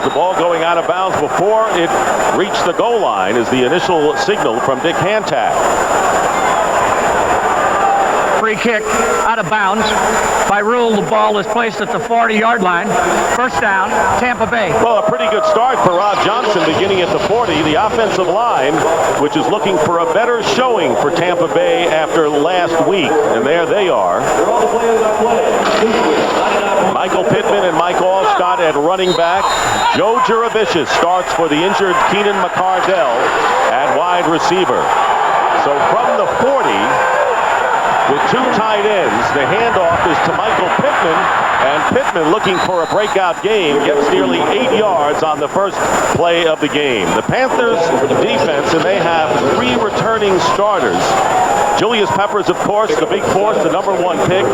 The ball going out of bounds before it reached the goal line is the initial signal from Dick Hantag. Free kick out of bounds. By rule, the ball is placed at the 40-yard line. First down, Tampa Bay. Well, a pretty good start for Rob Johnson beginning at the 40. The offensive line, which is looking for a better showing for Tampa Bay after last week. And there they are. Michael Pittman and Mike Allstott at running back. Joe Juravicius starts for the injured Keenan McCardell at wide receiver. So from the 40, with two tight ends, the handoff is to Michael Pittman, and Pittman, looking for a breakout game, gets nearly 8 yards on the first play of the game. The Panthers defense, and they have 3 returning starters. Julius Peppers, of course, the big force, the #1 pick.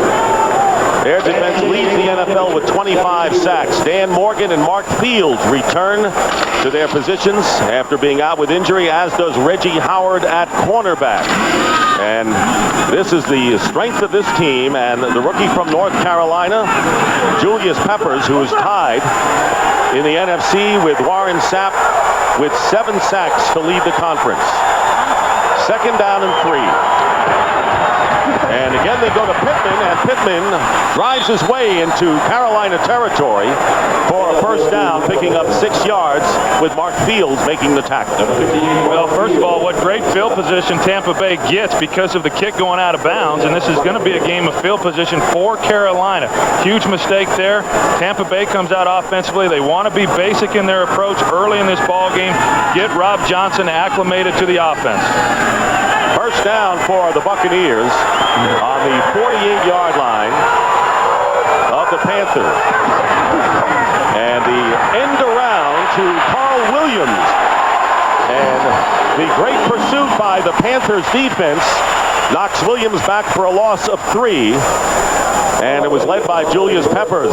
Their defense leads the NFL with 25 sacks. Dan Morgan and Mark Fields return to their positions after being out with injury, as does Reggie Howard at cornerback. And this is the strength of this team, and the rookie from North Carolina, Julius Peppers, who is tied in the NFC with Warren Sapp with 7 sacks to lead the conference. Second down and 3. And again, they go to Pittman, and Pittman drives his way into Carolina territory for a first down, picking up 6 yards with Mark Fields making the tackle. Well, first of all, what great field position Tampa Bay gets because of the kick going out of bounds, and this is going to be a game of field position for Carolina. Huge mistake there. Tampa Bay comes out offensively. They want to be basic in their approach early in this ball game. Get Rob Johnson acclimated to the offense. First down for the Buccaneers on the 48-yard line of the Panthers. And the end around to Carl Williams. And the great pursuit by the Panthers defense knocks Williams back for a loss of 3. And it was led by Julius Peppers.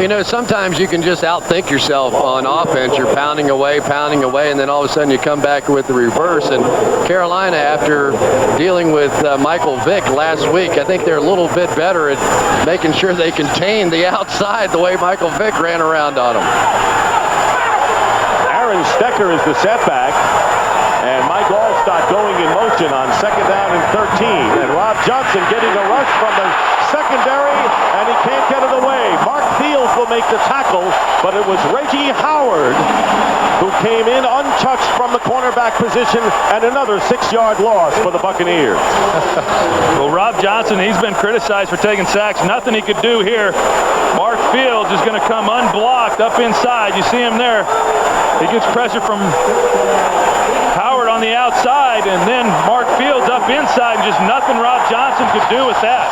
You know, sometimes you can just outthink yourself on offense. You're pounding away, and then all of a sudden you come back with the reverse. And Carolina, after dealing with Michael Vick last week, I think they're a little bit better at making sure they contain the outside the way Michael Vick ran around on them. Aaron Stecker is the setback. And Mike Allstott going in motion on second down and 13. And Rob Johnson getting a rush from the secondary, and he can't get it away. Mark Fields will make the tackle, but it was Reggie Howard who came in untouched from the cornerback position, and another 6-yard loss for the Buccaneers. Well, Rob Johnson, he's been criticized for taking sacks. Nothing he could do here. Mark Fields is going to come unblocked up inside. You see him there. He gets pressure from Howard on the outside, and then Mark Fields up inside, and just nothing Rob Johnson could do with that.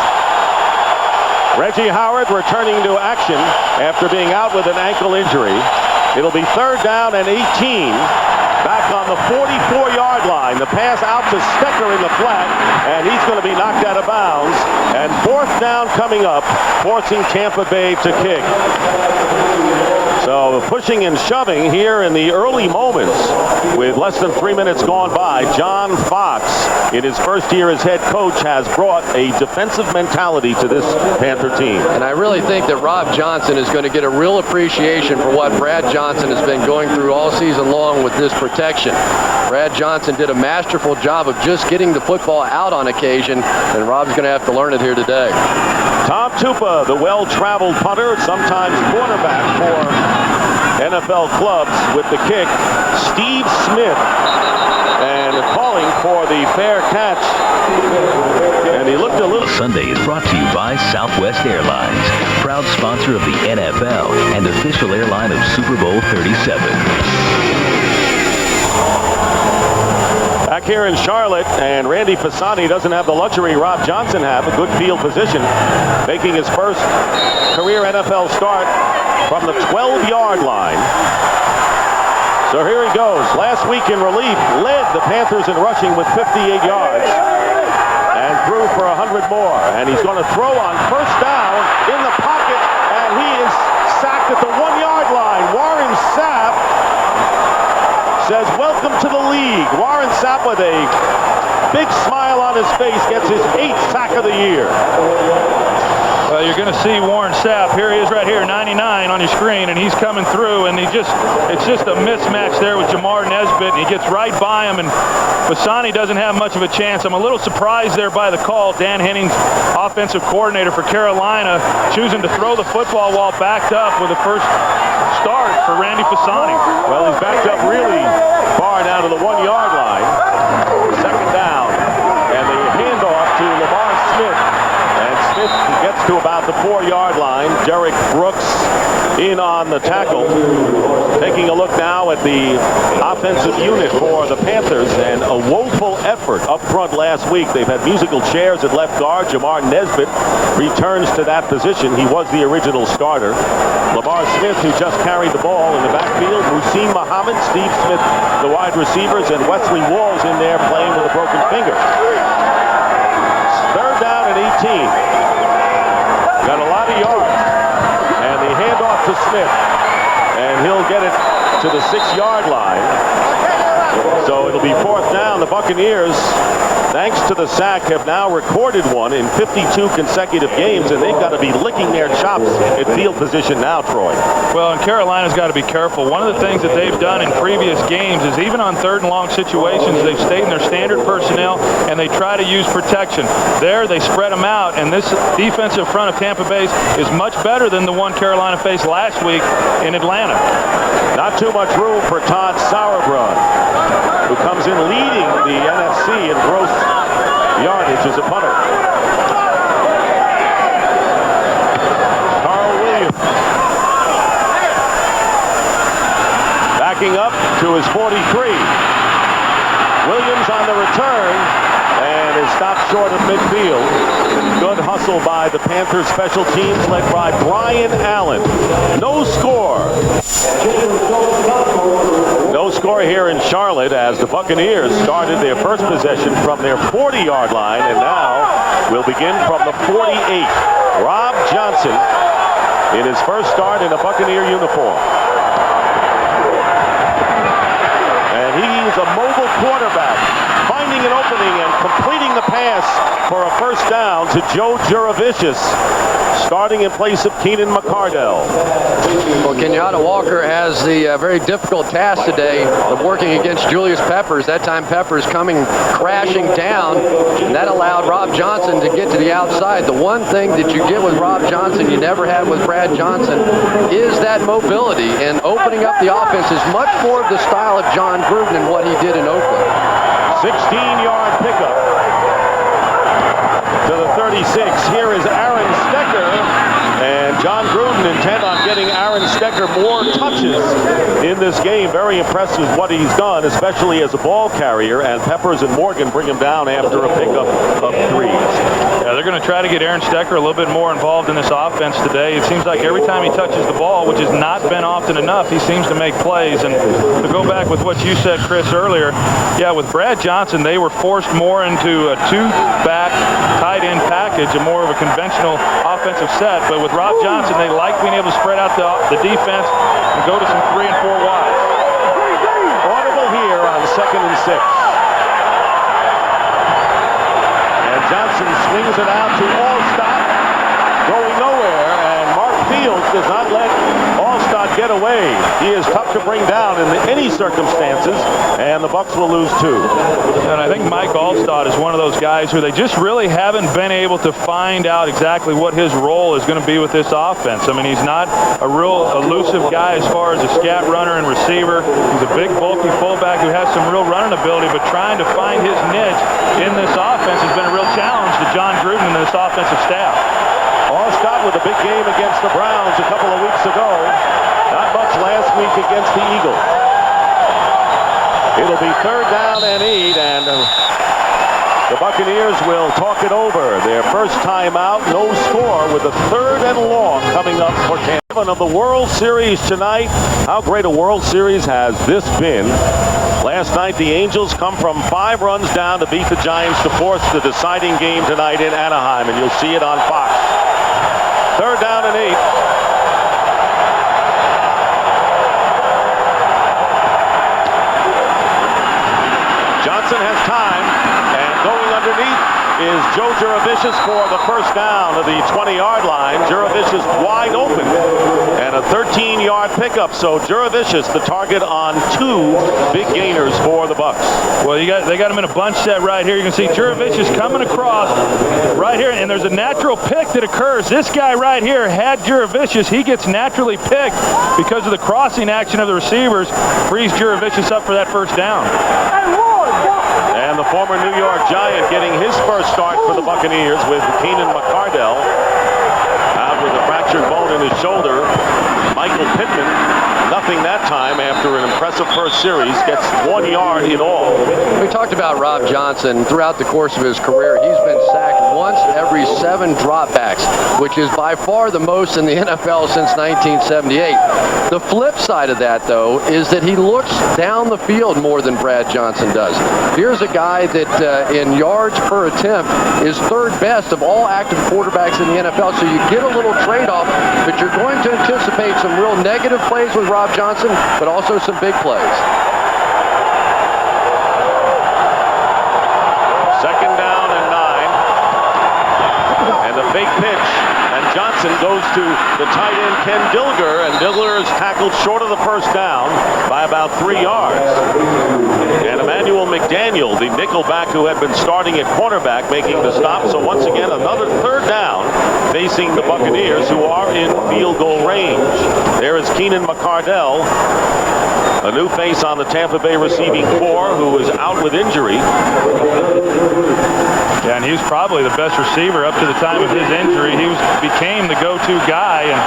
Reggie Howard returning to action after being out with an ankle injury. It'll be third down and 18. Back on the 44-yard line. The pass out to Stecker in the flat, and he's going to be knocked out of bounds. And fourth down coming up, forcing Tampa Bay to kick. So pushing and shoving here in the early moments with less than 3 minutes gone by. John Fox, in his first year as head coach, has brought a defensive mentality to this Panther team. And I really think that Rob Johnson is going to get a real appreciation for what Brad Johnson has been going through all season long with this protection. Brad Johnson did a masterful job of just getting the football out on occasion, and Rob's going to have to learn it here today. Tom Tupa, the well-traveled punter, sometimes cornerback for NFL clubs with the kick. Steve Smith, and calling for the fair catch. And he looked a little... Sunday is brought to you by Southwest Airlines, proud sponsor of the NFL and official airline of Super Bowl 37. Back here in Charlotte, and Randy Fasani doesn't have the luxury Rob Johnson have, a good field position, making his first career NFL start from the 12-yard line. So here he goes. Last week in relief, led the Panthers in rushing with 58 yards and threw for 100 more. And he's going to throw on first down in the pocket, and he is sacked at the 1-yard line. Warren Sapp says, welcome to the league. Warren Sapp, with a big smile on his face, gets his 8th sack of the year. Well, you're going to see Warren Sapp. Here he is right here, 99 on your screen, and he's coming through, and it's just a mismatch there with Jamar Nesbitt, and he gets right by him, and Pisani doesn't have much of a chance. I'm a little surprised there by the call. Dan Hennings, offensive coordinator for Carolina, choosing to throw the football while backed up with a first start for Randy Pisani. Well, he's backed up really far down to the 1-yard line. Second down, and the handoff to Lamar Smith. And Smith gets to about the 4-yard line. Derek Brooks in on the tackle. Taking a look now at the offensive unit for the Panthers, and a woeful effort up front last week. They've had musical chairs at left guard. Jamar Nesbitt returns to that position. He was the original starter. Lamar Smith, who just carried the ball in the backfield. Hussein Muhammad, Steve Smith, the wide receivers, and Wesley Walls in there playing with a broken finger. Third down and 18. Got a lot of yards. And the handoff to Smith. And he'll get it to the 6-yard line. So it'll be fourth down. The Buccaneers, thanks to the sack, have now recorded one in 52 consecutive games, and they've got to be licking their chops at field position now, Troy. Well, and Carolina's got to be careful. One of the things that they've done in previous games is even on third and long situations, they've stayed in their standard personnel, and they try to use protection. There, they spread them out, and this defensive front of Tampa Bay is much better than the one Carolina faced last week in Atlanta. Not too much room for Todd Sauerbrunn, who comes in leading the NFC in gross yardage as a punter. Carl Williams backing up to his 43. Williams on the return and is stopped short of midfield. Good hustle by the Panthers special teams led by Brian Allen. No score. No score here in Charlotte as the Buccaneers started their first possession from their 40-yard line, and now will begin from the 48. Rob Johnson in his first start in a Buccaneer uniform. And he's a mobile quarterback, finding an opening and completing the pass for a first down to Joe Juravicius, starting in place of Keenan McCardell. Well, Kenyatta Walker has the very difficult task today of working against Julius Peppers. That time Peppers coming crashing down, and that allowed Rob Johnson to get to the outside. The one thing that you get with Rob Johnson you never had with Brad Johnson is that mobility, and opening up the offense is much more of the style of John Gruden than what he did in Oakland. 16-yard pickup to the 36. Here is Aaron Stecker, and John Gruden intent on getting Aaron Stecker more touches in this game. Very impressed with what he's done, especially as a ball carrier, and Peppers and Morgan bring him down after a pickup of 3. Yeah, they're going to try to get Aaron Stecker a little bit more involved in this offense today. It seems like every time he touches the ball, which has not been often enough, he seems to make plays. And to go back with what you said, Chris, earlier, yeah, with Brad Johnson, they were forced more into a 2-back tight end package, a more of a conventional offensive set. But with Rob Johnson, they like being able to spread out the defense and go to some 3 and 4 wides. Audible here on 2nd and 6. Johnson swings it out to Allstott, going nowhere, and Mark Fields does not let Allstott get away. He is tough to bring down in any circumstances, and the Bucs will lose 2. And I think Mike Allstott is one of those guys who they just really haven't been able to find out exactly what his role is going to be with this offense. I mean, he's not a real elusive guy as far as a scat runner and receiver. He's a big, bulky fullback who has some real running ability, but trying to find his niche in this offense has been a real challenge to John Gruden and this offensive staff. Allstott with a big game against the Browns a couple of weeks ago. Not much last week against the Eagles. It'll be 3rd down and 8, and the Buccaneers will talk it over. Their first time out, no score, with a 3rd and long coming up for Tampa. Of the World Series tonight. How great a World Series has this been? Last night, the Angels come from 5 runs down to beat the Giants to force the deciding game tonight in Anaheim, and you'll see it on Fox. 3rd down and 8. Johnson has time, and going underneath is Joe Juravicius for the first down of the 20-yard line. Juravicius wide open and a 13-yard pickup. So Juravicius the target on 2 big gainers for the Bucs. Well, they got him in a bunch set right here. You can see Juravicius coming across right here, and there's a natural pick that occurs. This guy right here had Juravicius. He gets naturally picked because of the crossing action of the receivers. Frees Juravicius up for that first down. And the former New York Giant getting his first start for the Buccaneers with Keenan McCardell out with a fractured bone in his shoulder. Michael Pittman, nothing that time after an impressive first series, gets 1 yard in all. We talked about Rob Johnson. Throughout the course of his career, he's been sacked once every 7 dropbacks, which is by far the most in the NFL since 1978. The flip side of that, though, is that he looks down the field more than Brad Johnson does. Here's a guy that in yards per attempt is 3rd best of all active quarterbacks in the NFL, so you get a little trade-off, but you're going to anticipate some real negative plays with Rob Johnson, but also some big plays. Second down and 9. And the fake pitch. And Johnson goes to the tight end Ken Dilger, and Dilger is tackled short of the first down by about 3 yards. And Emmanuel McDaniel, the nickelback who had been starting at cornerback, making the stop. So once again, another 3rd down facing the Buccaneers, who are in field goal range. There is Keenan McCardell, a new face on the Tampa Bay receiving corps, who is out with injury. Yeah, and he was probably the best receiver up to the time of his injury. He became the go-to guy, and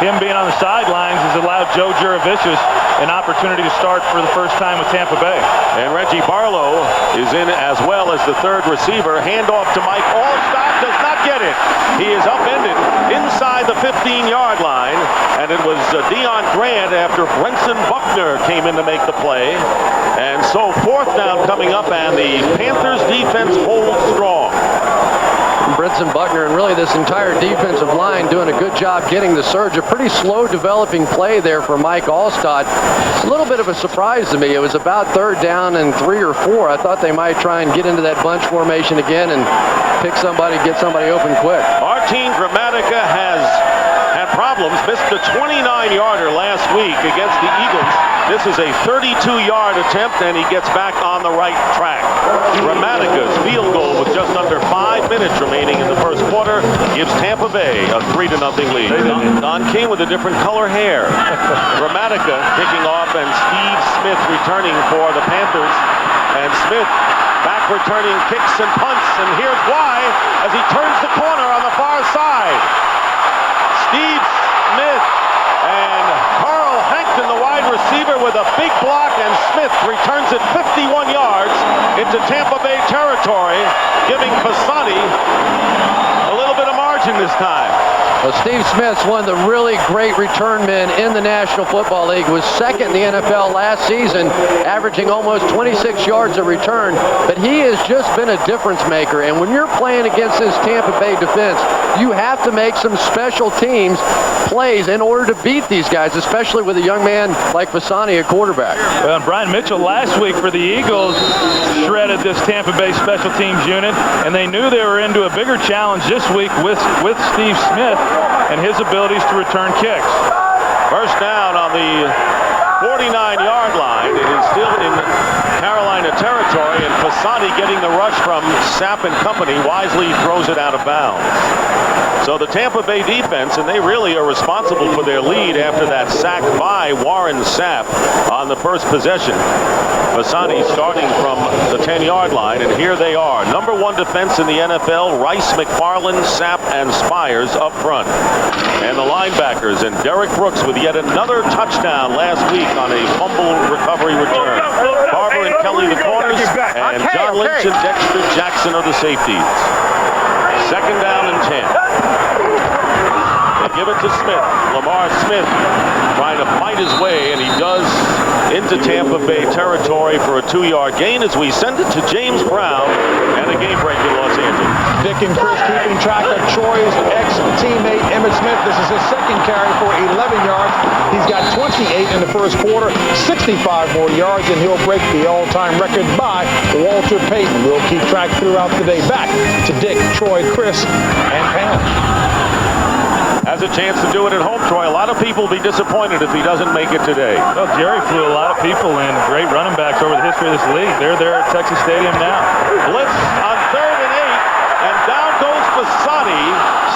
him being on the sidelines has allowed Joe Juravicius an opportunity to start for the first time with Tampa Bay. And Reggie Barlow is in as well as the 3rd receiver. Handoff to Mike Allstott, does not get it. He is upended inside the 15-yard line, and it was Deion Grant after Brenson Buckner came in to make the play. And so 4th down coming up, and the Panthers defense holds strong. Brenson Buckner and really this entire defensive line doing a good job getting the surge. A pretty slow developing play there for Mike Allstott. It's a little bit of a surprise to me. It was about 3rd down and 3 or 4. I thought they might try and get into that bunch formation again and pick somebody, get somebody open quick. Martin Gramatica has had problems. Missed the 29-yarder last week against the Eagles. This is a 32-yard attempt, and he gets back on the right track. Gramatica's field goal with just under 5 minutes remaining in the first quarter gives Tampa Bay a 3-0 lead. Don King with a different color hair. Gramatica kicking off, and Steve Smith returning for the Panthers. And Smith back returning kicks and punts, and here's why as he turns the corner on the far side. Steve Smith and Carl Hankton, the wide receiver, with a big block, and Smith returns it 51 yards into Tampa Bay territory, giving Fasani a little bit of margin this time. Well, Steve Smith's one of the really great return men in the National Football League. Was 2nd in the NFL last season, averaging almost 26 yards a return. But he has just been a difference maker. And when you're playing against this Tampa Bay defense, you have to make some special teams plays in order to beat these guys, especially with a young man like Fasani at quarterback. Well, and Brian Mitchell last week for the Eagles shredded this Tampa Bay special teams unit, and they knew they were into a bigger challenge this week with Steve Smith and his abilities to return kicks. First down on the 49-yard line. It is still in Carolina territory, and Fasani getting the rush from Sapp and company wisely throws it out of bounds. So the Tampa Bay defense, and they really are responsible for their lead after that sack by Warren Sapp on the first possession. Fasani starting from the 10-yard line, and here they are. Number 1 defense in the NFL, Rice, McFarland, Sapp, and Spires up front. And the linebackers, and Derek Brooks with yet another touchdown last week on a fumble recovery return. Barber and Kelly the corners, and John Lynch and Dexter Jackson are the safeties. Second down and 10. They give it to Smith. Lamar Smith trying to fight his way, and he does into Tampa Bay territory for a 2-yard gain as we send it to James Brown and a game break in Los Angeles. Dick and Chris keeping track of Troy's ex-teammate Emmitt Smith. This is his 2nd carry for 11 yards. He He's got 28 in the first quarter, 65 more yards, and he'll break the all-time record by Walter Payton. We'll keep track throughout the day. Back to Dick, Troy, Chris, and Pam. Has a chance to do it at home, Troy. A lot of people will be disappointed if he doesn't make it today. Well, Jerry flew a lot of people in. Great running backs over the history of this league. They're there at Texas Stadium now. Blitz on 3rd and 8, and down goes Fasani,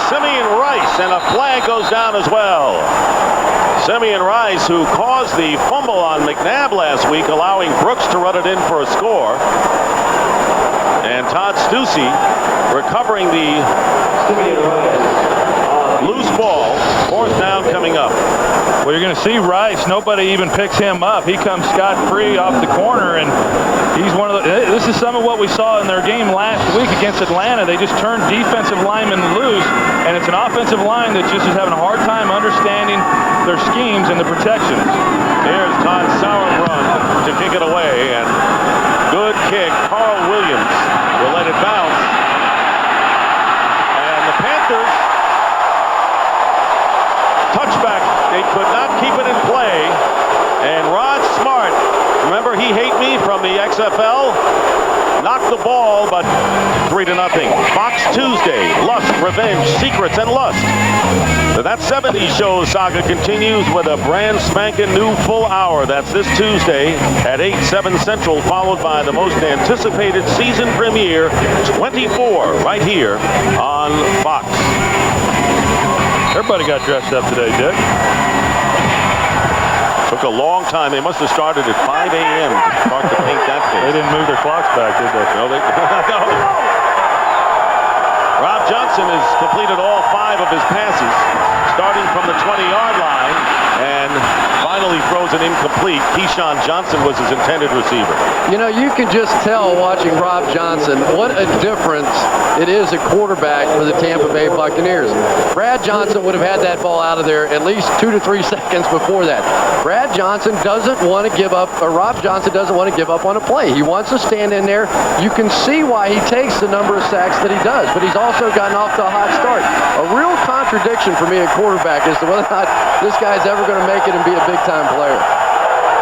Simeon Rice, and a flag goes down as well. Simeon Rice, who caused the fumble on McNabb last week, allowing Brooks to run it in for a score. And Todd Stussy recovering the loose ball. 4th down coming up. Well, you're going to see Rice. Nobody even picks him up. He comes scot-free off the corner, and he's one of the. This is some of what we saw in their game last week against Atlanta. They just turned defensive linemen loose, and it's an offensive line that just is having a hard time understanding their schemes and the protections. Here's Todd Sauerbrunn to kick it away, and good kick. Carl Williams will let it bounce. And the Panthers, touchback. They could not keep it in play. And Rod Smart, remember he hate me from the XFL? Knocked the ball, but 3-0. Fox Tuesday, Lust, Revenge, Secrets, and Lust. So that 70s show saga continues with a brand spanking new full hour. That's this Tuesday at 8/7 Central, followed by the most anticipated season premiere, 24, right here on Fox. Everybody got dressed up today, Dick. Took a long time. They must have started at 5 a.m. to start to paint that thing. They didn't move their clocks back, did they? No, they no. Rob Johnson has completed all 5 of his passes, starting from the 20-yard line, and finally throws an incomplete. Keyshawn Johnson was his intended receiver. You know, you can just tell watching Rob Johnson what a difference it is at quarterback for the Tampa Bay Buccaneers. Brad Johnson would have had that ball out of there at least 2 to 3 seconds before that. Brad Johnson doesn't want to give up, or Rob Johnson doesn't want to give up on a play. He wants to stand in there. You can see why he takes the number of sacks that he does, but he's also gotten off to a hot start. A real contradiction for me at quarterback as to whether or not this guy's ever going to make it and be a big-time player.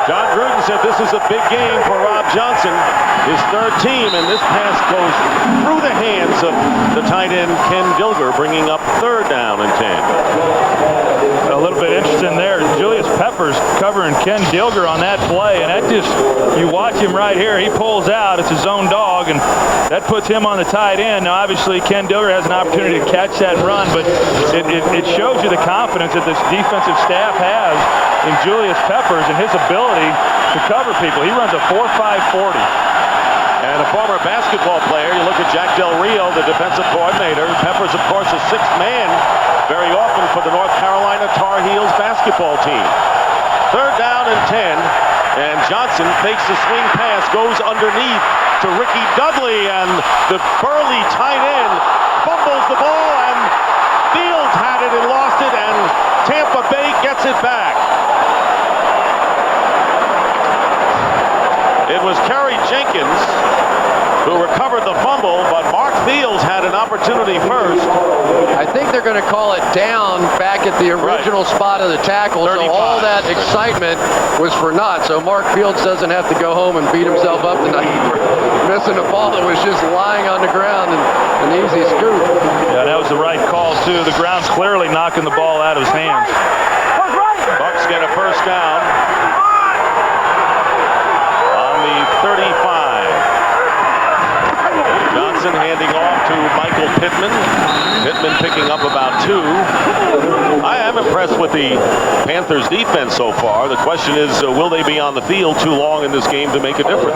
John Gruden said this is a big game for Rob Johnson, his 3rd team, and this pass goes through the hands of the tight end Ken Dilger, bringing up 3rd down and 10. A little bit interesting there. Julius Peppers covering Ken Dilger on that play, and that just, you watch him right here, he pulls out, it's his own dog, and that puts him on the tight end. Now obviously Ken Dilger has an opportunity to catch that run, but it shows you the confidence that this defensive staff has in Julius Peppers and his ability to cover people. He runs a 4.5 40. And a former basketball player, you look at Jack Del Rio, the defensive coordinator. Peppers, of course, a 6th man very often for the North Carolina Tar Heels basketball team. 3rd down and 10, and Johnson fakes the swing pass, goes underneath to Ricky Dudley, and the burly tight end fumbles the ball, and Fields had it and lost it, and Tampa Bay gets it back. It was Kerry Jenkins who recovered the fumble, but Mark Fields had an opportunity first. I think they're going to call it down back at the original spot of the tackle, 35. so all that excitement was for naught. So Mark Fields doesn't have to go home and beat himself up tonight for missing a ball that was just lying on the ground and an easy scoop. Yeah, that was the right call, too. The ground's clearly knocking the ball out of his hands. Bucks get a 1st down on the 35. Johnson handing off to Michael Pittman. Pittman picking up about 2. I am impressed with the Panthers defense so far. The question is, will they be on the field too long in this game to make a difference?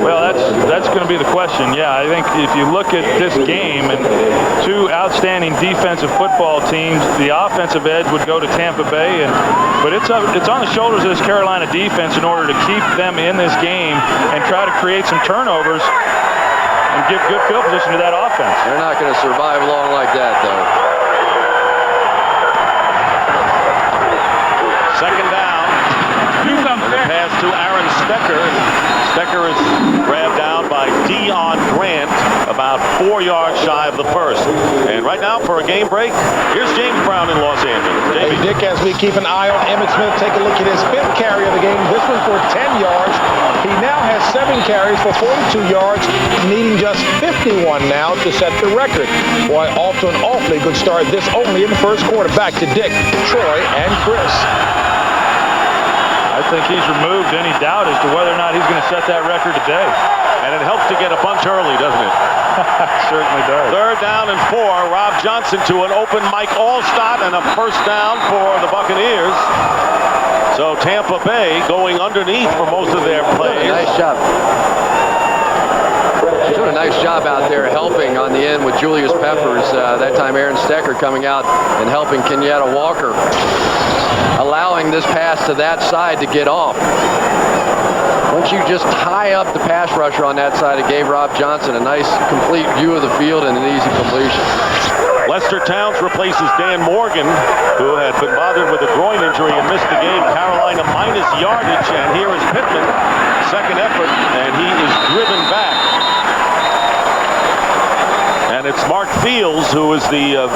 Well, that's going to be the question. Yeah, I think if you look at this game and 2 outstanding defensive football teams, the offensive edge would go to Tampa Bay, but it's on the shoulders of this Carolina defense in order to keep them in this game and try to create some turnovers and give good field position to that offense. They're not going to survive long like that, though. 2nd down. And the pass to Aaron Stecker. Stecker is grabbed down by Deion Grant about 4 yards shy of the first. And right now for a game break, here's James Brown in Los Angeles. Hey, Dick, as we keep an eye on Emmitt Smith, take a look at his 5th carry of the game. This one for 10 yards. He now has 7 carries for 42 yards, needing just 51 now to set the record. Boy, off to an awfully good start. This only in the first quarter. Back to Dick, Troy, and Chris. I think he's removed any doubt as to whether or not he's going to set that record today. And it helps to get a bunch early, doesn't it? Certainly does. 3rd down and 4. Rob Johnson to an open Mike Allstott and a first down for the Buccaneers. So Tampa Bay going underneath for most of their plays. Nice job. Doing a nice job out there helping on the end with Julius Peppers. That time Aaron Stecker coming out and helping Kenyatta Walker, allowing this pass to that side to get off. Once you just tie up the pass rusher on that side, it gave Rob Johnson a nice complete view of the field and an easy completion. Lester Towns replaces Dan Morgan, who had been bothered with a groin injury and missed the game. Carolina minus yardage, and here is Pittman, second effort, and he is driven back. And it's Mark Fields who is the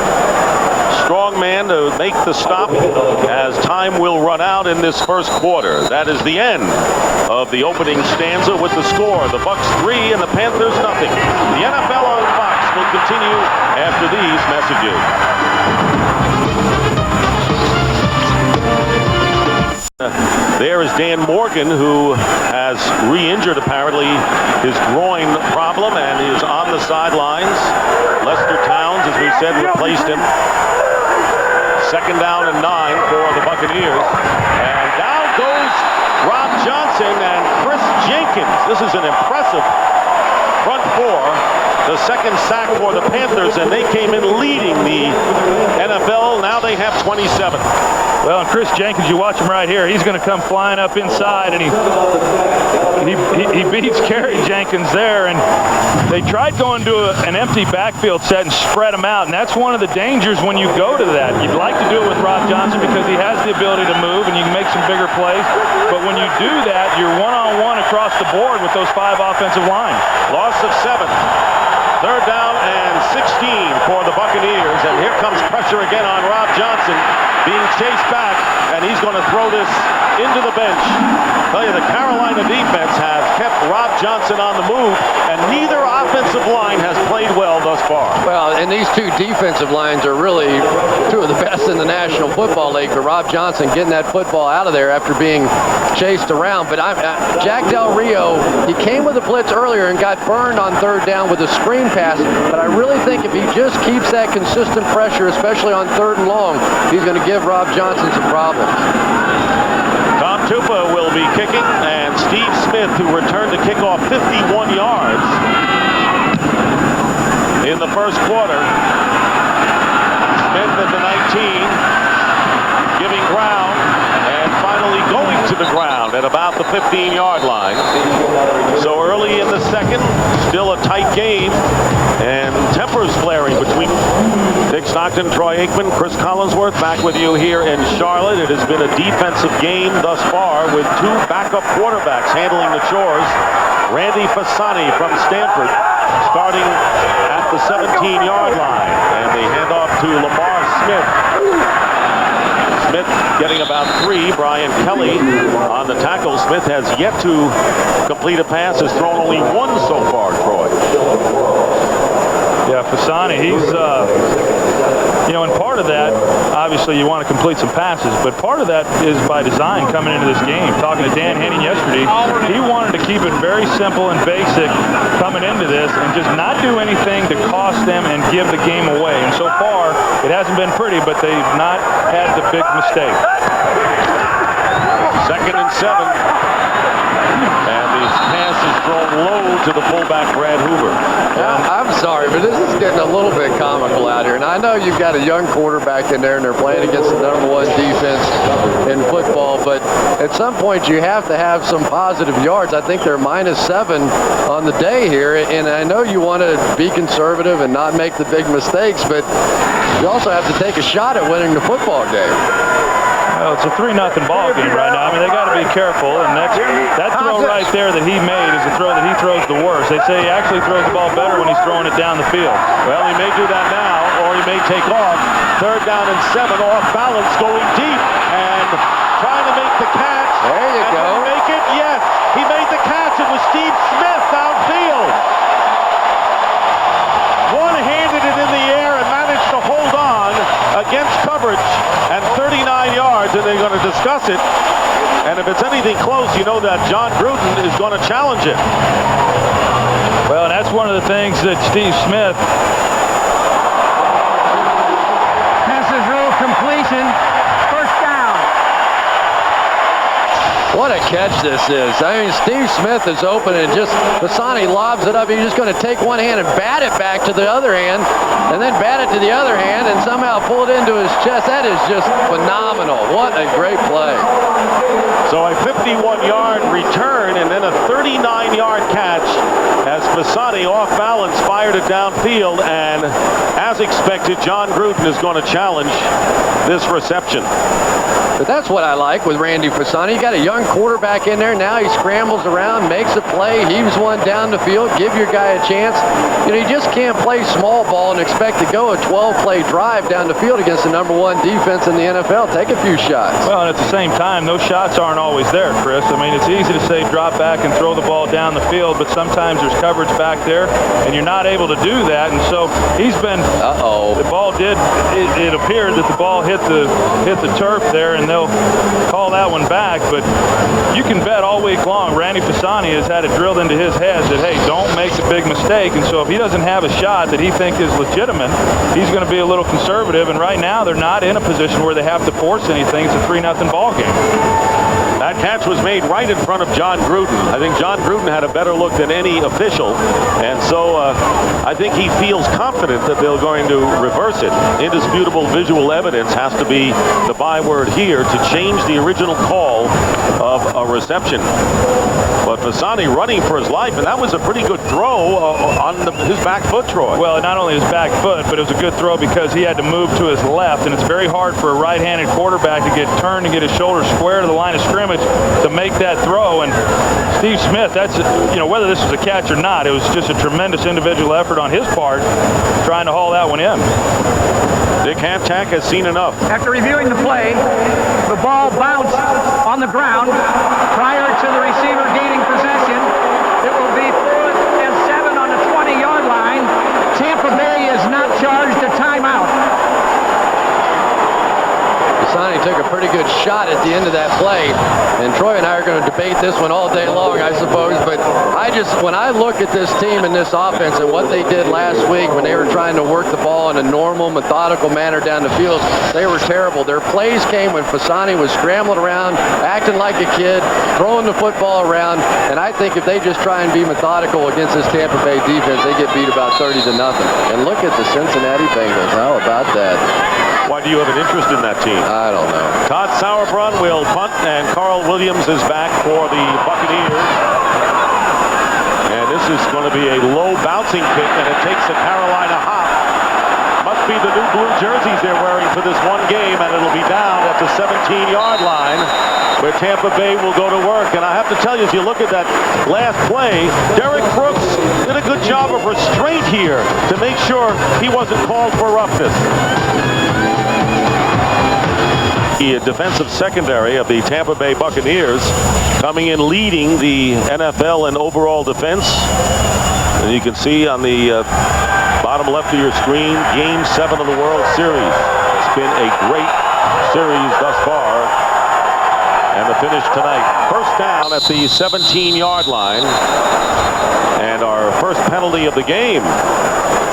strong man to make the stop as time will run out in this first quarter. That is the end of the opening stanza with the score. The Bucs 3 and the Panthers nothing. The NFL on Fox will continue after these messages. There is Dan Morgan, who has re-injured apparently his groin problem and is on the sidelines. Lester Towns, as we said, replaced him. 2nd down and 9 for the Buccaneers. And down goes Rob Johnson and Chris Jenkins. This is an impressive front 4. The 2nd sack for the Panthers, and they came in leading the NFL. Now they have 27. Well, and Chris Jenkins, you watch him right here. He's going to come flying up inside, and he beats Kerry Jenkins there. And they tried going to an empty backfield set and spread him out, and that's one of the dangers when you go to that. You'd like to do it with Rob Johnson because he has the ability to move and you can make some bigger plays. But when you do that, you're one-on-one across the board with those 5 offensive lines. Loss of 7. 3rd down and 16 for the Buccaneers, and here comes pressure again on Rob Johnson, being chased back, and he's going to throw this into the bench. I tell you, the Carolina defense has kept Rob Johnson on the move, and neither offensive line has played well thus far. Well, and these 2 defensive lines are really 2 of the best in the National Football League. But Rob Johnson getting that football out of there after being chased around. But Jack Del Rio, he came with a blitz earlier and got burned on 3rd down with a screen pass. But I really think if he just keeps that consistent pressure, especially on 3rd and long, he's going to give Rob Johnson some problems. Tom Tupa will be kicking, and Steve Smith, who returned to kick off 51 yards in the first quarter. Smith at the 19, giving ground, and finally going to the ground at about the 15-yard line. So early in the second, still a tight game, and tempers flaring between Dick Stockton, Troy Aikman, Chris Collinsworth back with you here in Charlotte. It has been a defensive game thus far with 2 backup quarterbacks handling the chores. Randy Fasani from Stanford starting at the 17-yard line, and they hand off to Lamar Smith. Smith getting about 3. Brian Kelly on the tackle. Smith has yet to complete a pass, has thrown only 1 so far, Troy. Yeah, Fasani, he's, and part of that, obviously you want to complete some passes, but part of that is by design coming into this game. Talking to Dan Henning yesterday, he wanted to keep it very simple and basic coming into this and just not do anything to cost them and give the game away. And so far, it hasn't been pretty, but they've not had the big mistake. 2nd and 7. And the pass is thrown low to the fullback, Brad Hoover. I'm sorry, but this is getting a little bit comical out here. And I know you've got a young quarterback in there, and they're playing against the #1 defense in football. But at some point, you have to have some positive yards. I think they're -7 on the day here. And I know you want to be conservative and not make the big mistakes, but you also have to take a shot at winning the football game. Well, it's a 3-0 ball game right now. I mean, they got to be careful, and that throw right there that he made is a throw that he throws the worst. They say he actually throws the ball better when he's throwing it down the field. Well, he may do that now, or he may take off. 3rd down and 7, off balance, going deep, and trying to make the catch. There you go. Did he make it? Yes, he made the catch. It was Steve Smith downfield. One-handed it in the air and managed to hold on against coverage and 39 yards, and they're going to discuss it. And if it's anything close, you know that John Gruden is going to challenge it. Well, and that's one of the things that Steve Smith. Passes rule completion. First down. What a catch this is. I mean, Steve Smith is open and just Fasani lobs it up. He's just going to take one hand and bat it back to the other hand, and then bat it to the other hand and somehow pull it into his chest. That is just phenomenal. What a great play. So a 51-yard return and then a 39-yard catch as Fasani off balance fired it downfield, and as expected, John Gruden is going to challenge this reception. But that's what I like with Randy Fasani. You got a young quarterback in there. Now he scrambles around, makes a play, heaves one down the field, give your guy a chance. You know, you just can't play small ball and expect to go a 12-play drive down the field against the #1 defense in the NFL. Take a few shots. Well, and at the same time, those shots aren't always there, Chris. I mean, it's easy to say drop back and throw the ball down the field, but sometimes there's coverage back there, and you're not able to do that. And so he's been. The ball did. It appeared that the ball hit the turf there, and they'll call that one back. But you can bet all week long Randy Fasani has had it drilled into his head that, hey, don't make the big mistake. And so if he doesn't have a shot that he thinks is legitimate, he's going to be a little conservative. And right now they're not in a position where they have to force anything. It's a 3-0 ball game. That catch was made right in front of John Gruden. I think John Gruden had a better look than any official, and so I think he feels confident that they're going to reverse it. Indisputable visual evidence has to be the byword here to change the original call of a reception. But Fasani running for his life, and that was a pretty good throw on his back foot, Troy. Well, not only his back foot, but it was a good throw because he had to move to his left, and it's very hard for a right-handed quarterback to get turned and get his shoulder square to the line of scrimmage to make that throw. And Steve Smith, that's, you know, whether this was a catch or not, it was just a tremendous individual effort on his part trying to haul that one in. Dick Hancock has seen enough. After reviewing the play, the ball bounced on the ground prior to the receiver gaining possession. It will be 4th and 7 on the 20-yard line. Tampa Bay is not charged a timeout. Fasani took a pretty good shot at the end of that play, and Troy and I are going to debate this one all day long, I suppose, but when I look at this team and this offense and what they did last week when they were trying to work the ball in a normal, methodical manner down the field, they were terrible. Their plays came when Fasani was scrambling around, acting like a kid, throwing the football around, and I think if they just try and be methodical against this Tampa Bay defense, they get beat about 30-0. And look at the Cincinnati Bengals. How about that? Why do you have an interest in that team? I don't know. Todd Sauerbrunn will punt, and Carl Williams is back for the Buccaneers. And this is going to be a low bouncing kick, and it takes a Carolina hop. Must be the new blue jerseys they're wearing for this one game, and it'll be down at the 17-yard line where Tampa Bay will go to work. And I have to tell you, if you look at that last play, Derek Brooks did a good job of restraint here to make sure he wasn't called for roughness. The defensive secondary of the Tampa Bay Buccaneers coming in leading the NFL in overall defense. And you can see on the bottom left of your screen, Game 7 of the World Series. It's been a great series thus far. And the finish tonight. First down at the 17-yard line. And our first penalty of the game.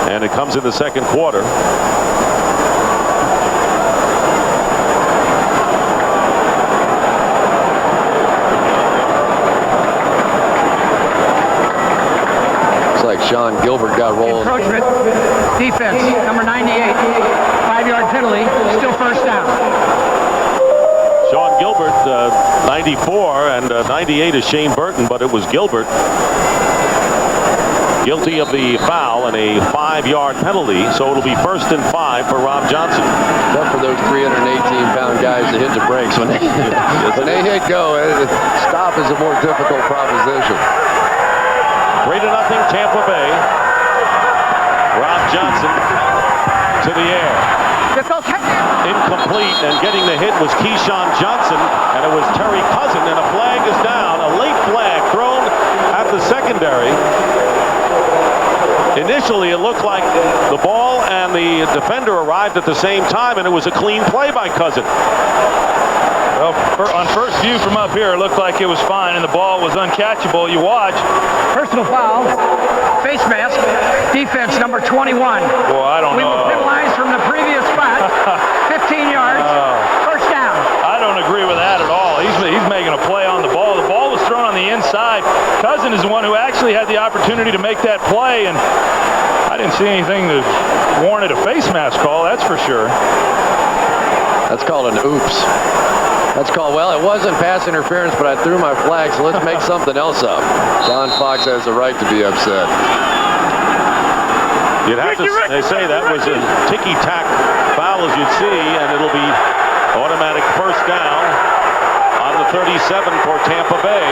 And it comes in the second quarter. Sean Gilbert got rolled. Encroachment. Defense, number 98. 5-yard penalty. Still first down. Sean Gilbert, 94, and 98 is Shane Burton, but it was Gilbert. guilty of the foul and a 5-yard penalty. So it'll be 1st and 5 for Rob Johnson. Except for those 318-pound guys that hit the brakes when they hit go. Stop is a more difficult proposition. 3-0 Tampa Bay. Rob Johnson to the air. Incomplete, and getting the hit was Keyshawn Johnson, and it was Terry Cousin, and a flag is down. A late flag thrown at the secondary. Initially, it looked like the ball and the defender arrived at the same time, and it was a clean play by Cousin. Well, on first view from up here, it looked like it was fine, and the ball was uncatchable. You watch. Personal foul, face mask, defense number 21. Well, I don't know. We were penalized from the previous spot, 15 yards, first down. I don't agree with that at all. He's making a play on the ball. The ball was thrown on the inside. Cousin is the one who actually had the opportunity to make that play, and I didn't see anything that warranted a face mask call, that's for sure. That's called an oops. That's called, well, it wasn't pass interference, but I threw my flag, so let's make something else up. John Fox has the right to be upset. You'd have to, they say that was a ticky-tack foul, as you'd see, and it'll be automatic first down on the 37 for Tampa Bay.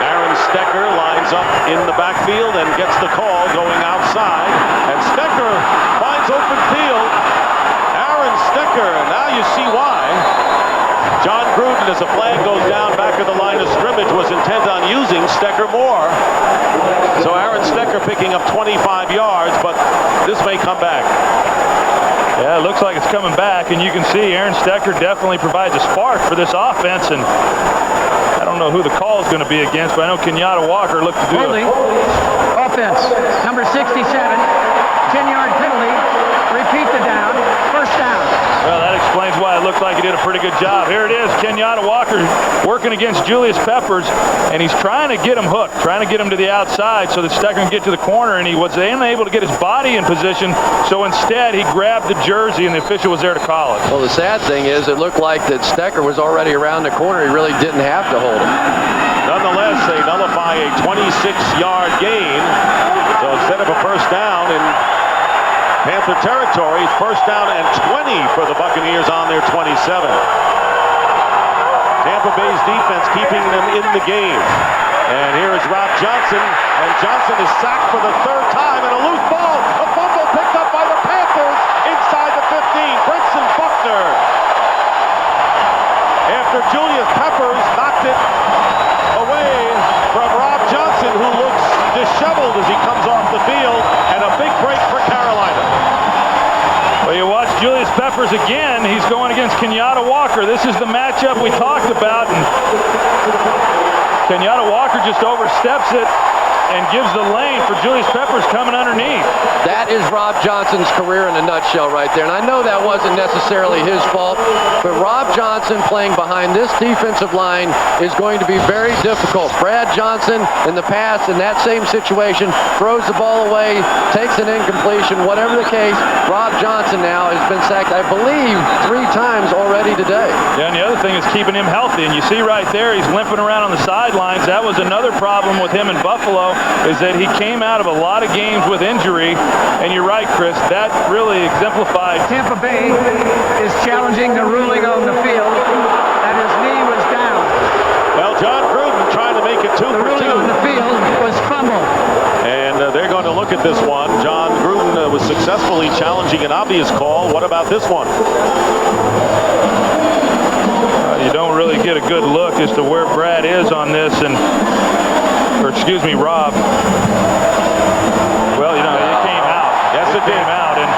Aaron Stecker lines up in the backfield and gets the call going outside, and Stecker finds open field. Aaron Stecker, now you see why. John Gruden, as a flag goes down back of the line of scrimmage, was intent on using Stecker more. So Aaron Stecker picking up 25 yards, but this may come back. Yeah, it looks like it's coming back, and you can see Aaron Stecker definitely provides a spark for this offense, and I don't know who the call is going to be against, but I know Kenyatta Walker looked to do it. Offense, number 67, 10-yard penalty, repeat the down, first down. Well, that explains why it looked like he did a pretty good job. Here it is, Kenyatta Walker working against Julius Peppers, and he's trying to get him hooked, trying to get him to the outside so that Stecker can get to the corner, and he was unable to get his body in position, so instead he grabbed the jersey, and the official was there to call it. Well, the sad thing is it looked like that Stecker was already around the corner. He really didn't have to hold him. Nonetheless, they nullify a 26-yard gain, so instead of a first down in Panther territory, first down and 20 for the Buccaneers on their 27. Tampa Bay's defense keeping them in the game. And here is Rob Johnson, and Johnson is sacked for the 3rd time, and a loose ball, a fumble picked up by the Panthers inside the 15. Brinson Buckner. After Julius Peppers knocked it away from Rob Johnson, who looks disheveled as he comes off the field, and a big break for Carolina. Well, you watch Julius Peppers again. He's going against Kenyatta Walker. This is the matchup we talked about, and Kenyatta Walker just oversteps it and gives the lane for Julius Peppers coming underneath. That is Rob Johnson's career in a nutshell right there. And I know that wasn't necessarily his fault, but Rob Johnson playing behind this defensive line is going to be very difficult. Brad Johnson in the past in that same situation throws the ball away, takes an incompletion, whatever the case. Rob Johnson now has been sacked, I believe, 3 times already today. Yeah, and the other thing is keeping him healthy. And you see right there, he's limping around on the sidelines. That was another problem with him in Buffalo, is that he came out of a lot of games with injury, and you're right, Chris, that really exemplified. Tampa Bay is challenging the ruling on the field that his knee was down. Well, John Gruden trying to make it 2 The for 2. ruling on the field was fumble. And they're going to look at this one. John Gruden was successfully challenging an obvious call. What about this one? You don't really get a good look as to where Brad is on this, or excuse me, Rob. Well, you know, it came out. Yes, it came out, and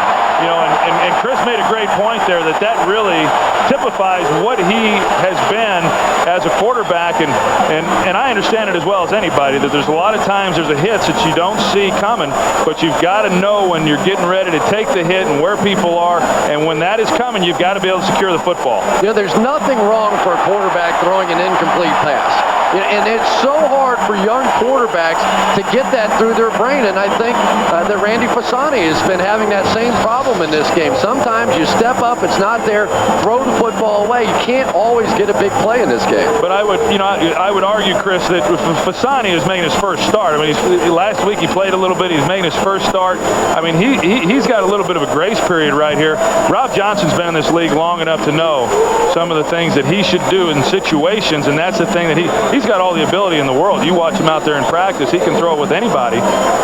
you know, and Chris made a great point there that really typifies what he has been as a quarterback, and I understand it as well as anybody that there's a lot of times there's a hits that you don't see coming, but you've got to know when you're getting ready to take the hit and where people are, and when that is coming, you've got to be able to secure the football. You know, there's nothing wrong for a quarterback throwing an incomplete pass. And it's so hard for young quarterbacks to get that through their brain. And I think that Randy Fasani has been having that same problem in this game. Sometimes you step up, it's not there, throw the football away. You can't always get a big play in this game. game. But I would argue, Chris, that Fasani is making his first start. I mean, last week he played a little bit. He's making his first start. I mean, he's got a little bit of a grace period right here. Rob Johnson's been in this league long enough to know some of the things that he should do in situations, and that's the thing that he's got all the ability in the world. You watch him out there in practice, he can throw it with anybody,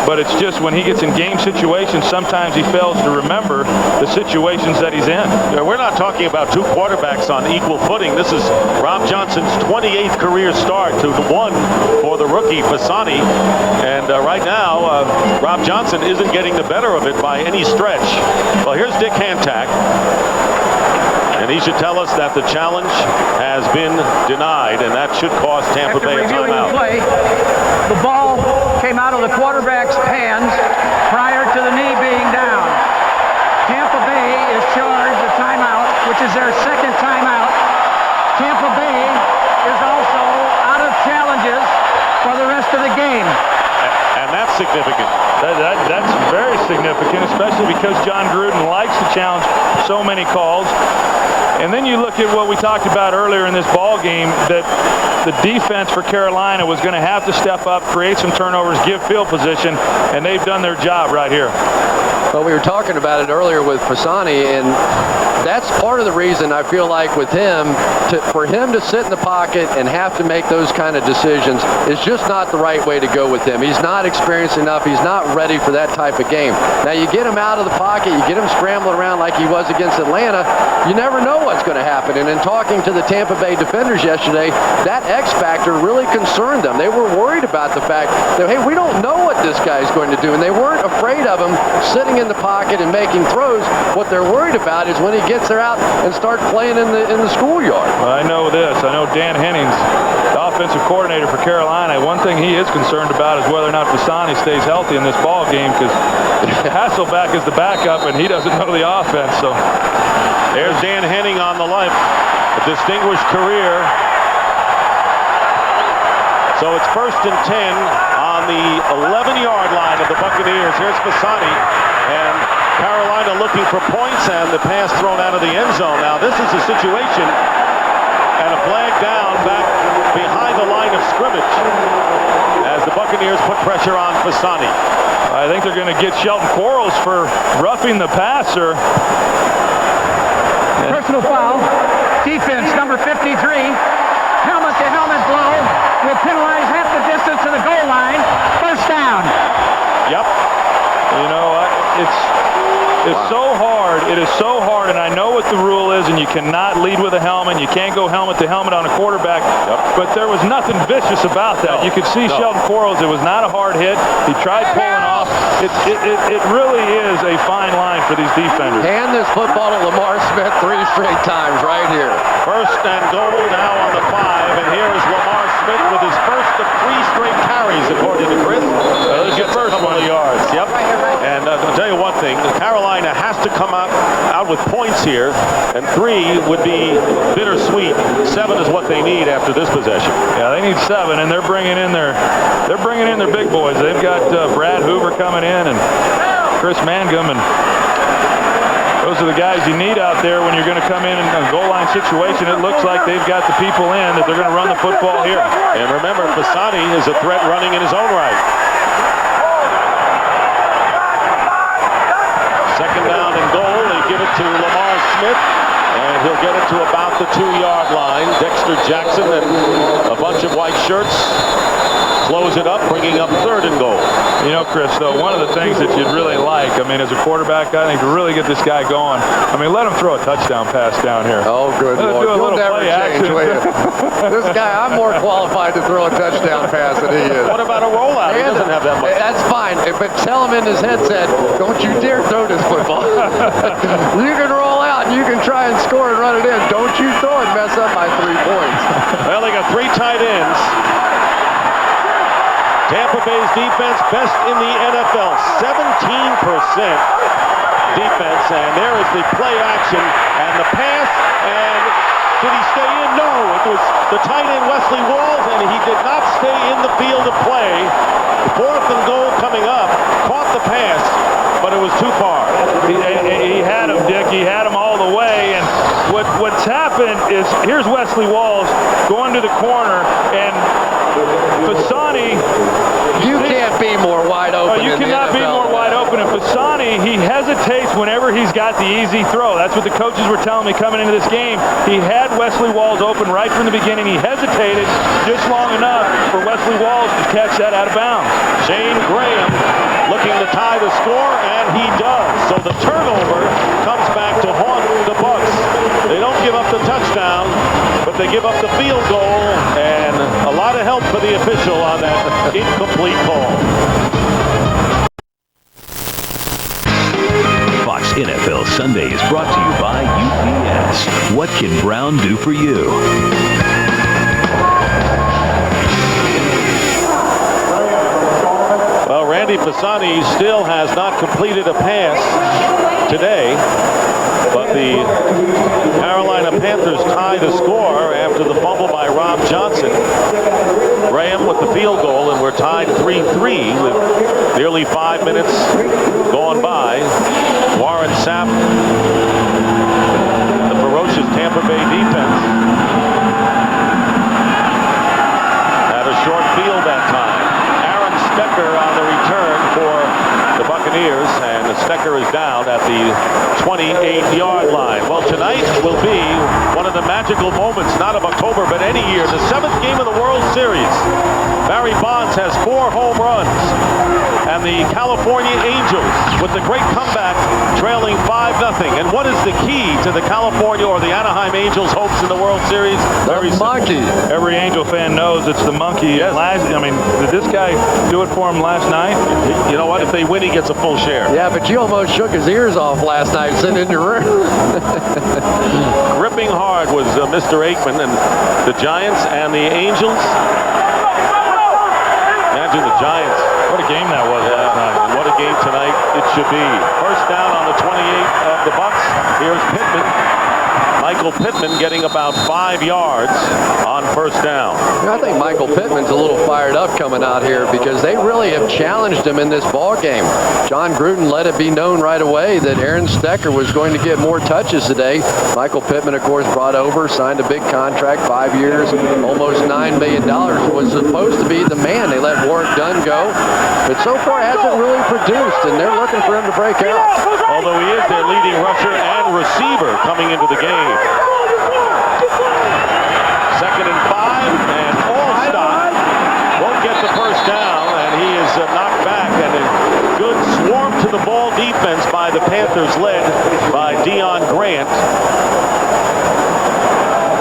but it's just when he gets in game situations, sometimes he fails to remember the situations that he's in. We're not talking about two quarterbacks on equal footing. This is Rob Johnson's 28th career start to one for the rookie Fasani, and right now Rob Johnson isn't getting the better of it by any stretch. Well, here's Dick Hantak, and he should tell us that the challenge has been denied, and that should cost Tampa Bay a timeout. Play, the ball came out of the quarterback's hands prior to the knee being down. Tampa Bay is charged a timeout, which is their second timeout. Tampa Bay is also out of challenges for the rest of the game. And that's significant. That's very significant, especially because John Gruden likes to challenge so many calls. And then you look at what we talked about earlier in this ball game, that the defense for Carolina was going to have to step up, create some turnovers, give field position, and they've done their job right here. Well, we were talking about it earlier with Fasani, and that's part of the reason I feel like with him, for him to sit in the pocket and have to make those kind of decisions is just not the right way to go with him. He's not experienced enough. He's not ready for that type of game. Now, you get him out of the pocket, you get him scrambling around like he was against Atlanta, you never know what's going to happen. And in talking to the Tampa Bay defenders yesterday, that X factor really concerned them. They were worried about the fact that, hey, we don't know what this guy's going to do, and they weren't afraid of him sitting in the pocket and making throws. What they're worried about is when he gets there out and starts playing in the schoolyard. Well, I know this. I know Dan Hennings, the offensive coordinator for Carolina, one thing he is concerned about is whether or not Fasani stays healthy in this ball game, because Hasselbeck is the backup and he doesn't know the offense. So there's Dan Henning on the life, a distinguished career. So it's 1st and 10 on the 11-yard line of the Buccaneers. Here's Fasani, and Carolina looking for points, and the pass thrown out of the end zone. Now this is a situation, and a flag down back behind the line of scrimmage as the Buccaneers put pressure on Fasani. I think they're going to get Shelton Quarles for roughing the passer. Personal foul. Defense number 53. Helmet-to-helmet blow will penalize half the distance to the goal line. First down. Yep. You know, it's so hard. It is so hard, and I know what the rule is, and you cannot lead with a helmet. You can't go helmet to helmet on a quarterback. Yep. But there was nothing vicious about that. You could see Shelton Quarles. It was not a hard hit. He tried pulling off. It really is a fine line for these defenders. Hand this football to Lamar Smith 3 straight times right here. 1st and goal now on the 5, and here is Lamar Smith with his first of 3 straight carries, according to Chris. He gets a couple of yards. Yep. And I'll tell you one thing, Carolina has to come out with points here, and 3 would be bittersweet. 7 is what they need after this possession. Yeah, they need 7, and they're bringing in their big boys. They've got Brad Hoover coming in and Chris Mangum, and those are the guys you need out there when you're going to come in a goal line situation. It looks like they've got the people in that they're going to run the football here. And remember, Fasani is a threat running in his own right. 2nd down and goal. They give it to Lamar Smith, and he'll get it to about the 2-yard line. Dexter Jackson and a bunch of white shirts close it up, bringing up 3rd and goal. You know, Chris, though, one of the things that you'd really like, I mean, as a quarterback, I think, to really get this guy going, I mean, let him throw a touchdown pass down here. Oh, good Lord. You'll never change, will you? This guy, I'm more qualified to throw a touchdown pass than he is. What about a rollout? He doesn't have that much. That's fine, but tell him in his headset, don't you dare throw this football. You can roll out, and you can try and score and run it in. Don't you throw and mess up my 3 points. Well, they got 3 tight ends. Tampa Bay's defense best in the NFL, 17% defense, and there is the play action and the pass, and did he stay in? No, it was the tight end Wesley Walls, and he did not stay in the field of play. 4th and goal coming up, caught the pass, but it was too far. He had him, Dick. He had him all the way, and what what's happened is, here's Wesley Walls going to the corner, and Fasani... You can't be more wide open. You cannot be more wide open. And Fasani, he hesitates whenever he's got the easy throw. That's what the coaches were telling me coming into this game. He had Wesley Walls open right from the beginning. He hesitated just long enough for Wesley Walls to catch that out of bounds. Shane Graham looking to tie the score, and he does. So the turnover comes back to haunt the Bucs. They don't give up the touchdown, but they give up the field goal, and a lot of help for the official on that incomplete call. Fox NFL Sunday is brought to you by UPS. What can Brown do for you? Well, Randy Fasani still has not completed a pass today, but the Carolina Panthers tie the score after the fumble by Rob Johnson. Graham with the field goal, and we're tied 3-3 with nearly 5 minutes gone by. Warren Sapp, the ferocious Tampa Bay defense, had a short field that time. Aaron Stecker on the return for the Buccaneers, and Stecker is down at the 28-yard line. Well, tonight will be one of the magical moments, not of October, but any year. The 7th game of the World Series. Barry Bonds has 4 home runs, and the California Angels, with the great comeback, trailing 5-0. And what is the key to the California or the Anaheim Angels' hopes in the World Series? Very monkey. Every Angel fan knows it's the monkey. Yes. Did this guy do it for him last night? You know what? If they win, he gets a full share. Yeah, but you almost shook his ears off last night sitting in your room. Gripping hard was Mr. Aikman, and the Giants and the Angels. Imagine the Giants. What a game that was last night. And what a game tonight it should be. First down on the 28 of the Bucs. Here's Pittman. Michael Pittman getting about 5 yards on first down. I think Michael Pittman's a little fired up coming out here because they really have challenged him in this ball game. John Gruden let it be known right away that Aaron Stecker was going to get more touches today. Michael Pittman, of course, brought over, signed a big contract, 5 years, almost $9 million. Was supposed to be the man. They let Warren Dunn go, but so far hasn't really produced, and they're looking for him to break out. Although he is their leading rusher and receiver coming into the game. 2nd and 5, and Allstott won't get the first down, and he is knocked back, and a good swarm to the ball defense by the Panthers, led by Deion Grant.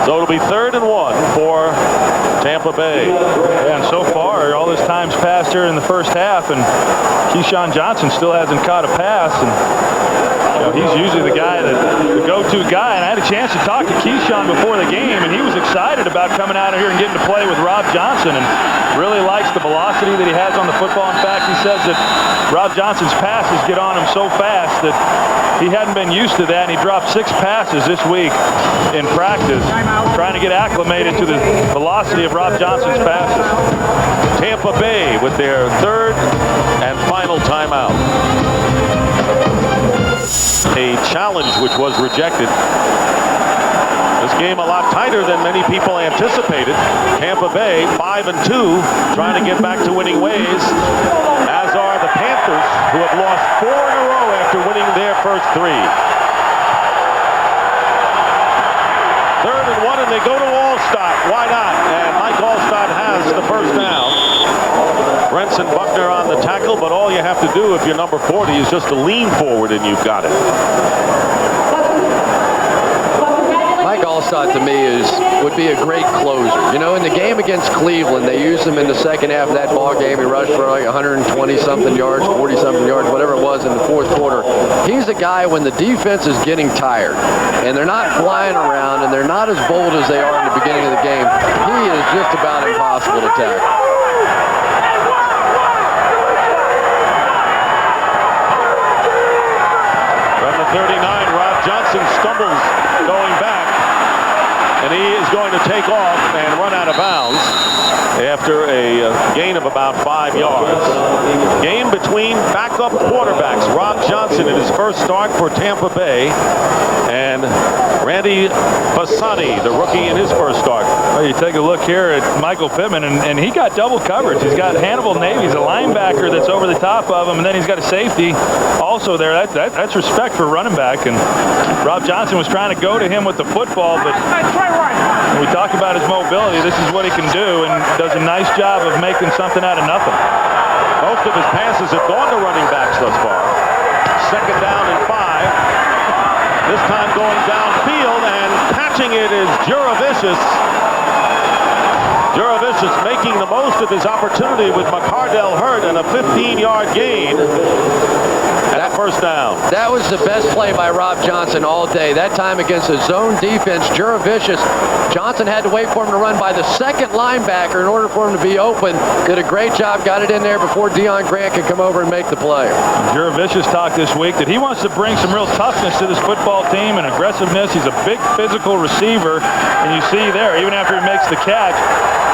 So it'll be 3rd and 1 for Tampa Bay. Yeah, and so far, all this time's passed here in the first half, and Keyshawn Johnson still hasn't caught a pass. And he's usually the guy, the go-to guy. And I had a chance to talk to Keyshawn before the game, and he was excited about coming out of here and getting to play with Rob Johnson, and really likes the velocity that he has on the football. In fact, he says that Rob Johnson's passes get on him so fast that he hadn't been used to that, and he dropped 6 passes this week in practice, trying to get acclimated to the velocity of Rob Johnson's passes. Tampa Bay with their 3rd and final timeout. A challenge which was rejected. This game a lot tighter than many people anticipated. Tampa Bay 5-2, trying to get back to winning ways, as are the Panthers, who have lost 4 in a row after winning their first 3. 3rd and 1, and they go to Allstott. Why not? And Mike Allstott has the first down. Brenson Buckner on the tackle, but all you have to do if you're number 40 is just to lean forward and you've got it. Mike Allstott to me would be a great closer. You know, in the game against Cleveland, they used him in the second half of that ball game. He rushed for like 120-something yards, 40-something yards, whatever it was in the 4th quarter. He's the guy when the defense is getting tired and they're not flying around and they're not as bold as they are in the beginning of the game. He is just about impossible to tackle. From the 39, Rob Johnson stumbles going back, and he is going to take off and run out of bounds after a gain of about 5 yards. Game between backup quarterbacks. Rob Johnson in his first start for Tampa Bay, and Randy Bassani, the rookie, in his first start. Well, you take a look here at Michael Pittman, and he got double coverage. He's got Hannibal Navy's a linebacker that's over the top of him, and then he's got a safety also there. That's respect for running back, and Rob Johnson was trying to go to him with the football, but when we talk about his mobility, this is what he can do, and does a nice job of making something out of nothing. Most of his passes have gone to running backs thus far. Second down and 5. This time going downfield, and catching it is Juravicius. Juravicius making the most of his opportunity with McCardell hurt, and a 15-yard gain. That first down. That was the best play by Rob Johnson all day. That time against a zone defense, Juravicius. Johnson had to wait for him to run by the second linebacker in order for him to be open. Did a great job, got it in there before Deion Grant could come over and make the play. Juravicius talked this week that he wants to bring some real toughness to this football team and aggressiveness. He's a big physical receiver, and you see there, even after he makes the catch,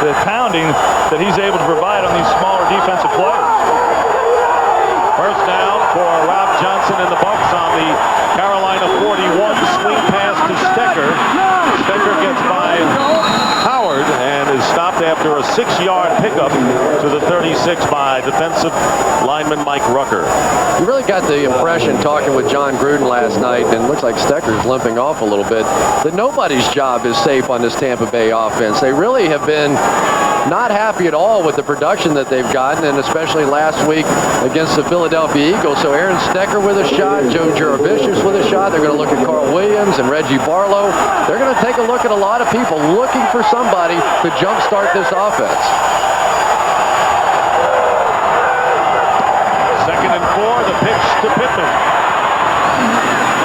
the pounding that he's able to provide on these smaller defensive players. First down for Rob Johnson and the Bucs on the Carolina 41. Swing pass to Stecker. Stecker gets by Howard and is stopped after a 6-yard pickup to the 36 by defensive lineman Mike Rucker. You really got the impression, talking with John Gruden last night, and it looks like Stecker's limping off a little bit, that nobody's job is safe on this Tampa Bay offense. They really have been not happy at all with the production that they've gotten, and especially last week against the Philadelphia Eagles. So Aaron Stecker with a shot, Joe Juravicius with a shot. They're going to look at Carl Williams and Reggie Barlow. They're going to take a look at a lot of people looking for somebody to jumpstart this offense. Second and 4, the pitch to Pittman.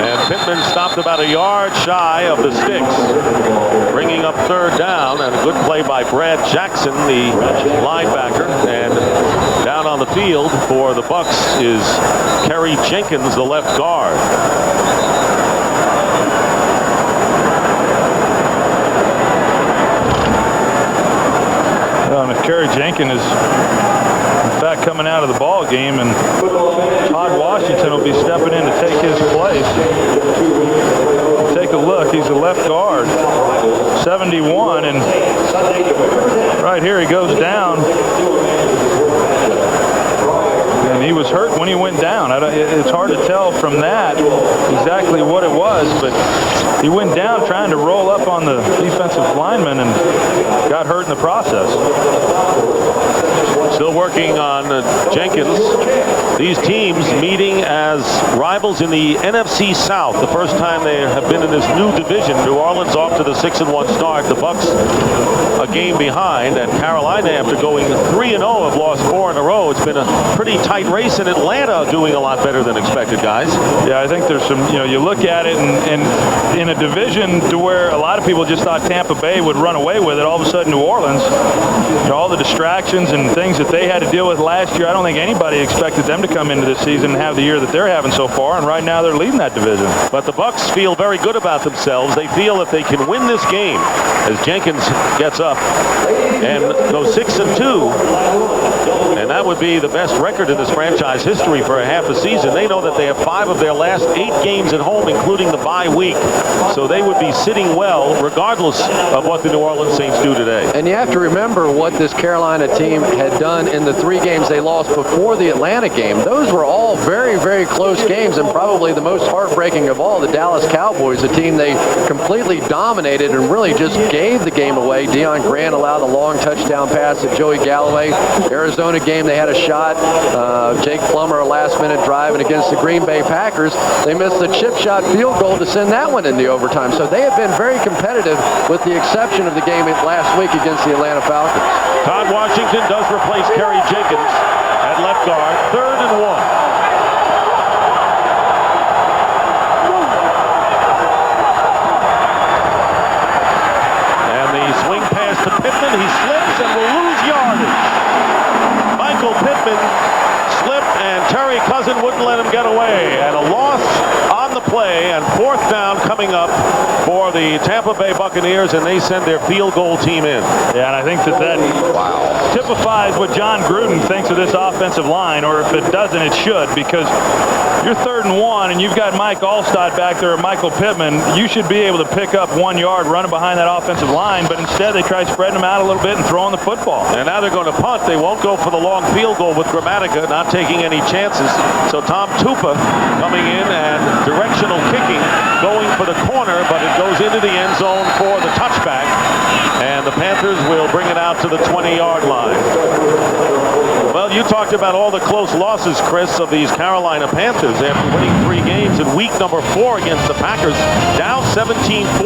And Pittman stopped about a yard shy of the sticks, bringing up third down, and a good play by Brad Jackson, the linebacker. And down on the field for the Bucs is Kerry Jenkins, the left guard. Well, and if Kerry Jenkins is in fact coming out of the ball game, and Todd Washington will be stepping in to take his place. Take a look, he's a left guard, 71, and right here he goes down. And he was hurt when he went down. It's hard to tell from that exactly what it was, but he went down trying to roll up on the defensive lineman and got hurt in the process. Still working on Jenkins. These teams meeting as rivals in the NFC South. The first time they have been in this new division. New Orleans off to the 6-1 start. The Bucs a game behind, and Carolina, after going 3-0, have lost 4 in a row. It's been a pretty tight race, and Atlanta doing a lot better than expected, guys. Yeah, I think there's some, you look at it, and in a division to where a lot of people just thought Tampa Bay would run away with it, all of a sudden New Orleans, all the distractions and things that they had to deal with last year, I don't think anybody expected them to come into this season and have the year that they're having so far, and right now they're leading that division. But the Bucs feel very good about themselves. They feel that they can win this game as Jenkins gets up and goes 6-2, and that would be the best record in this franchise history for a half a season. They know that they have 5 of their last 8 games at home, including the bye week, so they would be sitting well regardless of what the New Orleans Saints do today. And you have to remember what this Carolina team had done in the 3 games they lost before the Atlanta game. Those were all very, very close games, and probably the most heartbreaking of all, the Dallas Cowboys, a team they completely dominated and really just gave the game away. Deion Grant allowed a long touchdown pass to Joey Galloway. Arizona game, they had a shot. Jake Plummer, a last-minute drive, and against the Green Bay Packers, they missed the chip shot field goal to send that one into overtime. So they have been very competitive, with the exception of the game last week against the Atlanta Falcons. Todd Washington does replace Kerry Jenkins at left guard. 3rd and 1. To Pittman, he slips and will lose yardage. Michael Pittman slipped, and Terry Cousin wouldn't let him get away. And a loss on the play, and 4th down coming up for the Tampa Bay Buccaneers, and they send their field goal team in. Yeah, and I think that Wow. typifies what John Gruden thinks of this offensive line, or if it doesn't, it should, because you're 3rd and 1 and you've got Mike Alstott back there or Michael Pittman. You should be able to pick up 1 yard running behind that offensive line, but instead they try spreading them out a little bit and throwing the football. And now they're going to punt. They won't go for the long field goal with Gramatica, not taking any chances. So Tom Tupa coming in and directional kicking, going for the corner, but it goes into the end zone for the touchback. And the Panthers will bring it out to the 20-yard line. Well, you talked about all the close losses, Chris, of these Carolina Panthers after winning 3 games in week number 4 against the Packers, down 17-14.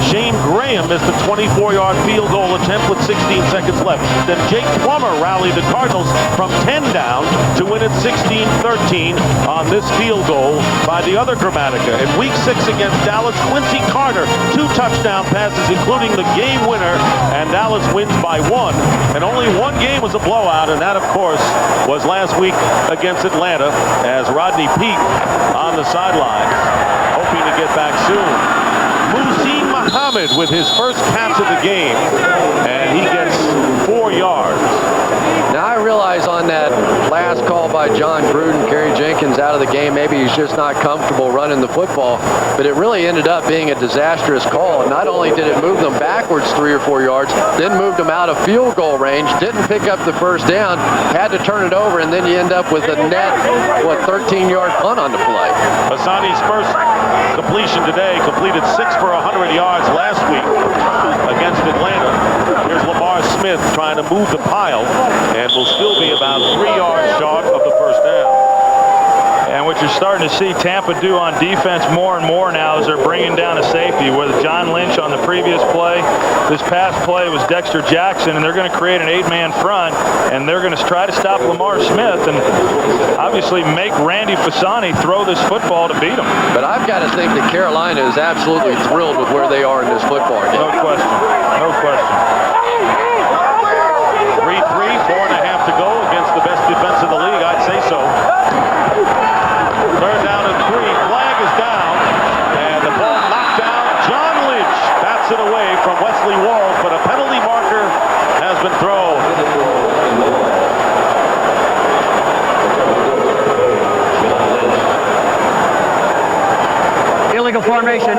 Shane Graham missed a 24-yard field goal attempt with 16 seconds left. Then Jake Plummer rallied the Cardinals from 10 down to win it 16-13 on this field goal by the other Gramatica. In week 6 against Dallas, Quincy Carter, 2 touchdown passes, including the game winner, and Dallas wins by 1. And only 1 game was a blowout, and that, of course, was last week against Atlanta, as Rodney Peete on the sidelines, hoping to get back soon. Muhsin Muhammad with his first catch of the game, and he gets 4 yards. Now I realize on that last call by John Gruden, Kerry Jenkins out of the game, maybe he's just not comfortable running the football, but it really ended up being a disastrous call. And not only did it move them backwards 3 or 4 yards, then moved them out of field goal range, didn't pick up the first down, had to turn it over, and then you end up with a net, 13-yard punt on the play. Hassani's first completion today, completed 6 for 100 yards last week against Atlanta. Here's Lamar Smith trying to move the pile, and will still be about 3 yards short of the first down. And what you're starting to see Tampa do on defense more and more now is they're bringing down a safety. With John Lynch on the previous play, this past play was Dexter Jackson, and they're going to create an 8-man front, and they're going to try to stop Lamar Smith and obviously make Randy Fasani throw this football to beat him. But I've got to think that Carolina is absolutely thrilled with where they are in this football game. No question. No question. 3-3, 4.5 to go against the best defense in the league. I'd say so. 3rd down and 3. Flag is down, and the ball knocked down. John Lynch bats it away from Wesley Walls, but a penalty marker has been thrown. Illegal formation.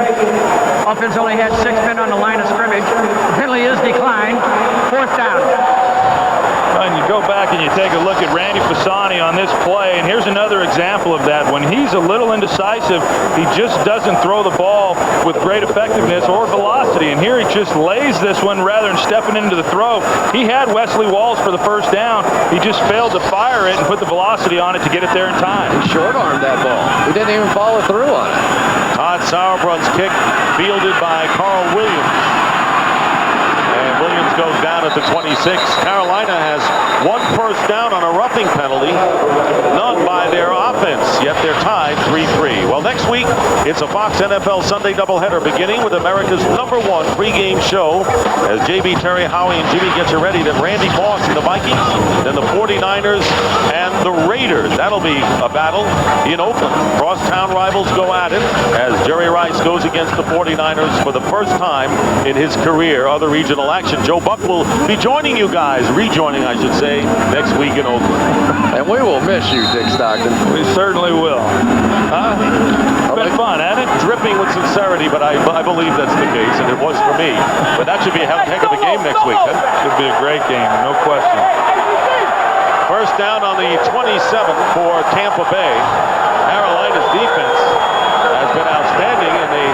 Offense only had 6 men on the line of scrimmage. The penalty is declined. 4th down. And you go back and you take a look at Randy Fasani on this play, and here's another example of that. When he's a little indecisive, he just doesn't throw the ball with great effectiveness or velocity, and here he just lays this one rather than stepping into the throw. He had Wesley Walls for the first down. He just failed to fire it and put the velocity on it to get it there in time. He short-armed that ball. He didn't even follow through on it. Todd Sauerbrun's kick fielded by Carl Williams. Williams goes down at the 26. Carolina has 1 first down on a roughing penalty, none by their offense, yet they're tied 3-3. Well, next week, it's a Fox NFL Sunday doubleheader beginning with America's #1 pregame show as JB, Terry, Howie, and Jimmy get you ready. Then Randy Moss and the Vikings, then the 49ers and the Raiders. That'll be a battle in Oakland. Crosstown rivals go at it as Jerry Rice goes against the 49ers for the first time in his career. Other regional action. Joe Buck will be joining you guys, rejoining, I should say, next week in Oakland. And we will miss you, Dick Stockton. We certainly will. It's been fun, hasn't it? Dripping with sincerity, but I believe that's the case, and it was for me. But that should be a heck of a game next week. Huh? Should be a great game, no question. First down on the 27 for Tampa Bay. Carolina's defense has been outstanding, and they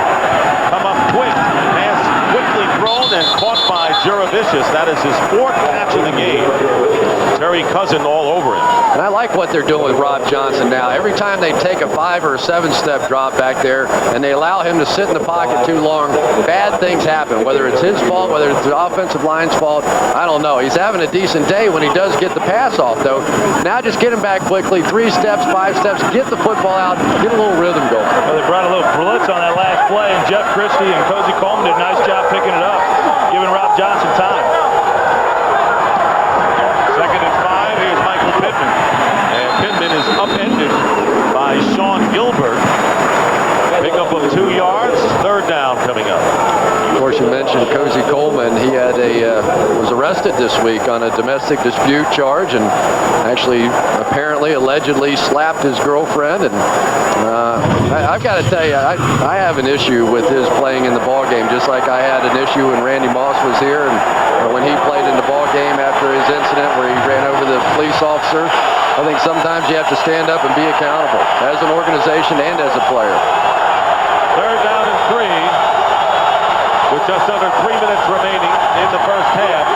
come up quick. Pass quickly thrown and caught by Juravicius. That is his 4th catch of the game. Terry Cousin all over him. And I like what they're doing with Rob Johnson now. Every time they take a 5 or a 7-step drop back there and they allow him to sit in the pocket too long, bad things happen. Whether it's his fault, whether it's the offensive line's fault, I don't know. He's having a decent day when he does get the pass off, though. Now just get him back quickly. 3 steps, 5 steps, get the football out, get a little rhythm going. Well, they brought a little blitz on that last play, and Jeff Christie and Cozy Coleman did a nice job picking it up, giving Rob Johnson time. 2nd and 5. Here's Michael Pittman. And Pittman is upended by Sean Gilbert. Pickup of 2 yards. 3rd down coming up. Of course, you mentioned Cozy Coleman. He had was arrested this week on a domestic dispute charge, and actually, apparently, allegedly slapped his girlfriend. And I've got to tell you, I have an issue with his playing in the ball game, just like I had an issue when Randy Moss was here and when he played in the ball game after his incident where he ran over the police officer. I think sometimes you have to stand up and be accountable as an organization and as a player. Third down and 3 with just under 3 minutes remaining in the first half.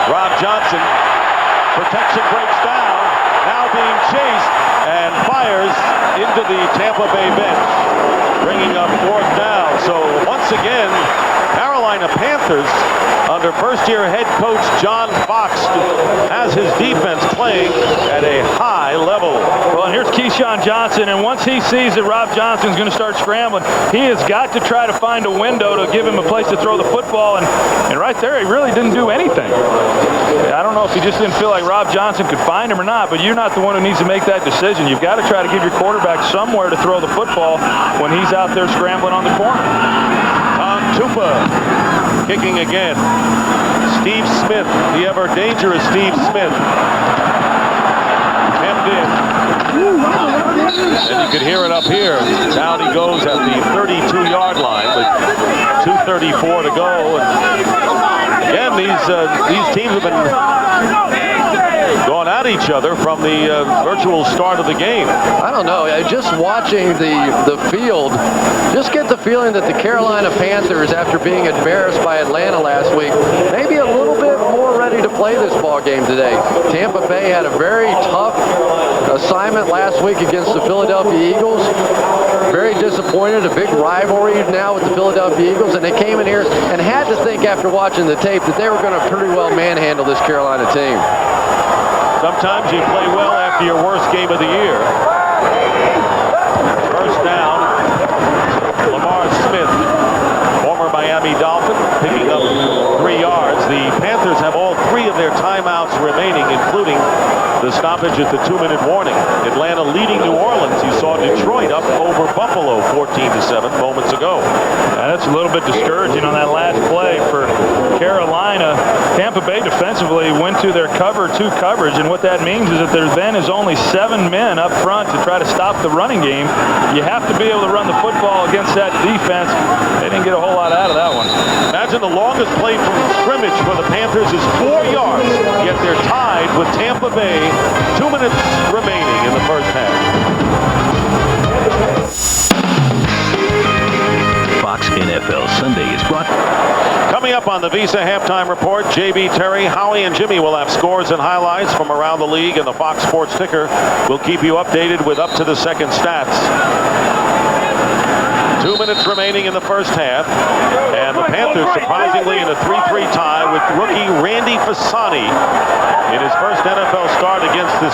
Rob Johnson, protection breaks down, now being chased and fires into the Tampa Bay bench, bringing up fourth down. So once again, Carolina Panthers under first-year head coach John Fox has his defense playing at a high level. Well, and here's Keyshawn Johnson, and once he sees that Rob Johnson's going to start scrambling, he has got to try to find a window to give him a place to throw the football, and right there, he really didn't do anything. I don't know if he just didn't feel like Rob Johnson could find him or not, but you're not the one who needs to make that decision. You've got to try to give your quarterback somewhere to throw the football when he's out there scrambling on the corner. Tampa kicking again. Steve Smith, the ever dangerous Steve Smith. Hemmed in. And you can hear it up here. Down he goes at the 32-yard line with 2:34 to go. And again, these teams have been going at each other from the virtual start of the game. I don't know. Just watching the field, just get the feeling that the Carolina Panthers, after being embarrassed by Atlanta last week, maybe a little bit more ready to play this ball game today. Tampa Bay had a very tough assignment last week against the Philadelphia Eagles. Very disappointed, a big rivalry now with the Philadelphia Eagles, and they came in here and had to think after watching the tape that they were going to pretty well manhandle this Carolina team. Sometimes you play well after your worst game of the year. First down, Lamar Smith, former Miami Dolphin, picking up 3 yards. The Panthers have all 3 of their timeouts remaining, including the stoppage at the 2-minute warning. Atlanta leading New Orleans. You saw Detroit up over Buffalo 14-7 moments ago. That's a little bit discouraging on that last play for Carolina. Tampa Bay defensively went to their cover 2 coverage, and what that means is that there then is only 7 men up front to try to stop the running game. You have to be able to run the football against that defense. They didn't get a whole lot out of that one. Imagine the longest play from scrimmage for the Panthers is 4 yards, yet they're tied with Tampa Bay. 2 minutes remaining in the first half. Fox NFL Sunday is brought. Coming up on the Visa Halftime Report, JB, Terry, Howie, and Jimmy will have scores and highlights from around the league, and the Fox Sports Ticker will keep you updated with up-to-the-second stats. 2 minutes remaining in the first half, and the Panthers surprisingly in a 3-3 tie with rookie Randy Fasani in his first NFL start against this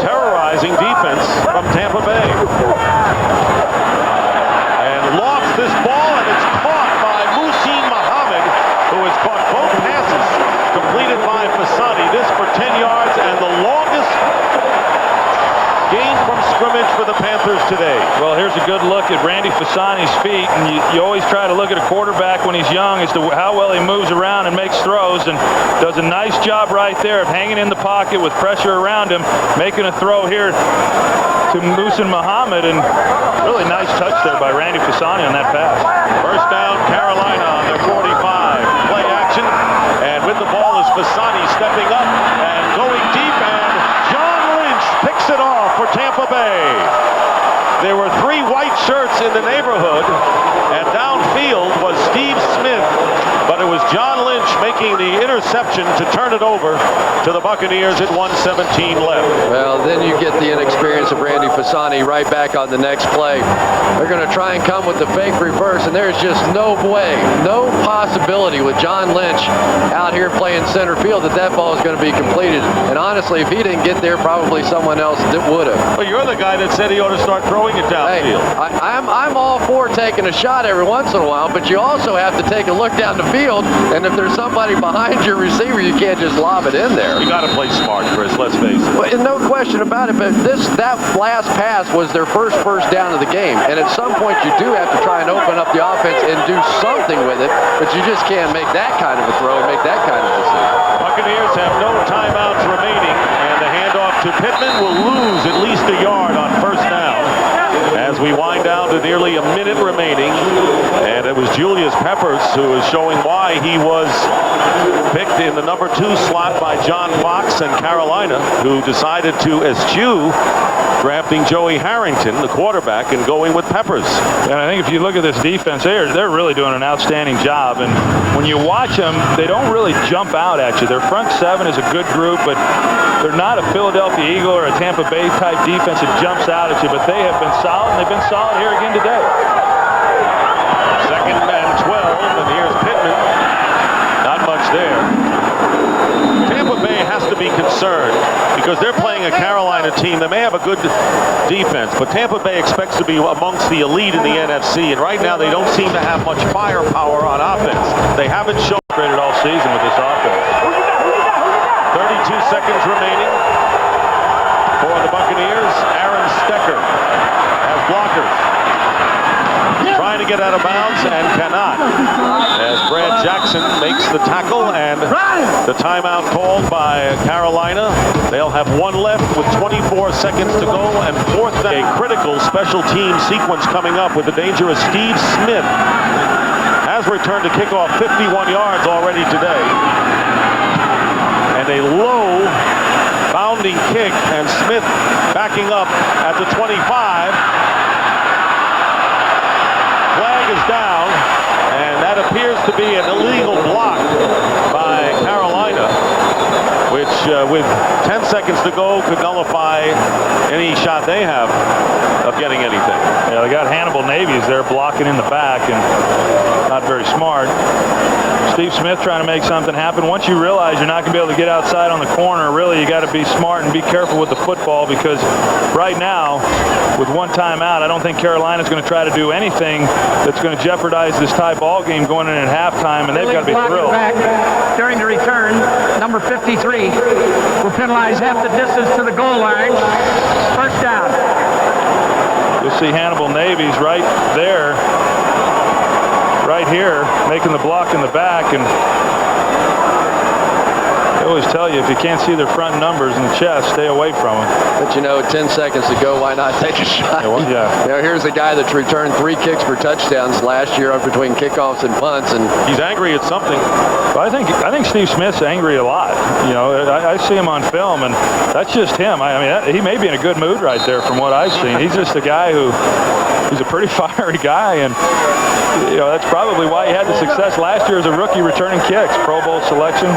terrorizing defense from Tampa Bay. And lost this ball, and it's caught by Muhsin Muhammad, who has caught both passes completed by Fasani. This for 10 yards and the longest gain from scrimmage for the Panthers today. Well, here's a good look at Randy Fasani's feet, and you always try to look at a quarterback when he's young as to how well he moves around and makes throws, and does a nice job right there of hanging in the pocket with pressure around him, making a throw here to Muhsin Muhammad, and really nice touch there by Randy Fasani on that pass. First down, Carolina on their 45. Play action, and with the ball is Fasani stepping up and going deep, and John Lynch picks it off for Tampa Bay. There were 3 white shirts in the neighborhood, and downfield was Steve Smith, but it was John Lynch making the interception to turn it over to the Buccaneers at 1:17 left. Well, then you get the inexperience of Randy Fasani right back on the next play. They're going to try and come with the fake reverse, and there's just no way, no possibility with John Lynch out here playing center field that ball is going to be completed. And honestly, if he didn't get there, probably someone else would have. Well, you're the guy that said he ought to start throwing it downfield. Hey, I'm all for taking a shot every once in a while, but you also have to take a look down the field, and if there's somebody behind your receiver, you can't just lob it in there. You got to play smart, Chris. Let's face it. But no question about it. But that last pass was their first down of the game, and at some point you do have to try and open up the offense and do something with it. But you just can't make that kind of a throw and make that kind of decision. Buccaneers have no timeouts remaining, and the handoff to Pittman will lose at least a yard on first down. As we wind down to nearly a minute remaining, and it was Julius Peppers who is showing why he was picked in the number 2 slot by John Fox and Carolina, who decided to eschew drafting Joey Harrington, the quarterback, and going with Peppers. And I think if you look at this defense, they're really doing an outstanding job. And when you watch them, they don't really jump out at you. Their front 7 is a good group, but they're not a Philadelphia Eagle or a Tampa Bay type defense that jumps out at you. But they have been solid, and they've been solid here again today. 2nd and 12, and here's Pittman. Not much there. Tampa Bay has to be concerned because they're playing a Carolina team. They may have a good defense, but Tampa Bay expects to be amongst the elite in the NFC, and right now they don't seem to have much firepower on offense. They haven't shown Created all season with this offense. 32 seconds remaining for the Buccaneers. Aaron Stecker has blockers. Trying to get out of bounds and cannot, as Brad Jackson makes the tackle, and the timeout called by Carolina. They'll have 1 left with 24 seconds to go, and 4th down. A critical special team sequence coming up with the dangerous Steve Smith has returned to kickoff 51 yards already today, and a low bounding kick, and Smith backing up at the 25. Flag is down, and that appears to be an illegal block by Carolina, which with 10 seconds to go could nullify any shot they have of getting anything. Yeah, they got Hannibal Navies there blocking in the back, and not very smart. Steve Smith trying to make something happen. Once you realize you're not going to be able to get outside on the corner, really you got to be smart and be careful with the football, because right now, with 1 timeout, I don't think Carolina's going to try to do anything that's going to jeopardize this tie ball game going in at halftime, and they've got to be thrilled. Back during the return, number 53 will penalize half the distance to the goal line. First down. You'll see Hannibal Navies right there, right here, making the block in the back. And I always tell you, if you can't see their front numbers in the chest, stay away from them. But you know, 10 seconds to go, why not take a shot? Yeah. You know, here's a guy that's returned 3 kicks for touchdowns last year between kickoffs and punts, and He's angry at something. But I think Steve Smith's angry a lot. You know, I see him on film, and that's just him. I mean, he may be in a good mood right there from what I've seen. He's just a guy he's a pretty fiery guy, and you know, that's probably why he had the success last year as a rookie returning kicks, Pro Bowl selection.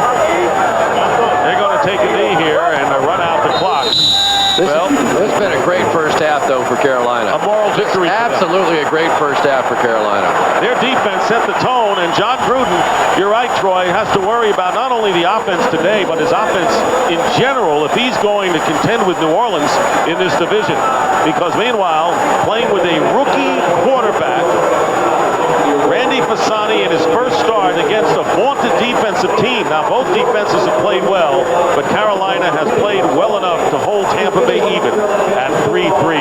They're going to take a knee here and run out the clock. It's been a great first half, though, for Carolina. A moral victory. Absolutely a great first half for Carolina. Their defense set the tone, and John Gruden, you're right, Troy, has to worry about not only the offense today, but his offense in general if he's going to contend with New Orleans in this division. Because meanwhile, playing with a rookie quarterback, Randy Fasani in his first start against a vaunted defensive team. Now, both defenses have played well, but Carolina has played well enough to hold Tampa Bay even at 3-3.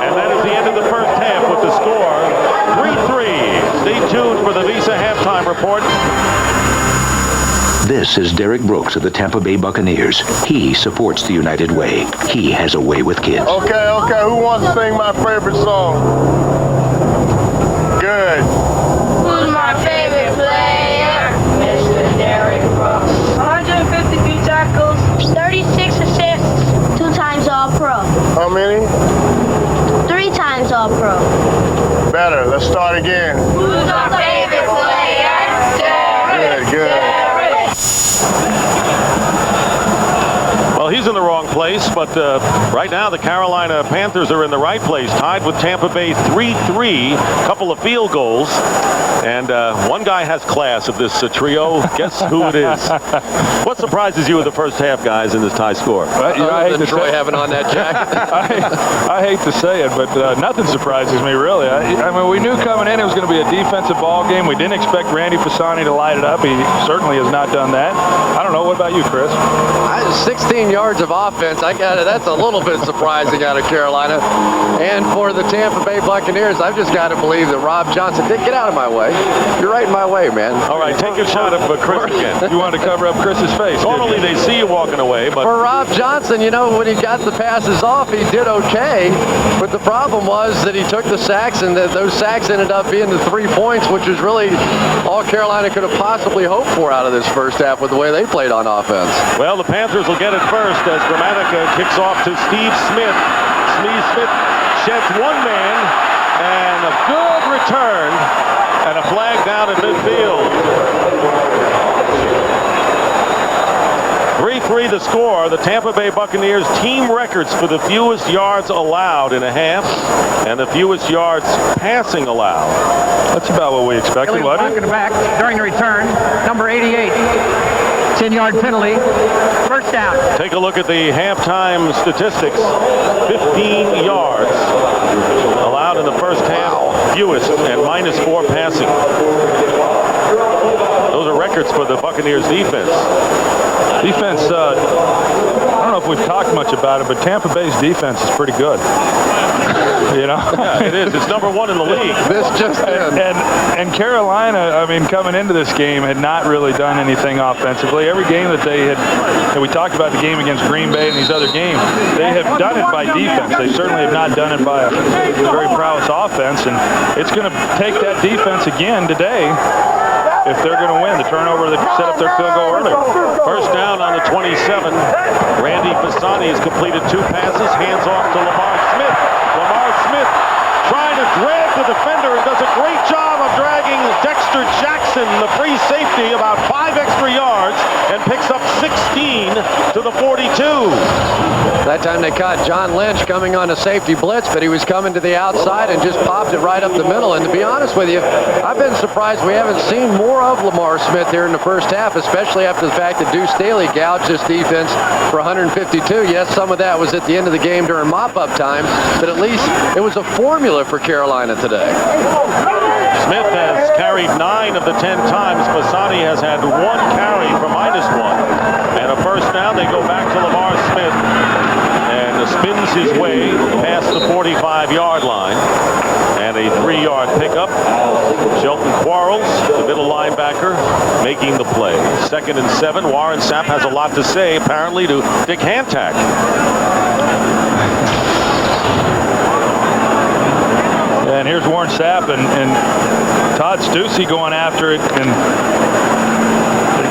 And that is the end of the first half with the score 3-3. Stay tuned for the Visa halftime report. This is Derek Brooks of the Tampa Bay Buccaneers. He supports the United Way. He has a way with kids. Okay. Who wants to sing my favorite song? Good. Who's my favorite player? Mr. Derek Brooks. 152 tackles, 36 assists, 2 times All-Pro. How many? 3 times All-Pro. Better. Let's start again. Who's my favorite player? Derek. Good. Well, he's in the wrong place, but right now the Carolina Panthers are in the right place, tied with Tampa Bay 3-3, couple of field goals. And one guy has class of this trio. Guess who it is? What surprises you with the first half, guys, in this tie score? I hate to Troy having on that jacket. I hate to say it, but nothing surprises me, really. I mean, we knew coming in it was going to be a defensive ball game. We didn't expect Randy Fasani to light it up. He certainly has not done that. I don't know. What about you, Chris? 16 yards of offense. That's a little bit surprising out of Carolina. And for the Tampa Bay Buccaneers, I've just got to believe that Rob Johnson did get out of my way. You're right in my way, man. All right, take a shot at Chris again. You wanted to cover up Chris's face. Normally they see you walking away, but for Rob Johnson, you know, when he got the passes off, he did okay. But the problem was that he took the sacks, and those sacks ended up being the 3 points, which is really all Carolina could have possibly hoped for out of this first half with the way they played on offense. Well, the Panthers will get it first as Gramatica kicks off to Steve Smith. Steve Smith sheds one man, and a good return, and a flag down in midfield. 3-3 the score. The Tampa Bay Buccaneers team records for the fewest yards allowed in a half and the fewest yards passing allowed. That's about what we expected, wasn't it? Back during the return, number 88. 10-yard penalty. First down. Take a look at the halftime statistics. 15 yards allowed in the first half, fewest, and -4 passing. Those are records for the Buccaneers defense. Defense, I don't know if we've talked much about it, but Tampa Bay's defense is pretty good. You know? Yeah, it is. It's number 1 in the league. This just and Carolina, I mean, coming into this game, had not really done anything offensively. Every game that they had, and we talked about the game against Green Bay and these other games, they have done it by defense. They certainly have not done it by a very prowess offense, and it's going to take that defense again today if they're going to win. The turnover that set up their field goal earlier. First down on the 27. Randy Fasani has completed 2 passes. Hands off to Lamar Smith. Lamar Smith trying to drag the defender and does a great job of dragging Dexter Jackson, the free safety, about 5 extra yards, and picks up 16 to the 42. That time they caught John Lynch coming on a safety blitz, but he was coming to the outside and just popped it right up the middle. And to be honest with you, I've been surprised we haven't seen more of Lamar Smith here in the first half, especially after the fact that Deuce Staley gouged this defense for 152. Yes, some of that was at the end of the game during mop-up time, but at least it was a formula for Carolina today. Smith has carried 9 of the 10 times. Fasani has had 1 carry for -1. And a first down. They go back to Lamar Smith. And spins his way past the 45-yard line. And a 3-yard pickup. Shelton Quarles, the middle linebacker, making the play. 2nd and 7. Warren Sapp has a lot to say, apparently, to Dick Hantak. And here's Warren Sapp and Todd Stussy going after it. And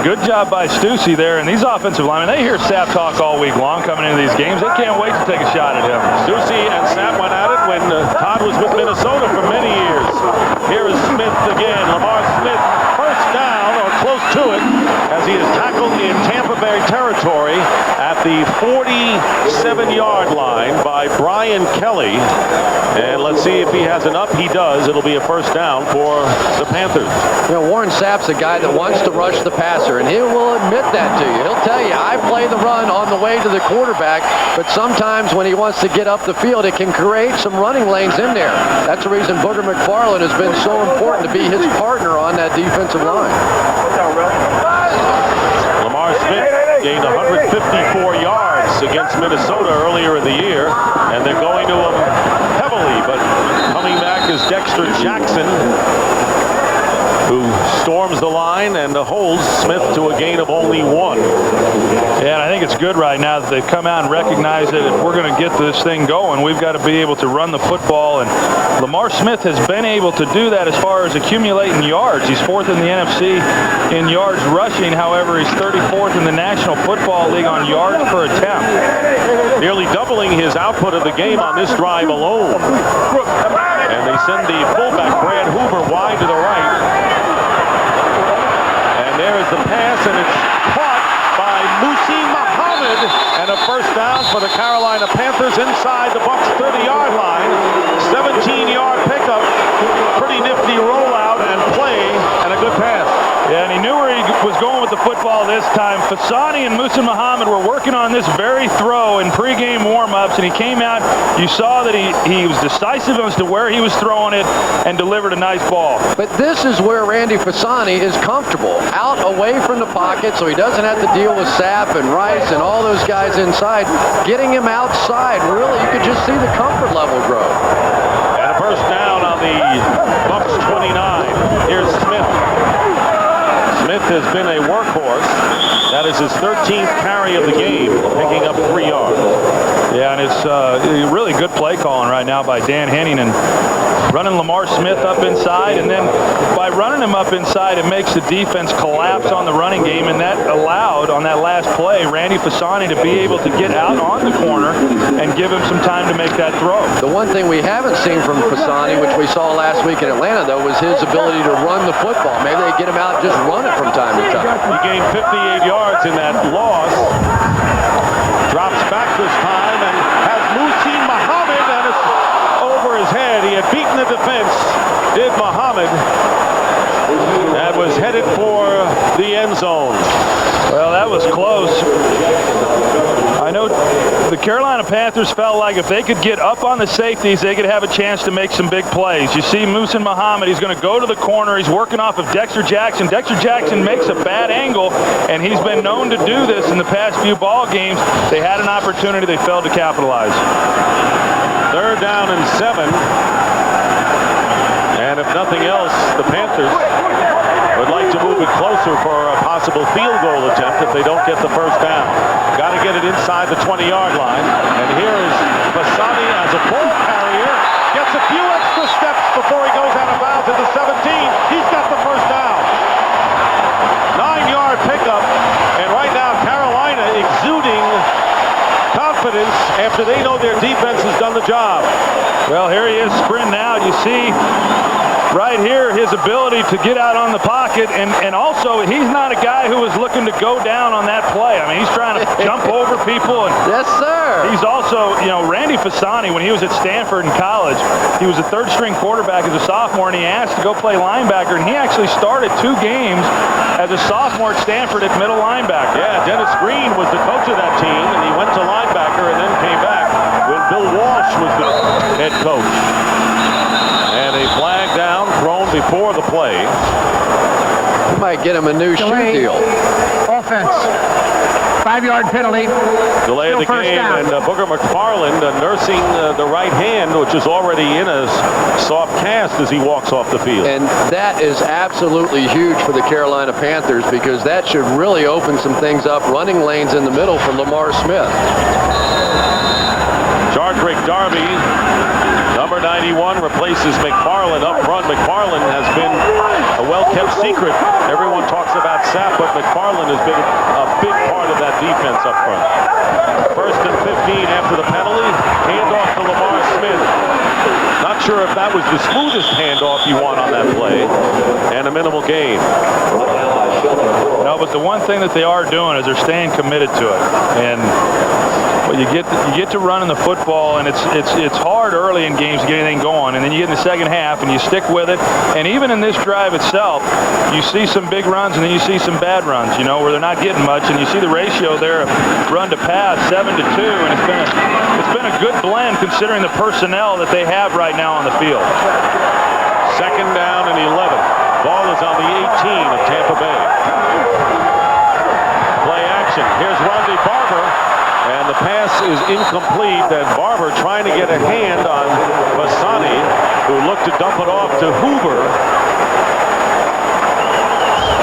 good job by Stussy there. And these offensive linemen, they hear Sapp talk all week long coming into these games. They can't wait to take a shot at him. Stussy and Sapp went at it when Todd was with Minnesota for many years. Here is Smith again. Lamar Smith, first down or close to it, as he is tackled in Tampa Bay territory at the 47-yard line by Brian Kelly. And let's see if he has enough. He does. It'll be a first down for the Panthers. You know, Warren Sapp's a guy that wants to rush the passer, and he will admit that to you. He'll tell you, I play the run on the way to the quarterback, but sometimes when he wants to get up the field, it can create some running lanes in there. That's the reason Booger McFarland has been so important to be his partner on that defensive line. Lamar Smith gained 154 yards against Minnesota earlier in the year, and they're going to him heavily, but coming back is Dexter Jackson, who storms the line and holds Smith to a gain of only 1. Yeah, and I think it's good right now that they've come out and recognized that if we're going to get this thing going, we've got to be able to run the football. And Lamar Smith has been able to do that as far as accumulating yards. He's 4th in the NFC in yards rushing. However, he's 34th in the National Football League on yards per attempt. Nearly doubling his output of the game on this drive alone. And they send the fullback, Brad Hoover, wide to the right. There is the pass, and it's caught by Musi Muhammad, and a first down for the Carolina Panthers inside the Bucs' 30-yard line. 17-yard pickup, pretty nifty rollout and play this time. Fasani and Musa Muhammad were working on this very throw in pregame warm-ups, and he came out. You saw that he was decisive as to where he was throwing it and delivered a nice ball. But this is where Randy Fasani is comfortable, out away from the pocket, so he doesn't have to deal with Sapp and Rice and all those guys inside. Getting him outside, really, you could just see the comfort level grow. And a first down on the Bucs 29. Here's Smith. Smith has been a workhorse. That is his 13th carry of the game, picking up 3 yards. Yeah, and it's a really good play calling right now by Dan Henning, and running Lamar Smith up inside, and then by running him up inside, it makes the defense collapse on the running game, and that allowed, on that last play, Randy Fasani to be able to get out on the corner and give him some time to make that throw. The one thing we haven't seen from Fasani, which we saw last week in Atlanta, though, was his ability to run the football. Maybe they get him out and just run it from time to time. He gained 58 yards in that loss. Drops back this time and has Muhsin Muhammad, and it's over his head. He had beaten the defense, did Muhammad, and was headed for the end zone. Well, that was close. I know the Carolina Panthers felt like if they could get up on the safeties, they could have a chance to make some big plays. You see Muhsin Muhammad, he's going to go to the corner. He's working off of Dexter Jackson. Dexter Jackson makes a bad angle, and he's been known to do this in the past few ball games. They had an opportunity. They failed to capitalize. 3rd down and 7. And if nothing else, the Panthers would like to move it closer for a possible field goal attempt if they don't get the first down. Got to get it inside the 20-yard line. And here is Fasani as a ball carrier. Gets a few extra steps before he goes out of bounds at the 17. He's got the first down. 9-yard pickup. And right now, Carolina exuding confidence after they know their defense has done the job. Well, here he is sprinting out. You see right here his ability to get out on the pocket, and also he's not a guy who is looking to go down on that play. I mean, he's trying to jump over people. And yes, sir. He's also, you know, Randy Fasani, when he was at Stanford in college, he was a 3rd-string quarterback as a sophomore, and he asked to go play linebacker, and he actually started 2 games as a sophomore at Stanford at middle linebacker. Yeah, Dennis Green was the coach of that team, and he went to linebacker and then came back when Bill Walsh was the head coach. And a flag down thrown before the play. You might get him a new shoe deal. Offense. 5-yard penalty. Delay of the game, and Booger McFarland nursing the right hand, which is already in a soft cast as he walks off the field. And that is absolutely huge for the Carolina Panthers, because that should really open some things up, running lanes in the middle for Lamar Smith. Jardrick Darby, number 91, replaces McFarland up front. McFarland has been a well-kept secret. Everyone talks about Sapp, but McFarland has been a big part of that defense up front. 1st and 15 after the penalty. Handoff to Lamar Smith. Not sure if that was the smoothest handoff you want on that play. And a minimal gain. No, but the one thing that they are doing is they're staying committed to it. And well, you get to running the football, and it's hard early in games to get anything going, and then you get in the second half and you stick with it. And even in this drive itself, you see some big runs and then you see some bad runs, you know, where they're not getting much, and you see the ratio there, run to pass 7-2, and it's been a good blend considering the personnel that they have right now on the field. 2nd down and 11. Ball is on the 18 of Tampa Bay. Play action. Here's Ronde Barber. And the pass is incomplete, and Barber trying to get a hand on Fasani, who looked to dump it off to Hoover.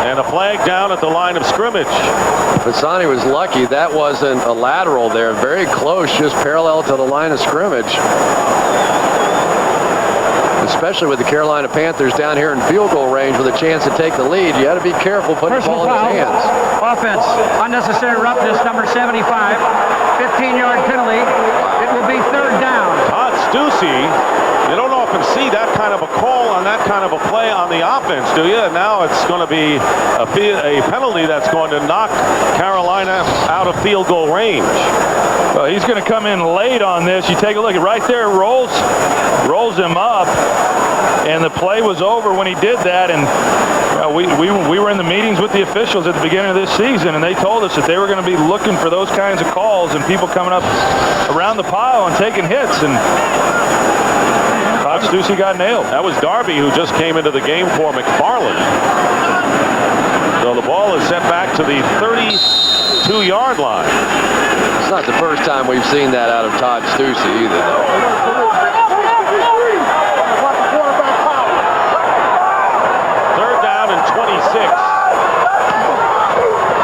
And a flag down at the line of scrimmage. Fasani was lucky that wasn't a lateral there. Very close, just parallel to the line of scrimmage. Especially with the Carolina Panthers down here in field goal range with a chance to take the lead. You got to be careful putting the ball in his hands. Offense, unnecessary roughness, number 75. 15-yard penalty. It will be 3rd down. Todd Stussy, you don't often see that kind of a call on that kind of a play on the offense, do you? And now it's going to be a penalty that's going to knock Carolina out of field goal range. Well, he's going to come in late on this. You take a look at right there, rolls him up, and the play was over when he did that. And We were in the meetings with the officials at the beginning of this season, and they told us that they were going to be looking for those kinds of calls and people coming up around the pile and taking hits. And Todd Stussy got nailed. That was Darby who just came into the game for McFarland. So the ball is sent back to the 32-yard line. It's not the first time we've seen that out of Todd Stussy either, though.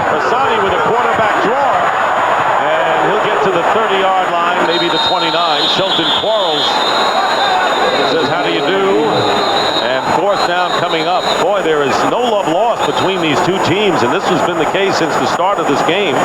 Fasani with a quarterback draw, and he'll get to the 30-yard line, maybe the 29. Shelton Quarles says, how do you do? And fourth down coming up. Boy, there is no love lost between these two teams, and this has been the case since the start of this game.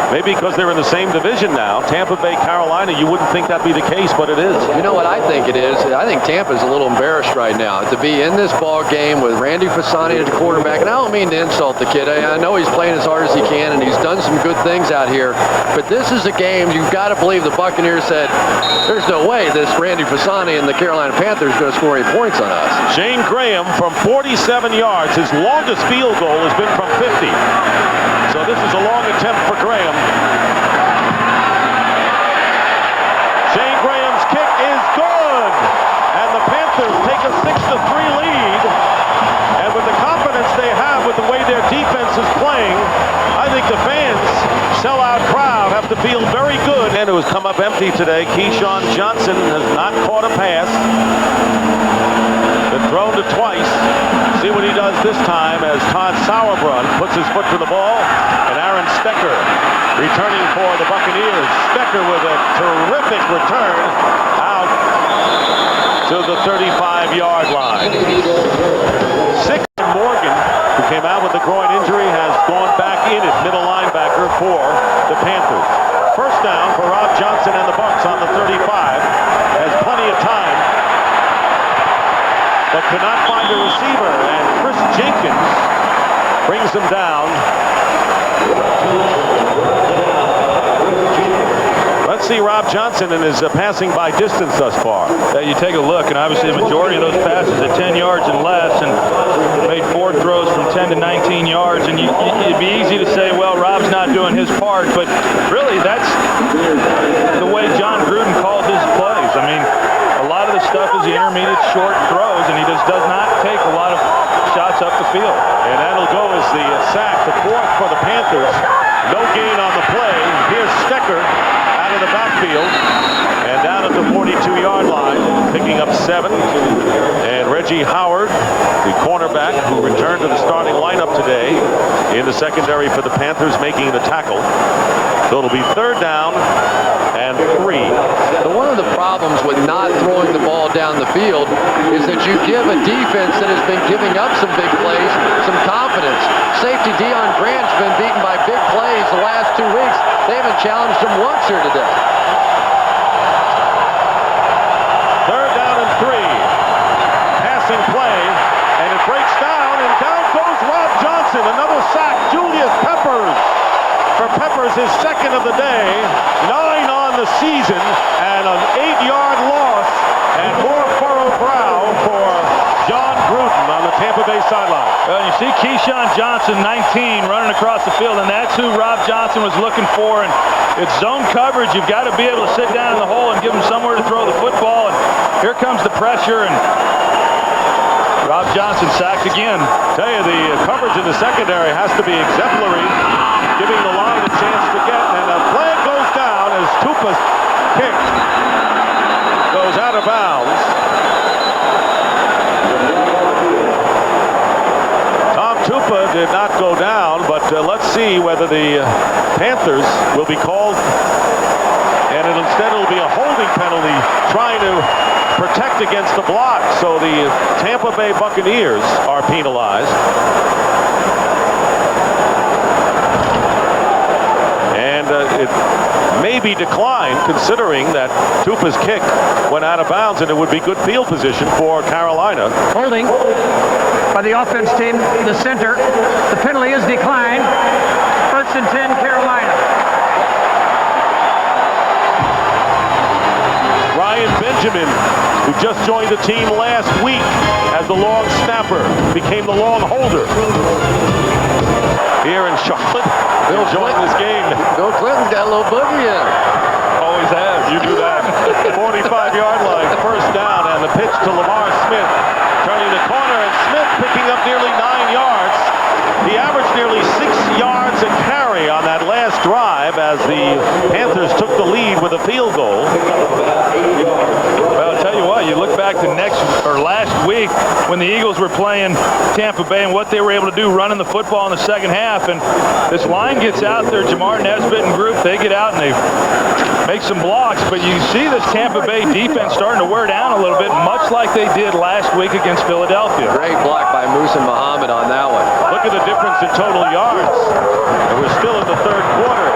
Maybe because they're in the same division now. Tampa Bay, Carolina, you wouldn't think that'd be the case, but it is. You know what I think it is? I think Tampa's a little embarrassed right now to be in this ball game with Randy Fasani as the quarterback. And I don't mean to insult the kid. I know he's playing as hard as he can, and he's done some good things out here. But this is a game you've got to believe the Buccaneers said, there's no way this Randy Fasani and the Carolina Panthers are going to score any points on us. Shane Graham from 47 yards. His longest field goal has been from 50. So this is a long attempt for Graham. Shane Graham's kick is good. And the Panthers take a 6-3 lead. And with the confidence they have with the way their defense is playing, I think the fans, sellout crowd, have to feel very good. And it has come up empty today. Keyshawn Johnson has not caught a pass. Been thrown to twice. See what he does this time as Todd Sauerbrunn puts his foot to the ball, and Aaron Stecker returning for the Buccaneers. Stecker with a terrific return out to the 35-yard line. Morgan, who came out with a groin injury, has gone back in at middle linebacker for the Panthers. First down for Rob Johnson and the Bucs on the 35. Has plenty of time, but could not find a receiver, and Chris Jenkins brings him down. Let's see Rob Johnson in his passing by distance thus far. You take a look, and obviously the majority of those passes at 10 yards and less, and made 4 throws from 10 to 19 yards. And it'd be easy to say, well, Rob's not doing his part, but really that's the way John Gruden called his plays. I mean, a lot of the stuff is the intermediate short throws, and he just does not take a lot of shots up the field. And that'll go as the sack, the fourth for the Panthers. No gain on the play. Here's Stecker out of the backfield and down at the 42-yard line, picking up 7. And Reggie Howard, the cornerback who returned to the starting lineup today in the secondary for the Panthers, making the tackle. So it'll be third down and 3. So one of the problems with not throwing the ball down the field is that you give a defense that has been giving up some big plays some confidence. Safety Deion Grant's been beaten by big plays the last 2 weeks. They haven't challenged him once here today. Third down and 3. Passing play, and it breaks down, and down goes Rob Johnson. Another sack. Julius Peppers. For Peppers, his second of the day. 9 on the season, and an 8-yard loss, and more furrowed brow for John Gruden on the Tampa Bay sideline. Well, you see Keyshawn Johnson, 19, running across the field, and that's who Rob Johnson was looking for. And it's zone coverage. You've got to be able to sit down in the hole and give him somewhere to throw the football. And here comes the pressure, and Rob Johnson sacked again. Tell you, the coverage in the secondary has to be exemplary, giving the line a chance to get. And a flag goes down as Tupa's kick goes out of bounds. Tupa did not go down, but let's see whether the Panthers will be called, and instead it'll be a holding penalty trying to protect against the block. So the Tampa Bay Buccaneers are penalized. And it may be declined, considering that Tupa's kick went out of bounds, and it would be good field position for Carolina. Holding by the offense team, the center. The penalty is declined. 1st and 10, Carolina. Ryan Benjamin, who just joined the team last week, has the long snapper, became the long holder. Here in Charlotte, enjoying this game. Bill Clinton's got a little boogie in him. Always has. You do that. 45-yard line, first down, and the pitch to Lamar Smith. Turning the corner, and Smith picking up nearly 9 yards. He averaged nearly 6 yards a carry on that last drive as the Panthers took the lead with a field goal. Well, I'll tell you what, you look back to last week when the Eagles were playing Tampa Bay and what they were able to do running the football in the second half, and this line gets out there, Jamar Nesbitt and group, they get out and they make some blocks, but you see this Tampa Bay defense starting to wear down a little bit, much like they did last week against Philadelphia. Great block by Musa Muhammad on that one. Look at the difference in total yards. And we're still in the third quarter.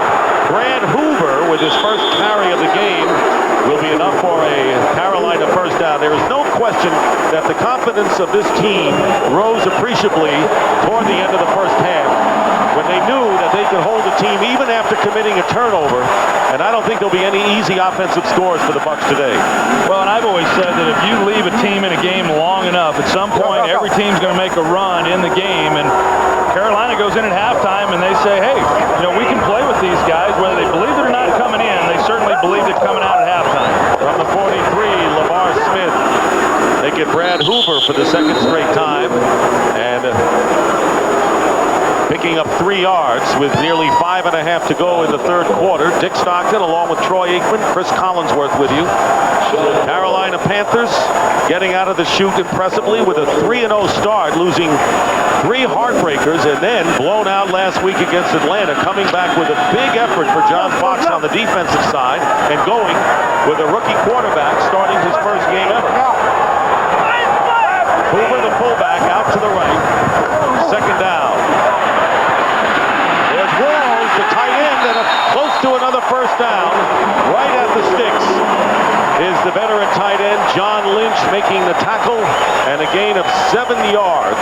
Brad Hoover, with his first carry of the game, will be enough for a Carolina first down. There is no question that the confidence of this team rose appreciably toward the end of the first half, when they knew that they could hold the team even after committing a turnover. And I don't think there'll be any easy offensive scores for the Bucs today. Well, and I've always said that if you leave a team in a game long enough, at some point every team's going to make a run in the game. And Carolina goes in at halftime and they say, hey, we can play with these guys, whether they believe it or not coming in. They certainly believed it coming out at halftime. From the 43, Lamar Smith. They get Brad Hoover for the second straight time. And picking up 3 yards with nearly 5.5 to go in the third quarter. Dick Stockton along with Troy Aikman, Chris Collinsworth with you. Carolina Panthers getting out of the chute impressively with a 3-0 start, losing 3 heartbreakers and then blown out last week against Atlanta, coming back with a big effort for John Fox on the defensive side and going with a rookie quarterback starting his first game ever. Hoover, the fullback, out to the right. Second down. There's Walls, the tight end, and close to another first down. Right at the sticks is the veteran tight end, John Lynch, making the tackle, and a gain of 7 yards.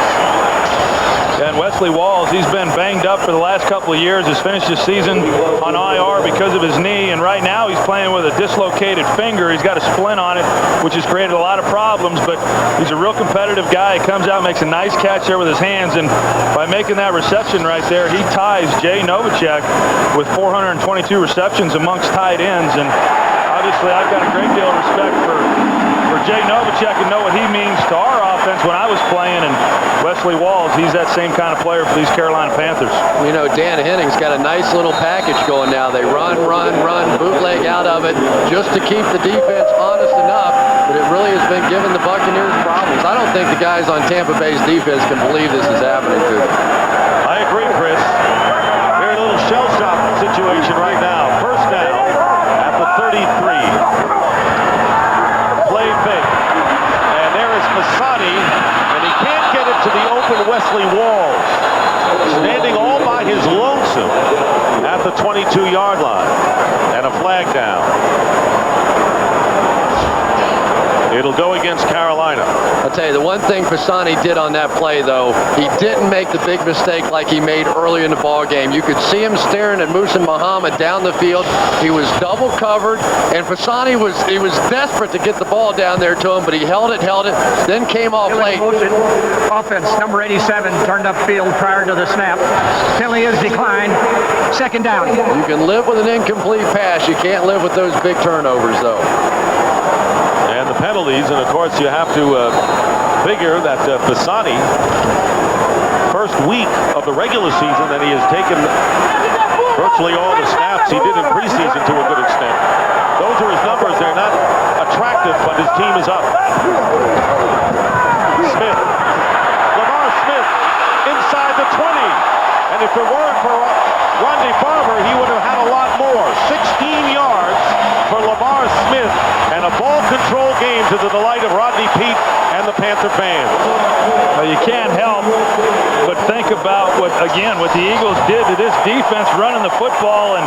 And Wesley Walls, he's been banged up for the last couple of years, has finished his season on IR because of his knee, and right now he's playing with a dislocated finger. He's got a splint on it, which has created a lot of problems, but he's a real competitive guy. He comes out, makes a nice catch there with his hands, and by making that reception right there, he ties Jay Novacek with 422 receptions amongst tight ends, and obviously I've got a great deal of respect for Jay Novacek and know what he means to our offense when I was playing, and Wesley Walls, he's that same kind of player for these Carolina Panthers. Dan Henning's got a nice little package going now. They run, bootleg out of it just to keep the defense honest enough, but it really has been giving the Buccaneers problems. I don't think the guys on Tampa Bay's defense can believe this is happening to them. I agree, Chris. They're in a little shell shock situation right now. First down at the 33. Play fake. And there is Fasani, and he can't get it to the open Wesley Walls. Standing all by his lonesome at the 22-yard line. And a flag down. It'll go against Carolina. I'll tell you, the one thing Fasani did on that play, though, he didn't make the big mistake like he made early in the ball game. You could see him staring at Musa Muhammad down the field. He was double covered, and Fasani was desperate to get the ball down there to him, but he held it, then came off late. Offense, number 87, turned upfield prior to the snap. Penalty is declined. Second down. You can live with an incomplete pass. You can't live with those big turnovers, though. And the penalties, and of course you have to figure that Fasani, first week of the regular season, that he has taken virtually all the snaps he did in preseason to a good extent. Those are his numbers. They're not attractive, but his team is up. Smith. Lamar Smith inside the 20. And if it weren't for Ronde Barber, he would have had a lot more. 16 yards for Lamar Smith, and a ball control game to the delight of Rodney Peete and the Panther fans. Well, you can't help but think about what the Eagles did to this defense running the football, and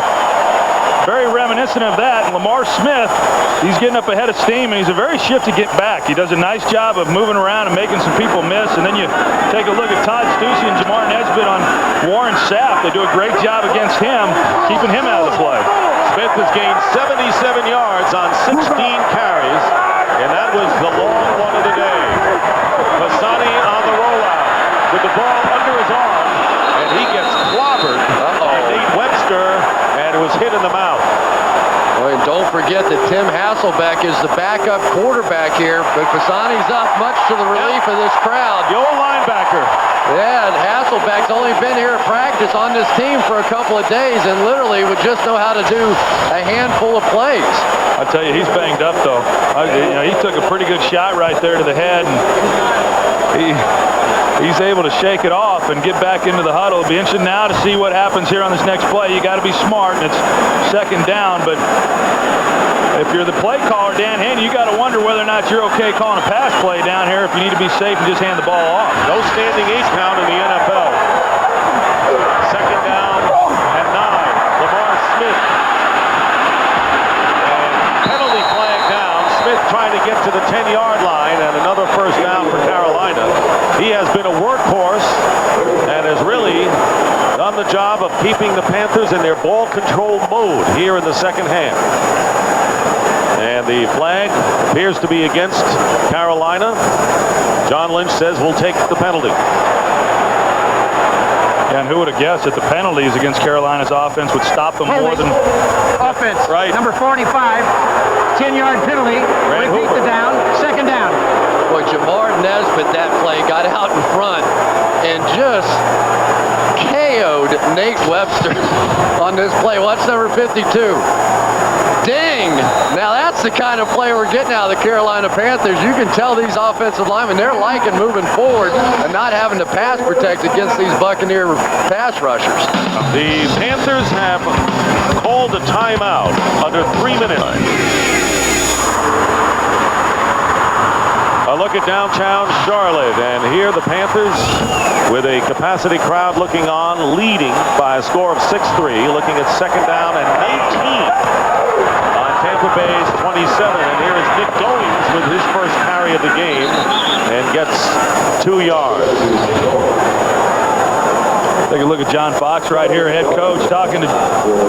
very reminiscent of that. Lamar Smith, he's getting up ahead of steam, and he's a very shifty get back. He does a nice job of moving around and making some people miss, and then you take a look at Todd Stussy and Jamar Nesbitt on Warren Sapp. They do a great job against him, keeping him out of the play. Smith has gained 77 yards on 16 carries, and that was the long one of the day. Fasani with the ball under his arm, and he gets clobbered by Nate Webster, and it was hit in the mouth. Well, and don't forget that Tim Hasselbeck is the backup quarterback here, but Pisani's up, much to the relief of this crowd. The old linebacker. Yeah, and Hasselbeck's only been here at practice on this team for a couple of days and literally would just know how to do a handful of plays. I tell you, he's banged up, though. He took a pretty good shot right there to the head, and he's able to shake it off and get back into the huddle. It'll be interesting now to see what happens here on this next play. You got to be smart, and it's second down, but if you're the play caller, Dan Haney, you got to wonder whether or not you're okay calling a pass play down here if you need to be safe and just hand the ball off. No standing 8 count in the NFL. Second down and 9. Lamar Smith. And penalty flag down. Smith trying to get to the 10-yard line, and another first down for Carolina. He has been a workhorse and has really done the job of keeping the Panthers in their ball control mode here in the second half. And the flag appears to be against Carolina. John Lynch says we'll take the penalty. And who would have guessed that the penalties against Carolina's offense would stop them more than... Offense, right. Number 45, 10-yard penalty. Repeat the down, second down. Boy, Jamar Nesbitt, that play, got out in front and just KO'd Nate Webster on this play. Watch number 52. Ding! Now that's the kind of play we're getting out of the Carolina Panthers. You can tell these offensive linemen, they're liking moving forward and not having to pass protect against these Buccaneer pass rushers. The Panthers have called a timeout under 3 minutes. A look at downtown Charlotte, and here the Panthers with a capacity crowd looking on, leading by a score of 6-3, looking at second down and 19. Tampa Bay's 27, and here is Nick Goings with his first carry of the game and gets 2 yards. Take a look at John Fox right here, head coach, talking to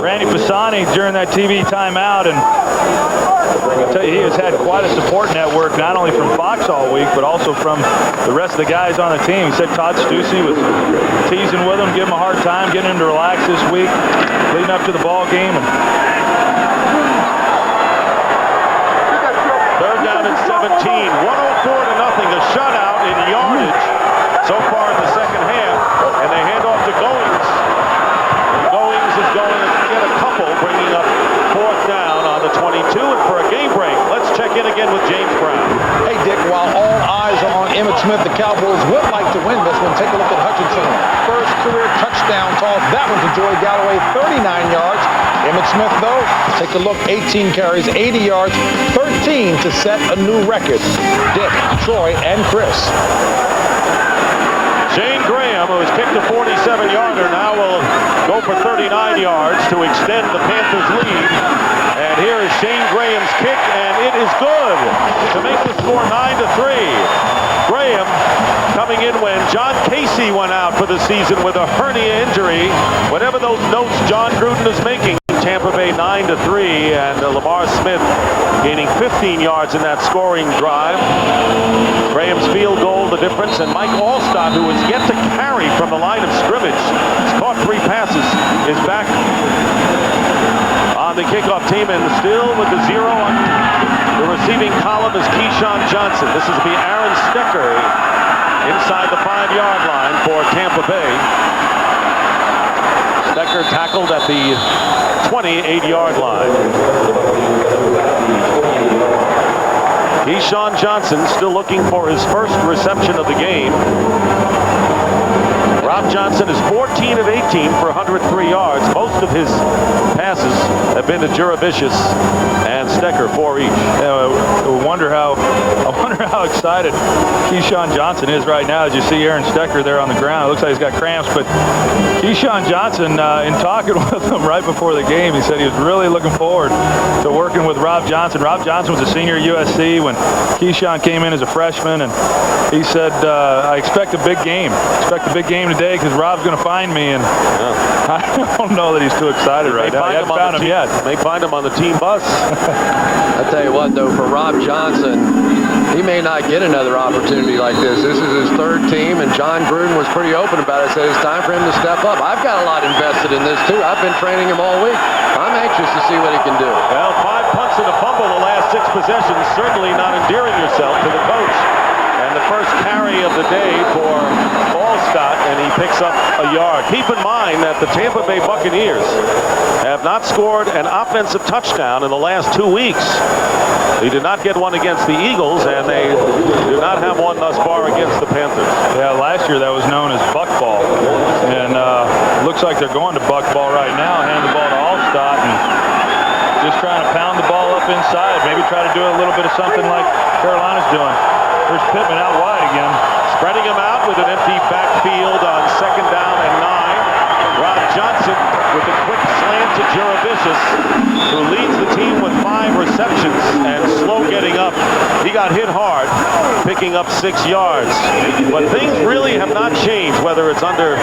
Randy Pisani during that TV timeout, and I tell you, he has had quite a support network, not only from Fox all week, but also from the rest of the guys on the team. He said Todd Stussy was teasing with him, giving him a hard time, getting him to relax this week, leading up to the ball game. And third down and 17, 104 to nothing, a shutout in yardage so far in the second half, and they hand off to Goings. And Goings is going to get a couple, bringing up fourth down on the 22, and for a game break, let's check in again with James Brown. Hey, Dick, while all eyes are on Emmitt Smith, the Cowboys would like to win this one. Take a look at Hutchinson. First career touchdown toss. That one to Joey Galloway, 39 yards. Emmitt Smith, though, take a look, 18 carries, 80 yards, 13 to set a new record. Dick, Troy, and Chris. Shane Graham, who has kicked a 47-yarder, now will go for 39 yards to extend the Panthers' lead. And here is Shane Graham's kick, and it is good to make the score 9-3. Graham coming in when John Casey went out for the season with a hernia injury. Whatever those notes John Gruden is making, Tampa Bay 9-3, and Lamar Smith gaining 15 yards in that scoring drive. Graham's field goal, the difference, and Mike Allstott, who has yet to carry from the line of scrimmage, has caught 3 passes, is back on the kickoff team, and still with the 0 on the receiving column is Keyshawn Johnson. This is be Aaron Stecker inside the 5-yard line for Tampa Bay. Stecker tackled at the 28-yard line. Keyshawn Johnson still looking for his first reception of the game. Rob Johnson is 14 of 18 for 103 yards. Most of his passes have been to Jurevicius and Stecker, 4 each. I wonder how excited Keyshawn Johnson is right now as you see Aaron Stecker there on the ground. It looks like he's got cramps, but Keyshawn Johnson, in talking with him right before the game, he said he was really looking forward to working with Rob Johnson. Rob Johnson was a senior at USC when Keyshawn came in as a freshman, and he said, I expect a big game. Expect a big game today day because Rob's going to find me, and I don't know that he's too excited right now. I haven't found him yet. They find him on the team bus. I tell you what, though, for Rob Johnson, he may not get another opportunity like this. This is his third team, and John Gruden was pretty open about it. Said it's time for him to step up. I've got a lot invested in this, too. I've been training him all week. I'm anxious to see what he can do. Well, 5 punts and a fumble the last 6 possessions. Certainly not endearing yourself to the coach. And the first carry of the day for Allstott, and he picks up a yard. Keep in mind that the Tampa Bay Buccaneers have not scored an offensive touchdown in the last 2 weeks. They did not get one against the Eagles, and they do not have one thus far against the Panthers. Yeah, last year that was known as buck ball. And looks like they're going to buck ball right now. Hand the ball to Allstott and just trying to pound the ball up inside. Maybe try to do a little bit of something like Carolina's doing. There's Pittman out wide again. Spreading him out with an empty backfield on 2nd down and 9. Rob Johnson with a quick slant to Juravicius, who leads the team with 5 receptions and slow getting up. He got hit hard, picking up 6 yards. But things really have not changed, whether it's under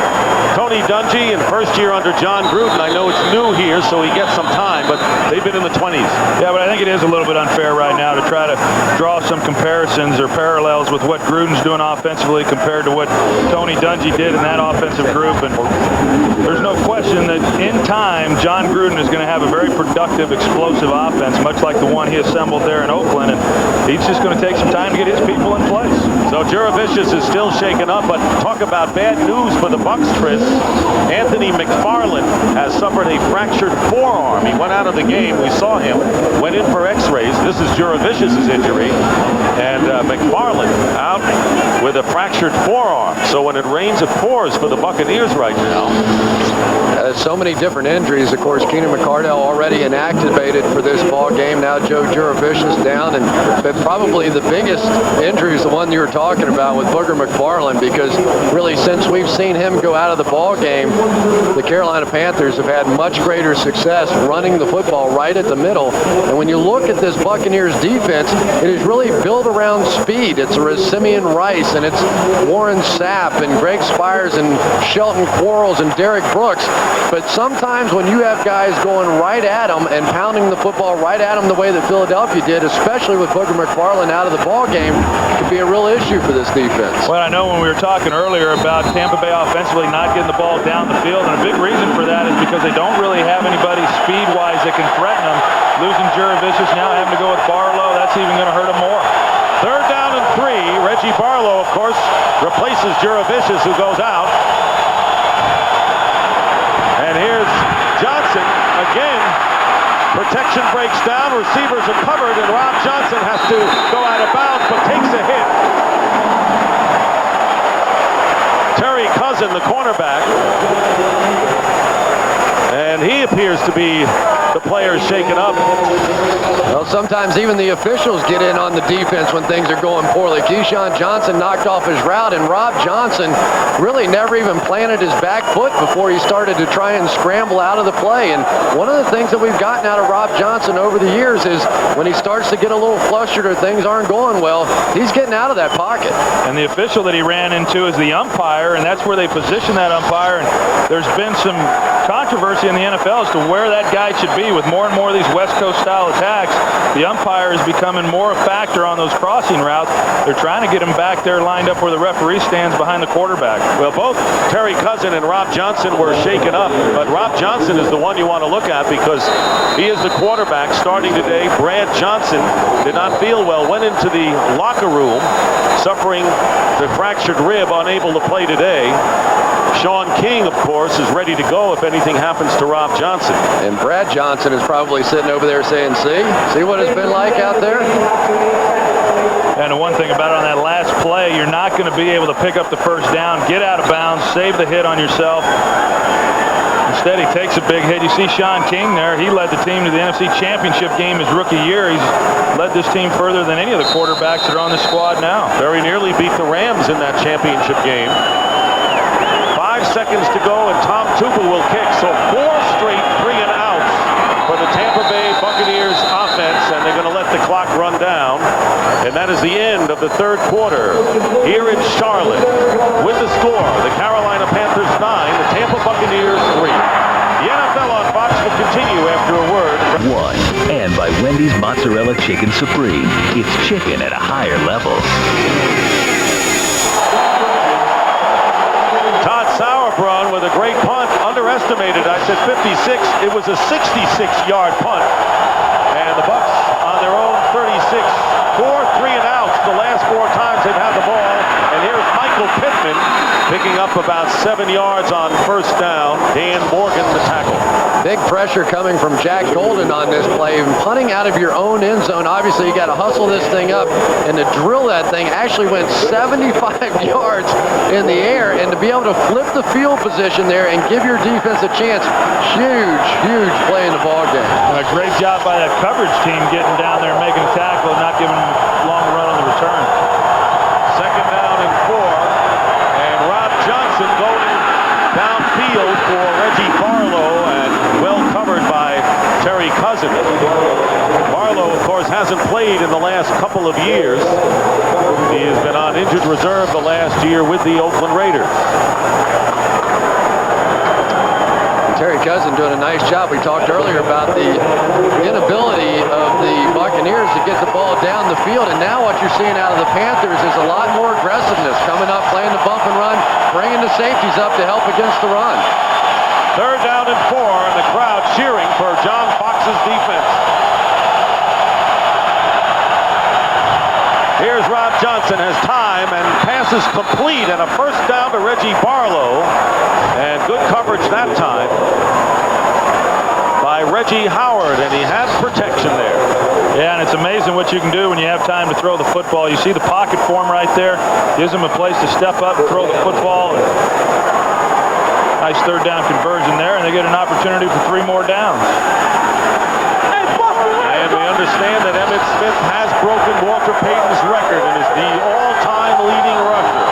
Tony Dungy and first year under John Gruden. I know it's new here, so he gets some time, but they've been in the 20s. Yeah, but I think it is a little bit unfair right now to try to draw some comparisons or parallels with what Gruden's doing offensively compared to what Tony Dungy did in that offensive group. And there's no question that in time, John Gruden is going to have a very productive, explosive offense, much like the one he assembled there in Oakland. And he's just going to take some time to get his people in place. So Juravicius is still shaken up, but talk about bad news for the Bucs, Chris. Anthony McFarland has suffered a fractured forearm. He went out of the game. We saw him, went in for x-rays. This is Juravicius' injury. And McFarland out with a fractured forearm. So when it rains, it pours for the Buccaneers right now. So many different injuries. Of course, Keenan McCardell already inactivated for this ball game. Now Joe Juravicius down, but probably the biggest injury is the one you were talking about with Booger McFarland, because really since we've seen him go out of the ball game, the Carolina Panthers have had much greater success running the football right at the middle. And when you look at this Buccaneers defense, it is really built around speed. It's Simeon Rice, and it's Warren Sapp, and Greg Spires, and Shelton Quarles, and Derek Brooks. But sometimes when you have guys going right at them and pounding the football right at them the way that Philadelphia did, especially with Booger McFarland out of the ball game, it could be a real issue for this defense. Well, I know when we were talking earlier about Tampa Bay offensively not getting the ball down the field, and a big reason for that is because they don't really have anybody speed-wise that can threaten them. Losing Juravicius, now having to go with Barlow, that's even going to hurt them more. 3rd down and 3. Reggie Barlow, of course, replaces Juravicius, who goes out. And here's Johnson again. Protection breaks down. Receivers are covered, and Rob Johnson has to go out of bounds, but takes a hit. Terry Cousin, the cornerback, and he appears to be the players shaken up. Well, sometimes even the officials get in on the defense when things are going poorly. Keyshawn Johnson knocked off his route, and Rob Johnson really never even planted his back foot before he started to try and scramble out of the play. And one of the things that we've gotten out of Rob Johnson over the years is when he starts to get a little flustered or things aren't going well, he's getting out of that pocket. And the official that he ran into is the umpire, and that's where they position that umpire. And there's been some controversy in the NFL as to where that guy should be. With more and more of these West Coast style attacks, the umpire is becoming more a factor on those crossing routes. They're trying to get him back there lined up where the referee stands behind the quarterback. Well, both Terry Cousin and Rob Johnson were shaken up, but Rob Johnson is the one you want to look at because he is the quarterback starting today. Brad Johnson did not feel well, went into the locker room suffering the fractured rib, unable to play today. Sean King, of course, is ready to go if anything happens to Rob Johnson. And Brad Johnson is probably sitting over there saying, see what it's been like out there? And the one thing about it on that last play, you're not going to be able to pick up the first down, get out of bounds, save the hit on yourself. Instead, he takes a big hit. You see Sean King there. He led the team to the NFC Championship game his rookie year. He's led this team further than any of the quarterbacks that are on the squad now. Very nearly beat the Rams in that championship game. 5 seconds to go, and Tom Tupa will kick. So 4 straight 3 and outs for the Tampa Bay Buccaneers offense, and they're going to let the clock run down. And that is the end of the 3rd quarter here in Charlotte. With the score, the Carolina Panthers Cody's Mozzarella Chicken Supreme. It's chicken at a higher level. Todd Sauerbrunn with a great punt. Underestimated. I said 56. It was a 66-yard punt. And the Bucs on their own 36. 4 3-and-outs the last 4 times they've had the ball. And here's Michael Pittman picking up about 7 yards on first down. Dan Morgan the tackle. Big pressure coming from Jack Golden on this play. Punting out of your own end zone, obviously you got to hustle this thing up, and to drill that thing actually went 75 yards in the air, and to be able to flip the field position there and give your defense a chance, huge play in the ball game. A great job by that coverage team getting down there and making a tackle and not giving them a long run on the return. Second down and 4, and Rob Johnson going downfield for Reggie Barlow, and well covered by Terry Cousin. Barlow, of course, hasn't played in the last couple of years. He has been on injured reserve the last year with the Oakland Raiders. Terry Cousin doing a nice job. We talked earlier about the inability of the Buccaneers to get the ball down the field, and now what you're seeing out of the Panthers is a lot more aggressiveness, coming up, playing the bump and run, bringing the safeties up to help against the run. Third down and 4, and the crowd cheering for John Fox's defense. Here's Rob Johnson, has time, and passes complete, and a first down to Reggie Barlow, and good coverage that time by Reggie Howard, and he has protection there. Yeah, and it's amazing what you can do when you have time to throw the football. You see the pocket form right there, gives them a place to step up and throw the football. Nice third down conversion there, and they get an opportunity for 3 more downs. And we understand that Emmitt Smith has broken Walter Payton's record and is the all-time leading rusher.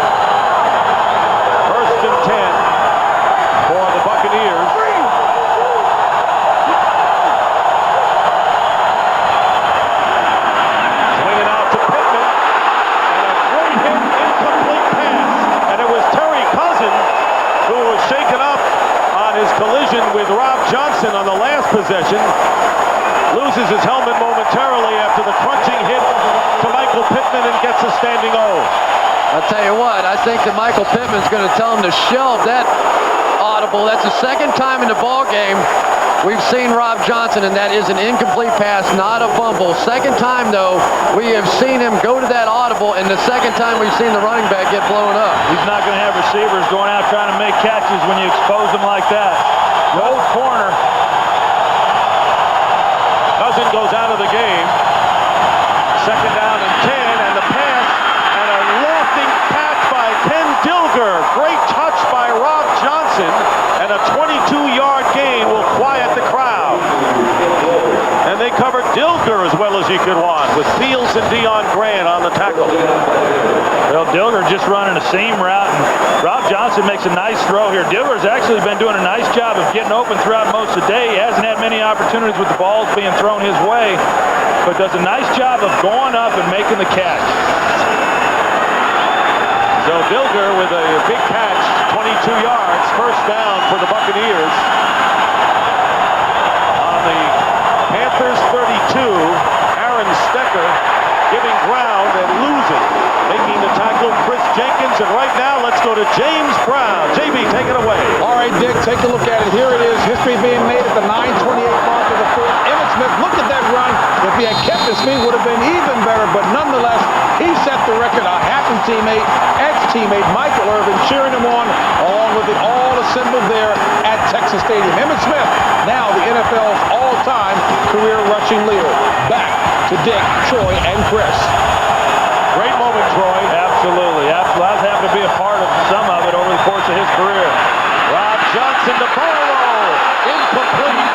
First and 10 for the Buccaneers. Swinging out to Pittman, and a great hit, incomplete pass. And it was Terry Cousin who was shaken up on his collision with Rob Johnson on the last possession. Loses his helmet momentarily after the crunching hit to Michael Pittman and gets a standing O. I'll tell you what, I think that Michael Pittman's going to tell him to shelve that audible. That's the second time in the ball game we've seen Rob Johnson, and that is an incomplete pass, not a fumble. Second time, though, we have seen him go to that audible, and the second time we've seen the running back get blown up. He's not going to have receivers going out trying to make catches when you expose them like that. Roll corner. Cousin goes out of the game. Second down and 10, and the pass, and a lofting catch by Ken Dilger. Great touch by Rob Johnson, and a 22-yard gain will quiet the crowd. And they covered Dilger as well as you could want, with Fields and Deion Grant on the tackle. Well, Dilger just running a seam route, and Rob Johnson makes a nice throw here. Dilger's actually been doing a nice job of getting open throughout most of the day. He hasn't had many opportunities with the balls being thrown his way, but does a nice job of going up and making the catch. So Dilger with a big catch, 22 yards, first down for the Buccaneers. On the Panthers 32, Aaron Stecker giving ground and losing. Making the tackle, Chris Jenkins, and right now let's go to James Brown. JB, take it away. All right, Dick, take a look at it. Here it is. History being made at the 9:28 mark of the fourth. Emmitt Smith, look at that run. If he had kept his feet, would have been even better. But nonetheless, he set the record. A happy teammate, ex-teammate Michael Irvin cheering him on, along with it all assembled there at Texas Stadium. Emmitt Smith, now the NFL's all-time career rushing leader. Back to Dick, Troy, and Chris. Great moment, Troy. Absolutely. I was happy to be a part of some of it over the course of his career. Rob Johnson to Barlow. Incomplete.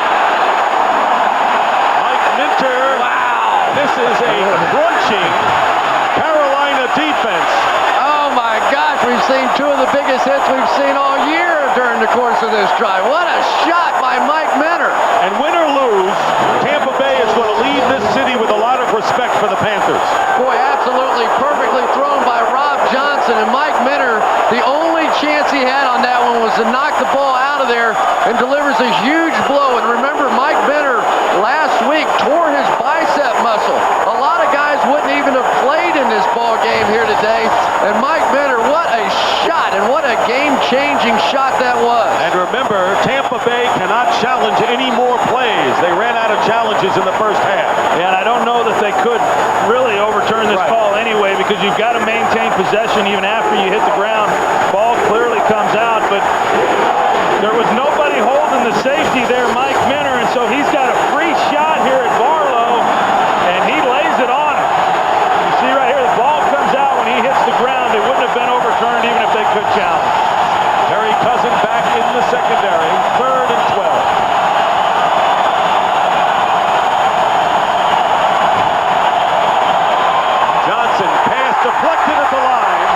Mike Minter. Wow. This is a crunching Carolina defense. Oh, my gosh. We've seen 2 of the biggest hits we've seen all year during the course of this drive. What a shot by Mike Minter. And win or lose, Tampa Bay is going to leave this city with a lot of respect for the Panthers. Boy, absolutely perfectly thrown by Rob Johnson, and Mike Minter, the only chance he had on that one was to knock the ball out of there and delivers a huge blow. And remember, Mike Minter last week tore his bicep ball game here today. And Mike Minter, what a shot and what a game-changing shot that was. And remember, Tampa Bay cannot challenge any more plays. They ran out of challenges in the first half. Yeah, and I don't know that they could really overturn this call anyway, because you've got to maintain possession even after you hit the ground. Ball clearly comes out, but there was nobody holding the safety there, Mike Minter, and so he's got a free shot here at Barlow, and he lays it on him. You see right here, the ball comes out when he hits the ground. It wouldn't have been overturned even if they could challenge. Terry Cousin back in the secondary, 3rd and 12. Johnson, pass deflected at the line.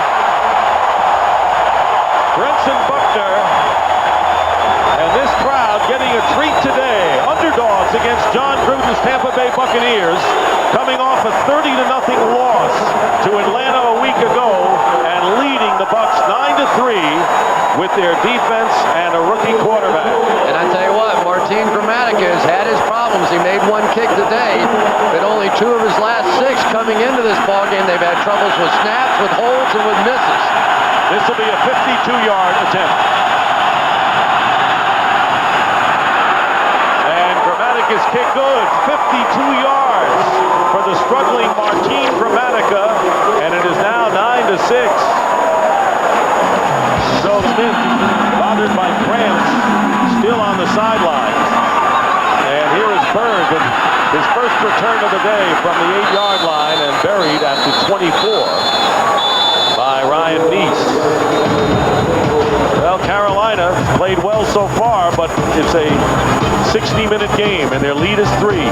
Brenson Buckner, and this crowd getting a treat today. Underdogs against John Gruden's Tampa Bay Buccaneers, coming off a 30-0 loss to Atlanta a week ago and leading the Bucs 9-3 with their defense and a rookie quarterback. And I tell you what, Martin Gramatica has had his problems. He made one kick today, but only 2 of his last 6 coming into this ballgame. They've had troubles with snaps, with holds, and with misses. This will be a 52-yard attempt. And Gramatica's kick good, 52 yards for the struggling Martin Gramatica, and it is now 9-6. So Smith, bothered by cramps, still on the sidelines. And here is Bird with his first return of the day from the 8-yard line and buried at the 24 by Ryan Neese. Well, Carolina played well so far, but it's a 60-minute game, and their lead is 3.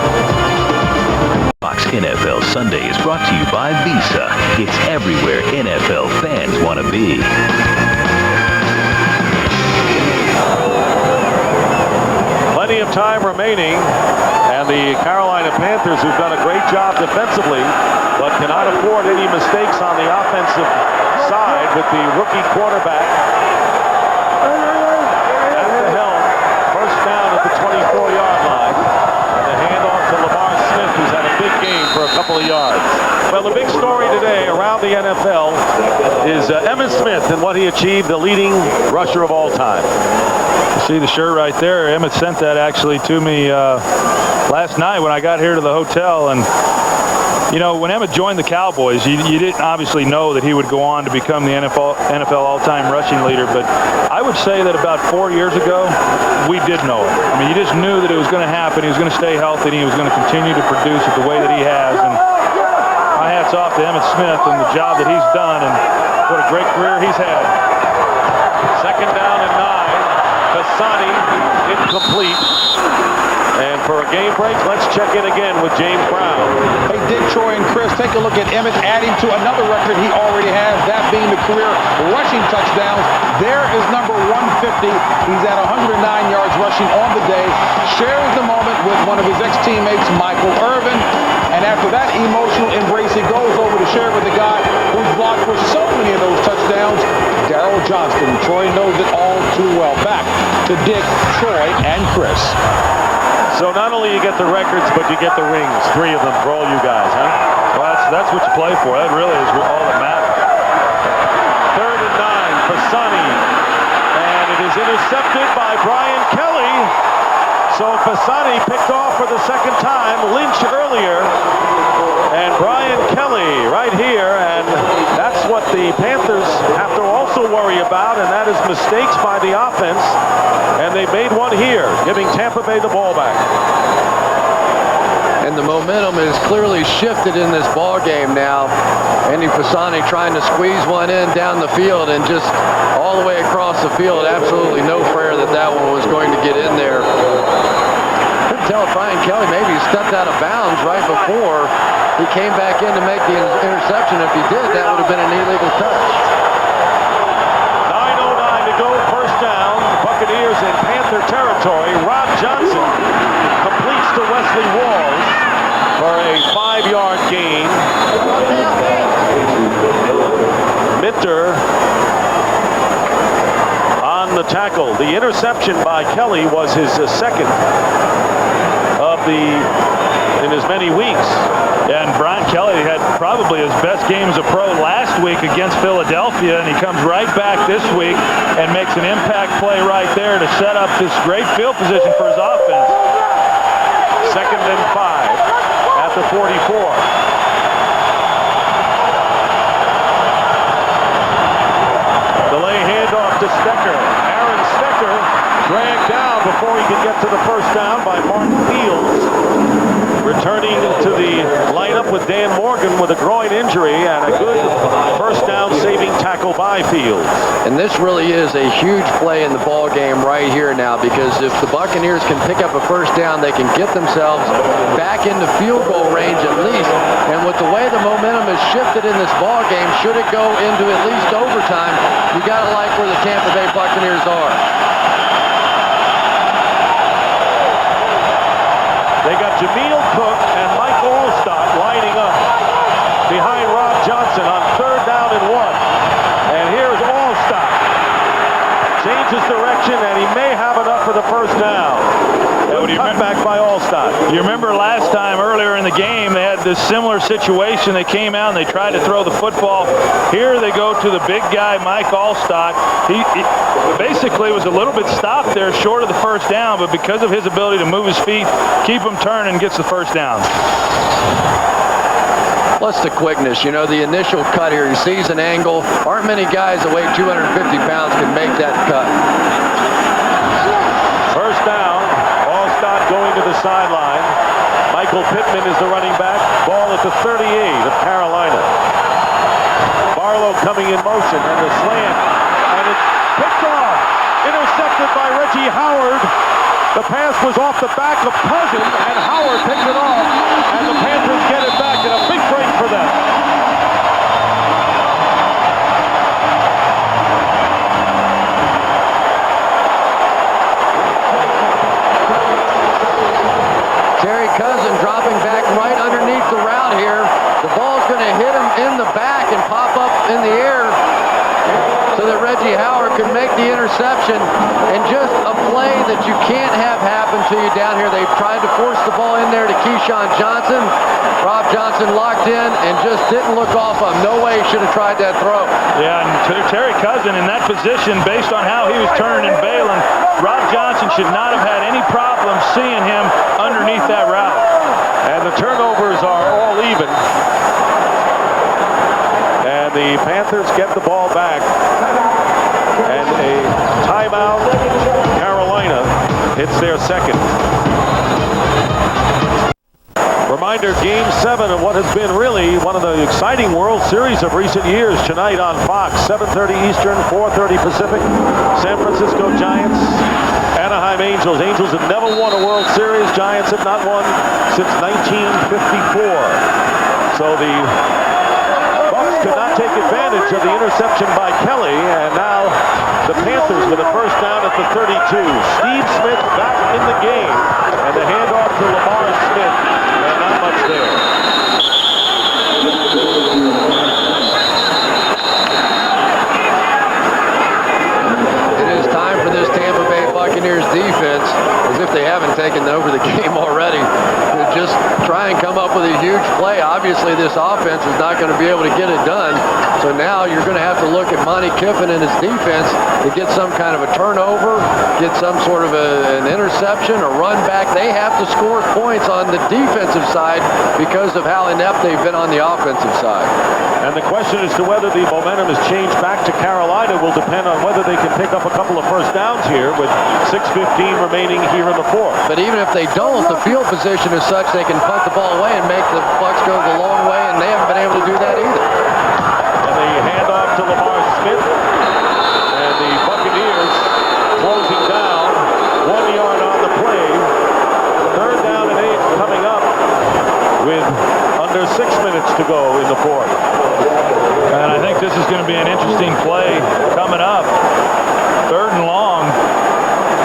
Fox NFL Sunday is brought to you by Visa. It's everywhere NFL fans want to be. Plenty of time remaining, and the Carolina Panthers, who've done a great job defensively, but cannot afford any mistakes on the offensive side with the rookie quarterback at the helm. First down at the 24-yard line, and the handoff to Lamar Smith, who's had a big game for a couple of yards. Well, the big story today around the NFL is Emmitt Smith and what he achieved, the leading rusher of all time. You see the shirt right there. Emmett sent that actually to me last night when I got here to the hotel. And, you know, when Emmett joined the Cowboys, you didn't obviously know that he would go on to become the NFL all-time rushing leader. But I would say that about 4 years ago, we did know it. I mean, you just knew that it was going to happen. He was going to stay healthy, and he was going to continue to produce it the way that he has. And my hat's off to Emmitt Smith and the job that he's done, and what a great career he's had. Second down and 9. Cassani incomplete. And for a game break, let's check in again with James Brown. Hey, Dick, Troy, and Chris, take a look at Emmett adding to another record he already has, that being the career rushing touchdowns. There is number 150. He's at 109 yards rushing on the day. Shares the moment with one of his ex-teammates, Michael Irvin. And after that emotional embrace, he goes over to share with the guy who's blocked for so many of those touchdowns, Darryl Johnston. Troy knows it all too well. Back to Dick, Troy, and Chris. So not only you get the records, but you get the rings, 3 of them for all you guys, huh? Well, that's what you play for. That really is all that matters. 3rd and 9, Cassani. And it is intercepted by Brian Kelly. So Cassani picked off for the second time. Lynch earlier. And Brian Kelly right here. And that's what the Panthers have to also worry about, and that is mistakes by the offense. And they made one here, giving Tampa Bay the ball back. And the momentum is clearly shifted in this ball game now. Andy Pisani trying to squeeze one in down the field, and just all the way across the field, absolutely no prayer that that one was going to get in there. Couldn't tell if Brian Kelly maybe stepped out of bounds right before he came back in to make the interception. If he did, that would have been an illegal touch. 9:09 to go, first down. Buccaneers in Panther territory. Rob Johnson completes to Wesley Walls for a 5-yard gain. Minter on the tackle. The interception by Kelly was his second of the in as many weeks. Yeah, and Brian Kelly had probably his best game as a pro last week against Philadelphia, and he comes right back this week and makes an impact play right there to set up this great field position for his offense. 2nd and 5 at the 44. Delay handoff to Stecker. Aaron Stecker dragged down before he could get to the first down by Martin Fields. Returning to the lineup with Dan Morgan with a groin injury and a good first down saving tackle by Fields. And this really is a huge play in the ball game right here now, because if the Buccaneers can pick up a first down, they can get themselves back into field goal range at least. And with the way the momentum has shifted in this ball game, should it go into at least overtime, you got to like where the Tampa Bay Buccaneers are. They got Jameel Cook and Mike Allstott lining up behind Rob Johnson on 3rd down and 1. And here's Allstott. Changes direction, and he may have enough for the first down. Cutback by Allstott. You remember last time earlier in the game, they had this similar situation. They came out and they tried to throw the football. Here they go to the big guy, Mike Allstott. He basically was a little bit stopped there short of the first down, but because of his ability to move his feet, keep him turning, gets the first down. Plus the quickness, you know, the initial cut here, he sees an angle. Aren't many guys that weigh 250 pounds can make that cut. First down. Allstott going to the sideline. Michael Pittman is the running back. Ball at the 38 of Carolina. Barlow coming in motion and the slant. And it's picked off. Intercepted by Reggie Howard. The pass was off the back of Cousins, and Howard picked it off. And the Panthers get it back, and a big break for them. Cousins dropping back right underneath the route here. The ball's going to hit him in the back and pop up in the air so that Reggie Howard can make the interception. And just a play that you can't have happen to you down here. They've tried to force the ball in there to Keyshawn Johnson. Rob Johnson locked in and just didn't look off him. No way he should have tried that throw. Yeah, and Terry Cousin in that position, based on how he was turning and bailing, Rob Johnson should not have had any problem seeing him underneath that route. And the turnovers are all even. And the Panthers get the ball back. And a timeout. Carolina hits their second. Reminder, Game 7 of what has been really one of the exciting World Series of recent years tonight on Fox. 7:30 Eastern, 4:30 Pacific. San Francisco Giants, Anaheim Angels. Angels have never won a World Series. Giants have not won since 1954. So the Bucs could not take advantage of the interception by Kelly, and now the Panthers with a first down at the 32. Steve Smith back in the game, and the handoff to Lamar Smith. Not much there. It is time for this Tampa Bay Buccaneers defense, as if they haven't taken over the game already, to just try and come up with a huge play. Obviously, this offense is not going to be able to get it done. So now you're going to have to look at Monty Kiffin and his defense to get some kind of a turnover, get some sort of an interception, a run back. They have to score points on the defensive side because of how inept they've been on the offensive side. And the question as to whether the momentum has changed back to Carolina will depend on whether they can pick up a couple of first downs here with 6:15 remaining here in the fourth. But even if they don't, the field position is such they can punt the ball away and make the Bucs go the long way, and they haven't been able to do that either. And the handoff to Lamar Smith. And the Buccaneers closing down. 1 yard on the play. 3rd down and 8 coming up with under 6 minutes to go in the fourth. And I think this is going to be an interesting play coming up. 3rd and long.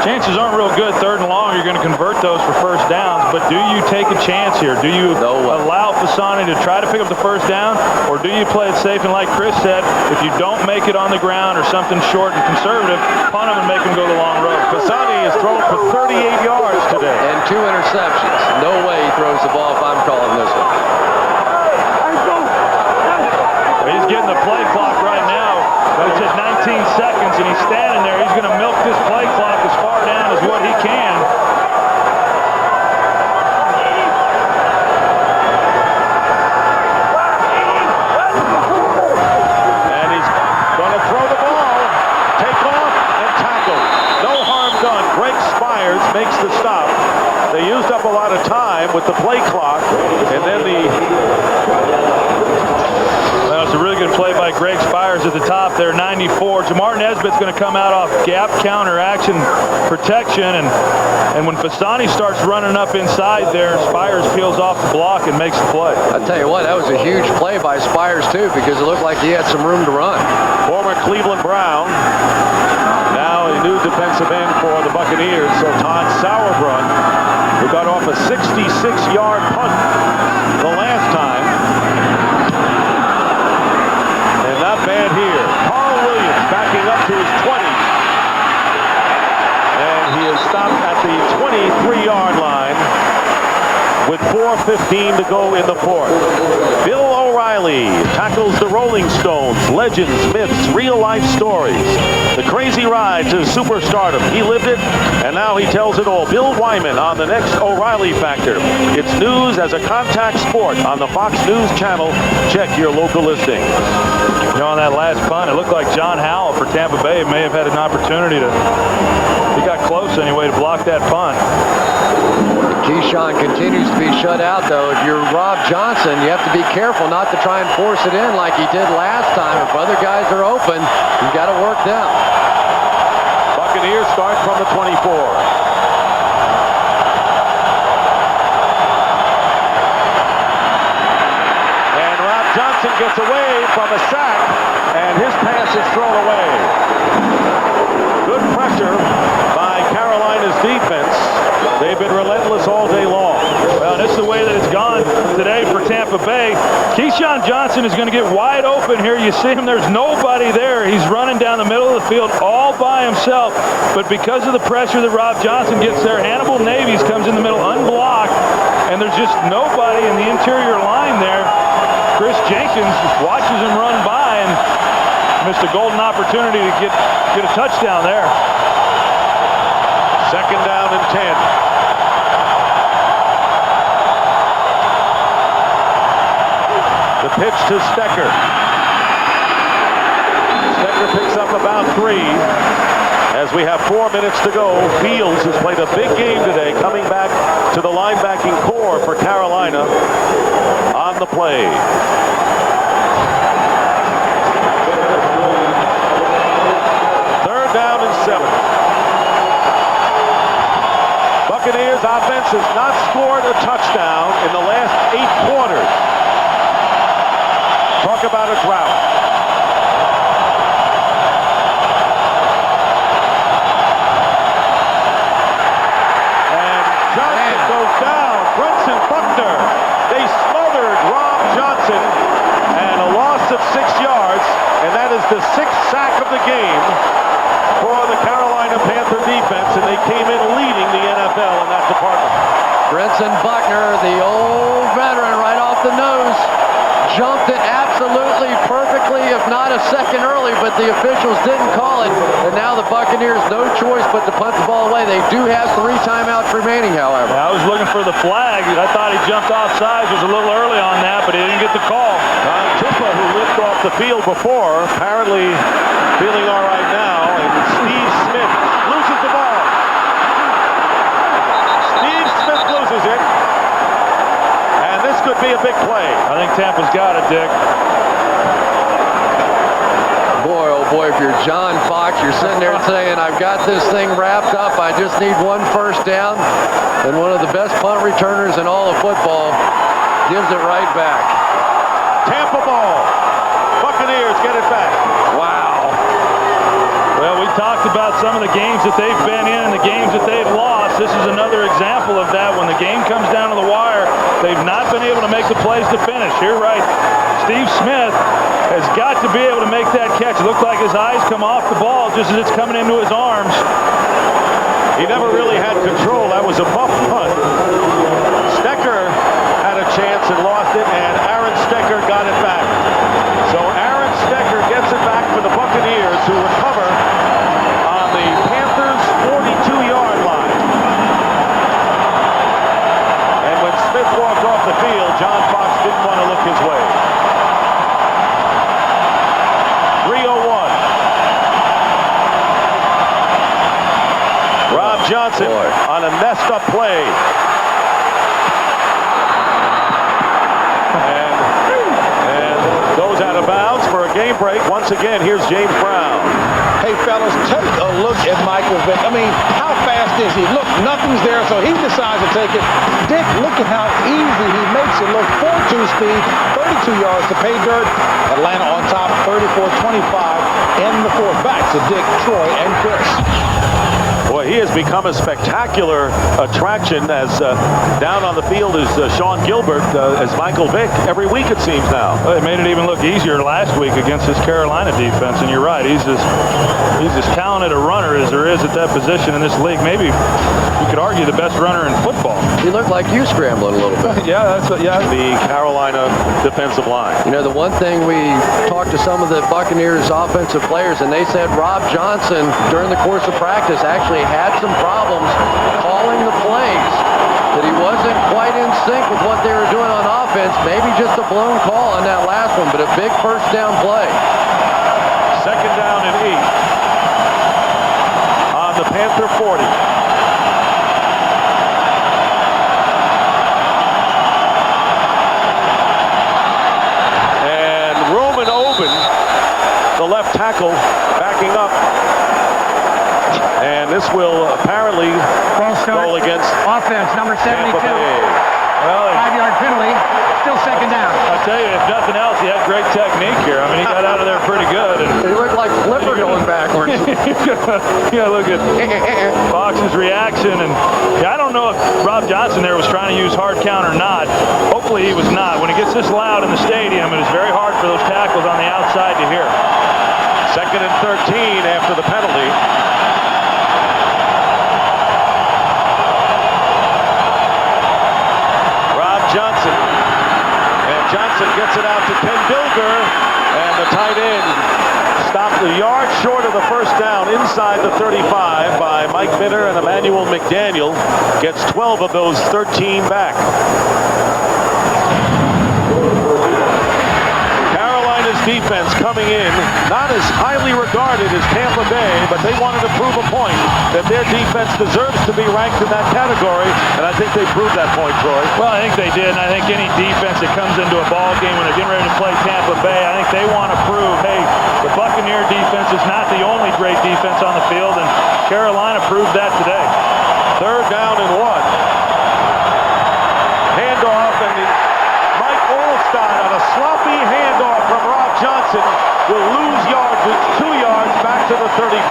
Chances aren't real good. 3rd and long, you're going to convert those for first downs. But do you take a chance here? Do you allow Fasani to try to pick up the first down, or do you play it safe and, like Chris said, if you don't make it on the ground or something short and conservative, punt them and make them go the long road? Fasani has thrown for 38 yards today. And 2 interceptions. No way he throws the ball if I'm calling this one. He's getting the play clock right now. It's at 19 seconds, and he's standing there. He's going to milk this play clock as far down as what he can. And he's going to throw the ball, take off, and tackle. No harm done. Greg Spires makes the stop. They used up a lot of time with the play clock, and then That was a really good play by Greg Spires at the top there, 94. Jamar Nesbitt's going to come out off gap counter action protection, and when Fasani starts running up inside there, Spires peels off the block and makes the play. I'll tell you what, that was a huge play by Spires too, because it looked like he had some room to run. former Cleveland Brown, now a new defensive end for the Buccaneers, so Todd Sauerbrunn, who got off a 66-yard punt the last time. And not bad here. Carl Williams backing up to his 20. And he is stopped at the 23-yard line with 4:15 to go in the fourth. Bill O'Reilly tackles the Rolling Stones, legends, myths, real-life stories. The crazy ride to superstardom. He lived it, and now he tells it all. Bill Wyman on the next O'Reilly Factor. It's news as a contact sport on the Fox News Channel. Check your local listing. You know, on that last punt, it looked like John Howell for Tampa Bay may have had an opportunity to, he got close anyway to block that punt. Keyshawn continues to be shut out, though. If you're Rob Johnson, you have to be careful not to try and force it in like he did last time. If other guys are open, you've got to work them. Buccaneers start from the 24. And Rob Johnson gets away from a sack, and his pass is thrown away. Good pressure by Carolina's defense. They've been relentless all day long. Well, this is the way that it's gone today for Tampa Bay. Keyshawn Johnson is going to get wide open here. You see him, there's nobody there. He's running down the middle of the field all by himself. But because of the pressure that Rob Johnson gets there, Hannibal Navies comes in the middle unblocked, and there's just nobody in the interior line there. Chris Jenkins watches him run by and missed a golden opportunity to get a touchdown there. Second down and 10. The pitch to Stecker. Stecker picks up about 3 as we have 4 minutes to go. Fields has played a big game today, coming back to the linebacking core for Carolina on the play. Third down and 7. Buccaneers offense has not scored a touchdown in the last 8 quarters. Talk about a drought. And Johnson goes down. Brunson Buckner. They smothered Rob Johnson, and a loss of 6 yards, and that is the 6th sack of the game for the Carolina Panther defense, and they came in leading the NFL in that department. Brinson Buckner, the old veteran, right off the nose, jumped it absolutely perfectly, if not a second early, but the officials didn't call it, and now the Buccaneers no choice but to punt the ball away. They do have 3 timeouts remaining, however. I was looking for the flag. I thought he jumped offside. It was a little early on that, but he didn't get the call. Tampa, who lived off the field before, apparently feeling all right now, and Steve Smith loses the ball. Steve Smith loses it, and this could be a big play. I think Tampa's got it, Dick. Boy, oh boy, if you're John Fox, you're sitting there saying, I've got this thing wrapped up. I just need 1 first down. And one of the best punt returners in all of football gives it right back. Tampa ball. Buccaneers get it back. Wow. Well, we talked about some of the games that they've been in and the games that they've lost. This is another example of that. When the game comes down to the wire, they've not been able to make the plays to finish. You're right. Steve Smith has got to be able to make that catch. It looked like his eyes come off the ball just as it's coming into his arms. He never really had control. That was a buff punt. Stecker had a chance and lost it, and Aaron Stecker got it back. So Aaron Stecker gets it back for the Buccaneers, who recover on the Panthers' 42-yard line. And when Smith walked off the field, John Fox didn't want to look his way. 3:01. Rob Johnson on a messed up play. And goes out of bounds for a game break. Once again, here's James Brown. Hey, fellas, take a look at Michael Vick. I mean, how fast is he? Look, nothing's there, so he decides to take it. Dick, look at how easy he makes it look. 4.2 speed, 32 yards to pay dirt. Atlanta on top, 34-25 in the fourth. Back to Dick, Troy, and Chris. Boy, he has become a spectacular attraction as down on the field is Sean Gilbert as Michael Vick every week, it seems now. Well, they made it even look easier last week against this Carolina defense, and you're right. He's as talented a runner as there is at that position in this league. Maybe you could argue the best runner in football. He looked like you scrambling a little bit. Yeah, that's what, yeah. The Carolina defensive line. You know, the one thing we talked to some of the Buccaneers offensive players, and they said Rob Johnson, during the course of practice, actually had some problems calling the plays, that he wasn't quite in sync with what they were doing on offense. Maybe just a blown call on that last one, but a big first down play. Second down and 8 on the Panther 40. And Roman Oben, the left tackle, backing up. And this will apparently roll against offense, number 72. Well, 5-yard penalty. Still second down. I'll tell you, if nothing else, he had great technique here. I mean, he got out of there pretty good. And He looked like Flipper going backwards. yeah, look at Fox's reaction. And yeah, I don't know if Rob Johnson there was trying to use hard count or not. Hopefully he was not. When it gets this loud in the stadium, it is very hard for those tackles on the outside to hear. Second and 13 after the penalty. Johnson. And Johnson gets it out to Ken Bilger. And the tight end stopped a yard short of the first down inside the 35 by Mike Minter, and Emmanuel McDaniel gets 12 of those 13 back. Carolina's defense coming in, not as highly regarded as Tampa Bay, but they wanted to prove a point that their defense deserves to be ranked in that category, and I think they proved that point, Troy. Well, I think they did, and I think any defense that comes into a ball game when they're getting ready to play Tampa Bay, I think they want to prove, hey, the Buccaneer defense is not the only great defense on the field, and Carolina proved that today. Third down and 1. Handoff, and Mike Olstad on a sloppy handoff from Rob Johnson will lose yards. It's 2 yards back to the 35.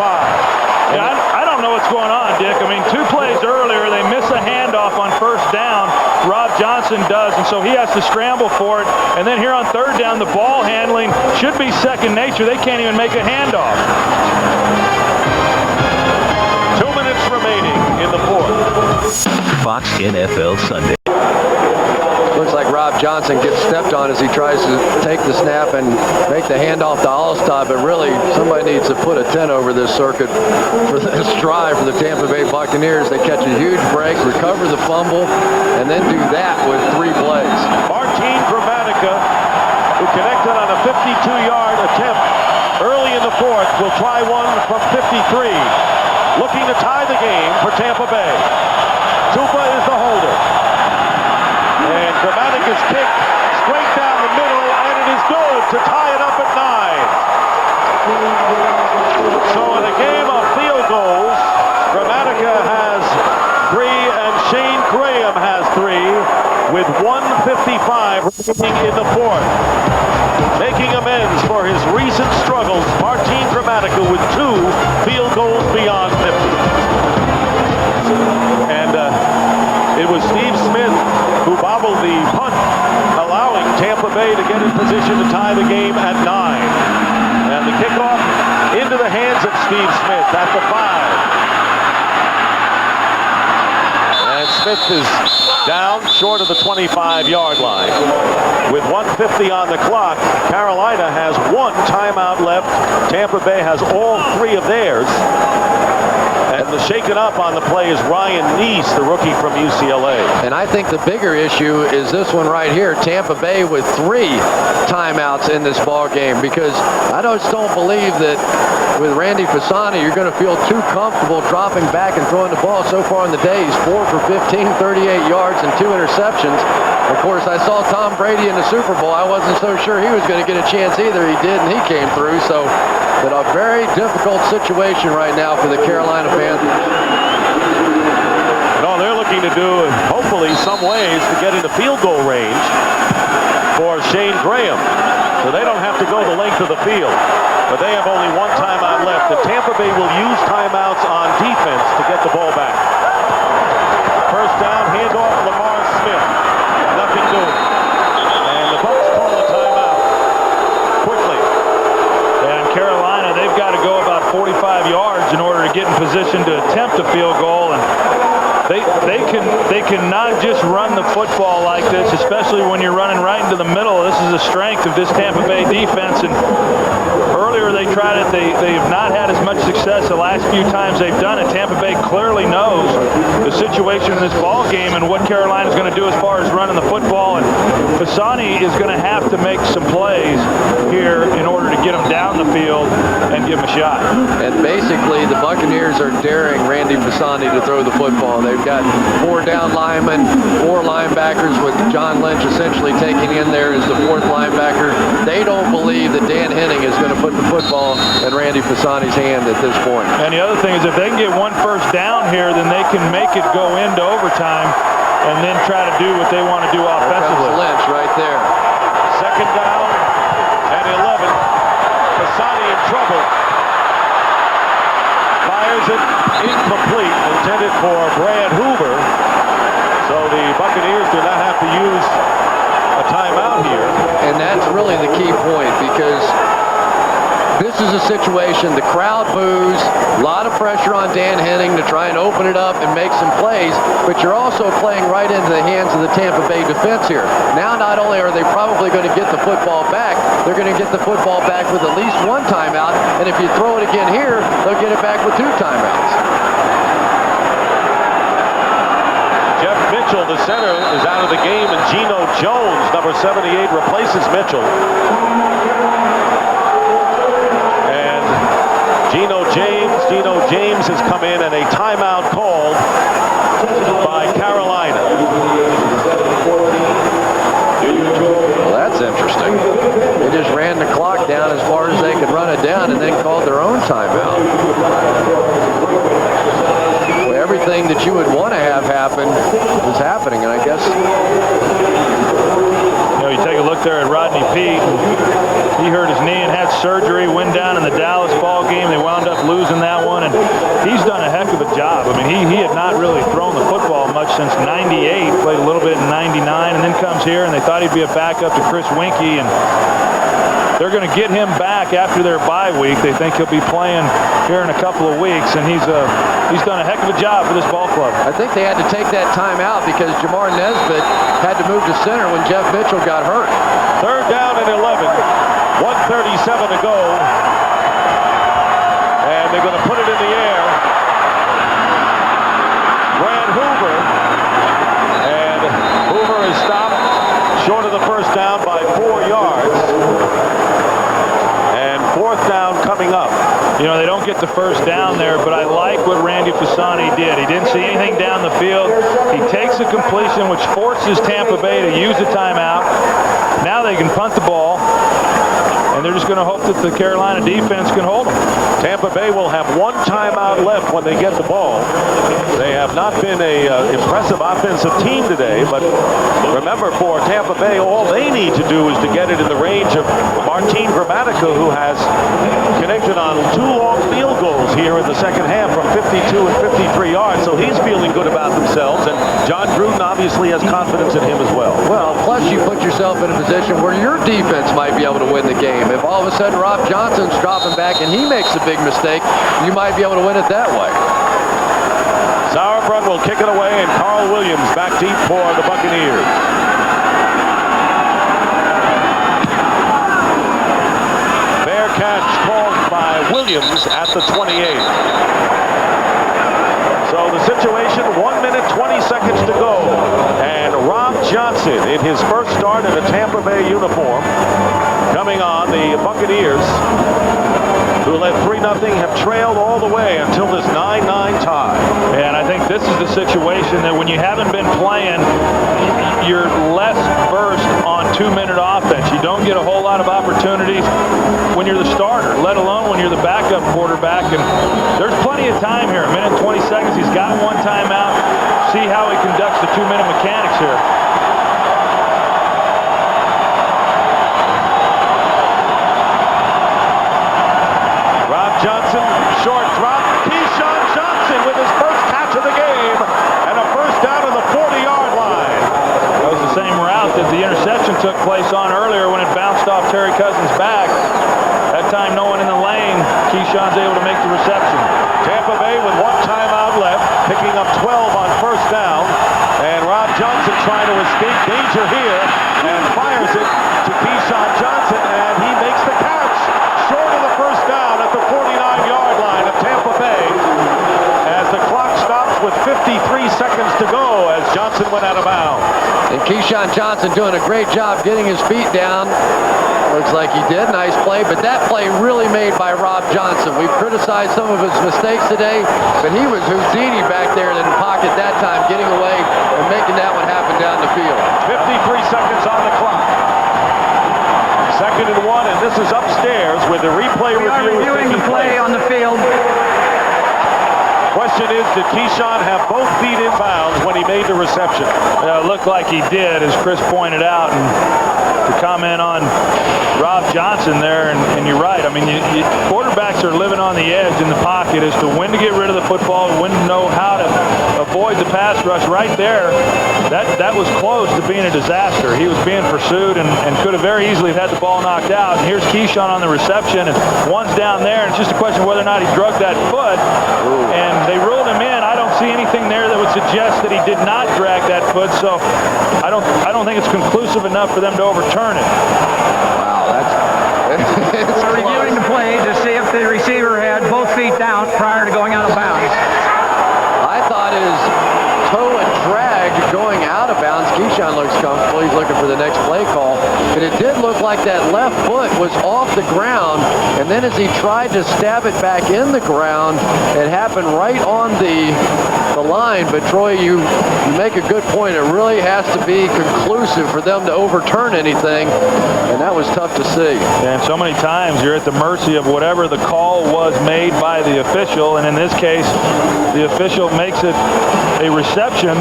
Yeah, I don't know what's going on, Dick. I mean, 2 plays earlier, they miss a handoff on first down. Rob Johnson does, and so he has to scramble for it. And then here on third down, the ball handling should be second nature. They can't even make a handoff. 2 minutes remaining in the fourth. Fox NFL Sunday. Looks like Rob Johnson gets stepped on as he tries to take the snap and make the handoff to Olstad, but really somebody needs to put a 10 over this circuit for this drive for the Tampa Bay Buccaneers. They catch a huge break, recover the fumble, and then do that with 3 plays. Martin Gramatica, who connected on a 52-yard attempt early in the fourth, will try one from 53, looking to tie the game for Tampa Bay. Tupa is the holder. And Gramatica's kick straight down the middle, and it is good to tie it up at 9. So in a game of field goals, Gramatica has 3 and Shane Graham has 3 with 1:55 remaining in the fourth. Making amends for his recent struggles, Martin Gramatica with 2 field Bay to get in position to tie the game at 9. And the kickoff into the hands of Steve Smith at the 5. And Smith is down short of the 25-yard line. With 1:50 on the clock, Carolina has 1 timeout left. Tampa Bay has all 3 of theirs. And the shaken up on the play is Ryan Neese, the rookie from UCLA. And I think the bigger issue is this one right here. Tampa Bay with 3 timeouts in this ball game, because I just don't believe that with Randy Fasani you're going to feel too comfortable dropping back and throwing the ball. So far in the day, he's 4 for 15, 38 yards and 2 interceptions. Of course, I saw Tom Brady in the Super Bowl. I wasn't so sure he was going to get a chance either. He did, and he came through. So, but a very difficult situation right now for the Carolina Panthers. And all they're looking to do, hopefully, some ways to get into field goal range for Shane Graham, so they don't have to go the length of the field. But they have only 1 timeout left. And Tampa Bay will use timeouts on defense to get the ball back. First down, handoff, Lamar Smith. Nothing doing. And the Bucs call a timeout quickly. And Carolina, they've got to go about 45 yards in order to get in position to attempt a field goal. And they cannot just run the football like this, especially when you're running right into the middle. This is the strength of this Tampa Bay defense. And earlier they tried it. They have not had as much success the last few times they've done it. Tampa Bay clearly knows the situation in this ball game and what Carolina's going to do as far as running the football. And Fasani is going to have to make some plays here in order to get them down the field and give them a shot. And basically, the Buccaneers are daring Randy Fasani to throw the football. They've got 4 down linemen, 4 linebackers, with John Lynch essentially taking in there as the 4th linebacker. They don't believe that Dan Henning is going to put the football in Randy Fasani's hand at this point. And the other thing is, if they can get 1 first down here, then they can make it go into overtime and then try to do what they want to do offensively. There comes Lynch right there. Second down and 11. Fasani in trouble. Fires it incomplete, intended for Brad Hoover. So the Buccaneers do not have to use a timeout here. And that's really the key point, because this is a situation, the crowd boos, a lot of pressure on Dan Henning to try and open it up and make some plays, but you're also playing right into the hands of the Tampa Bay defense here. Now not only are they probably going to get the football back, they're going to get the football back with at least 1 timeout, and if you throw it again here, they'll get it back with 2 timeouts. Jeff Mitchell, the center, is out of the game, and Geno Jones, number 78, replaces Mitchell. Geno James has come in, and a timeout called by Carolina. Well, that's interesting. They just ran the clock down as far as they could run it down and then called their own timeout. Well, everything that you would want to have happen is happening, and I guess... You take a look there at Rodney Peete. He hurt his knee and had surgery, went down in the Dallas ball game. They wound up losing that one, and he's done a heck of a job. I mean, he had not really thrown the football much since '98, played a little bit in '99, and then comes here, and they thought he'd be a backup to Chris Winkie, and they're going to get him back after their bye week. They think he'll be playing here in a couple of weeks, and he's done a heck of a job for this ball club. I think they had to take that time out because Jamar Nesbitt had to move to center when Jeff Mitchell got hurt. Third down and 11. 1:37 to go. And they're going to put it in the air. Brad Hoover. And Hoover is stopped short of the first down by 4 yards. And 4th down coming up. You know, they don't get the first down there, but I like what Randy Fasani did. He didn't see anything down the field. He takes a completion, which forces Tampa Bay to use a timeout. Now they can punt the ball, and they're just going to hope that the Carolina defense can hold them. Tampa Bay will have one timeout left when they get the ball. They have not been an impressive offensive team today, but remember, for Tampa Bay, all they need to do is to get it in the range of Martin Gramatica, who has connected on 2 long field goals here in the second half from 52 and 53 yards, so he's feeling good about themselves, and John Gruden obviously has confidence in him as well. Well, plus you put yourself in a position where your defense might be able to win the game. If all of a sudden Rob Johnson's dropping back and he makes a big mistake, you might be able to win it that way. Sauerbrunn will kick it away, and Carl Williams back deep for the Buccaneers. Fair catch called by Williams at the 28. So the situation, 1 minute, 20 seconds to go. And Rob Johnson, in his first start in a Tampa Bay uniform, coming on. The Buccaneers, who led 3-0, have trailed all the way until this 9-9 tie. And I think this is the situation that when you haven't been playing, you're less versed on 2-minute offense. You don't get a whole lot of opportunities when you're the starter, let alone when you're the backup quarterback. And there's plenty of time here, 1 minute, 20 seconds. He's got one timeout. See how he conducts the 2-minute mechanics here. Johnson, short drop. Keyshawn Johnson with his first catch of the game and a first down on the 40-yard line. That was the same route that the interception took place on earlier when it bounced off Terry Cousins' back. That time, no one in the lane. Keyshawn's able to make the reception. Tampa Bay with one timeout left, picking up 12 on first down. And Rob Johnson trying to escape danger here and fires it to Keyshawn Johnson, and he makes the catch. Short of the first down at the 49-yard line of Tampa Bay as the clock stops with 53 seconds to go as Johnson went out of bounds. And Keyshawn Johnson doing a great job getting his feet down. Looks like he did. Nice play, but that play really made by Rob Johnson. We've criticized some of his mistakes today, but he was Houdini back there in the pocket that time, getting away and making that one happen down the field. 53 seconds on the clock. 2nd and 1, and this is upstairs with the replay review. We are reviewing the play on the field. Question is, did Keyshawn have both feet in bounds when he made the reception? It looked like he did, as Chris pointed out. And to comment on Rob Johnson there, and you're right. I mean, quarterbacks are living on the edge in the pocket as to when to get rid of the football, when to know how to avoid the pass rush. Right there, that was close to being a disaster. He was being pursued and could have very easily had the ball knocked out. And here's Keyshawn on the reception, and one's down there, and it's just a question of whether or not he drugged that foot. And they ruled him in. I don't see anything there that would suggest that he did not drag that foot, so I don't think it's conclusive enough for them to overturn it. Wow, that's We're reviewing the play to see if the receiver had both feet down prior to going out of bounds. I thought his toe and drag going out of bounds. Keyshawn looks comfortable. He's looking for the next play call. But it did look like that left foot was off the ground, and then as he tried to stab it back in the ground, it happened right on the line. But Troy, you make a good point. It really has to be conclusive for them to overturn anything, and that was tough to see. And so many times you're at the mercy of whatever the call was made by the official, and in this case, the official makes it a reception.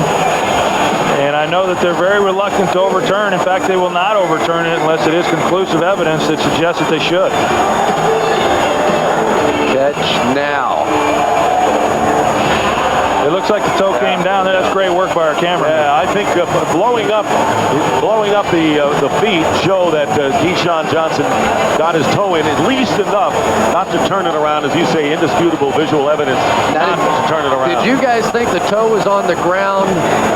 And I know that they're very reluctant to overturn. In fact, they will not overturn it unless it is conclusive evidence that suggests that they should. Catch now. It looks like the toe came down there. That's great work by our camera. Yeah, I think blowing up the feet show that Keyshawn Johnson got his toe in at least enough not to turn it around. As you say, indisputable visual evidence not to turn it around. Did you guys think the toe was on the ground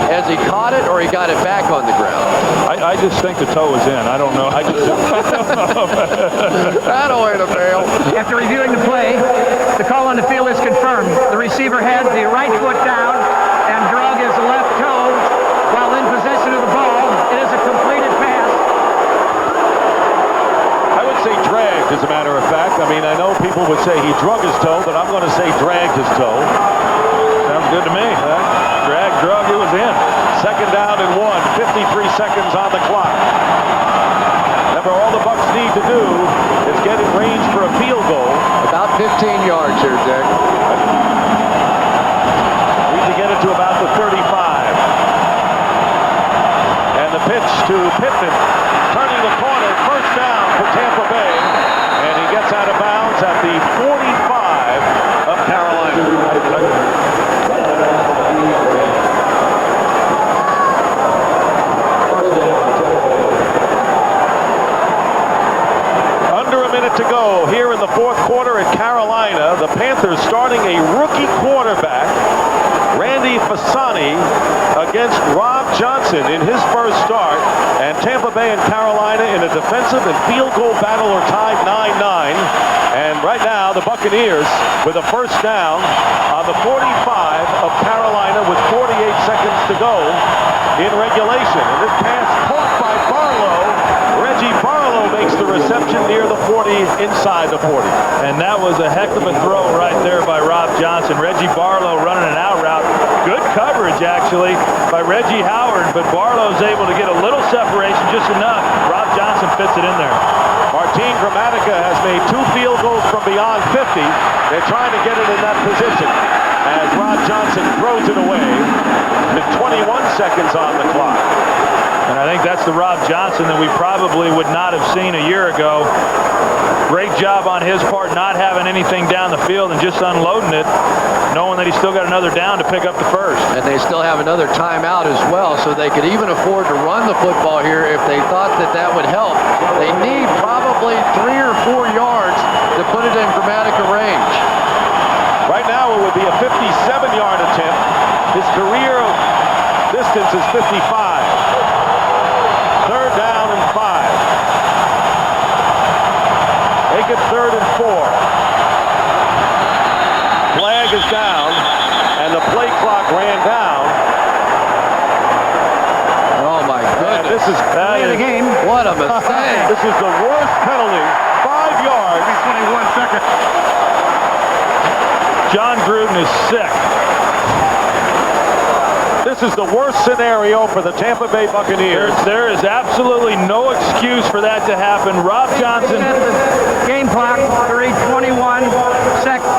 as he caught it, or he got it back on the ground? I just think the toe was in. I don't know. That'll way to fail. After reviewing the play, the call on the field is confirmed. The receiver had the right foot down and drug his left toe while in possession of the ball. It is a completed pass. I would say dragged, as a matter of fact. I mean, I know people would say he drug his toe, but I'm going to say dragged his toe. Sounds good to me. Drag, drug, it was in. 2nd down and 1. 53 seconds on the clock. Remember, all the Bucs need to do is get in range for a field goal. About 15 yards here, Dick. Need to get it to about the 35. And the pitch to Pittman, turning the corner, first down for Tampa Bay, and he gets out of bounds at the 45 of Carolina. Under a minute to go here in the fourth quarter at Carolina. The Panthers starting a rookie quarterback, Randy Fasani, against Rob Johnson in his first start. And Tampa Bay and Carolina in a defensive and field goal battle are tied 9-9. And right now the Buccaneers with a first down on the 45 of Carolina with 48 seconds to go in regulation. And this pass caught by Barlow. Reggie Barlow makes the reception near the 40, inside the 40. And that was a heck of a throw right there by Rob Johnson. Reggie Barlow running an out route. Good coverage, actually, by Reggie Howard, but Barlow's able to get a little separation, just enough. Rob Johnson fits it in there. Martin Gramatica has made 2 field goals from beyond 50. They're trying to get it in that position as Rob Johnson throws it away with 21 seconds on the clock. And I think that's the Rob Johnson that we probably would not have seen a year ago. Great job on his part not having anything down the field and just unloading it, knowing that he's still got another down to pick up the first. And they still have another timeout as well, so they could even afford to run the football here if they thought that that would help. They need probably 3 or 4 yards to put it in Gramatica range. Right now it would be a 57-yard attempt. His career distance is 55. Third down and 5. Make it 3rd and 4. Flag is down, and the play clock ran down. Oh my goodness! This is In the game. What a mistake! This is the worst penalty. 5 yards. 21 seconds. John Gruden is sick. This is the worst scenario for the Tampa Bay Buccaneers. There is absolutely no excuse for that to happen. Rob Johnson. Game clock, 3:21 seconds.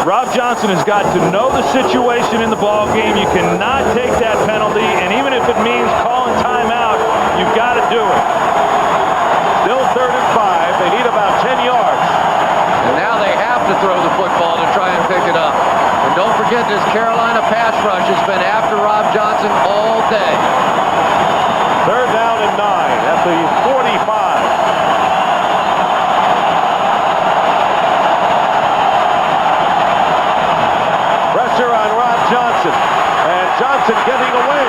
Rob Johnson has got to know the situation in the ball game. You cannot take that penalty, and even if it means calling timeout, you've got to do it. Still 3rd and 5. They need about 10 yards. And now they have to throw the football to try and pick it up. And don't forget, this Carolina pass rush has been after Rob Johnson all day. 3rd down and 9 at the 45. Pressure on Rob Johnson. And Johnson getting away.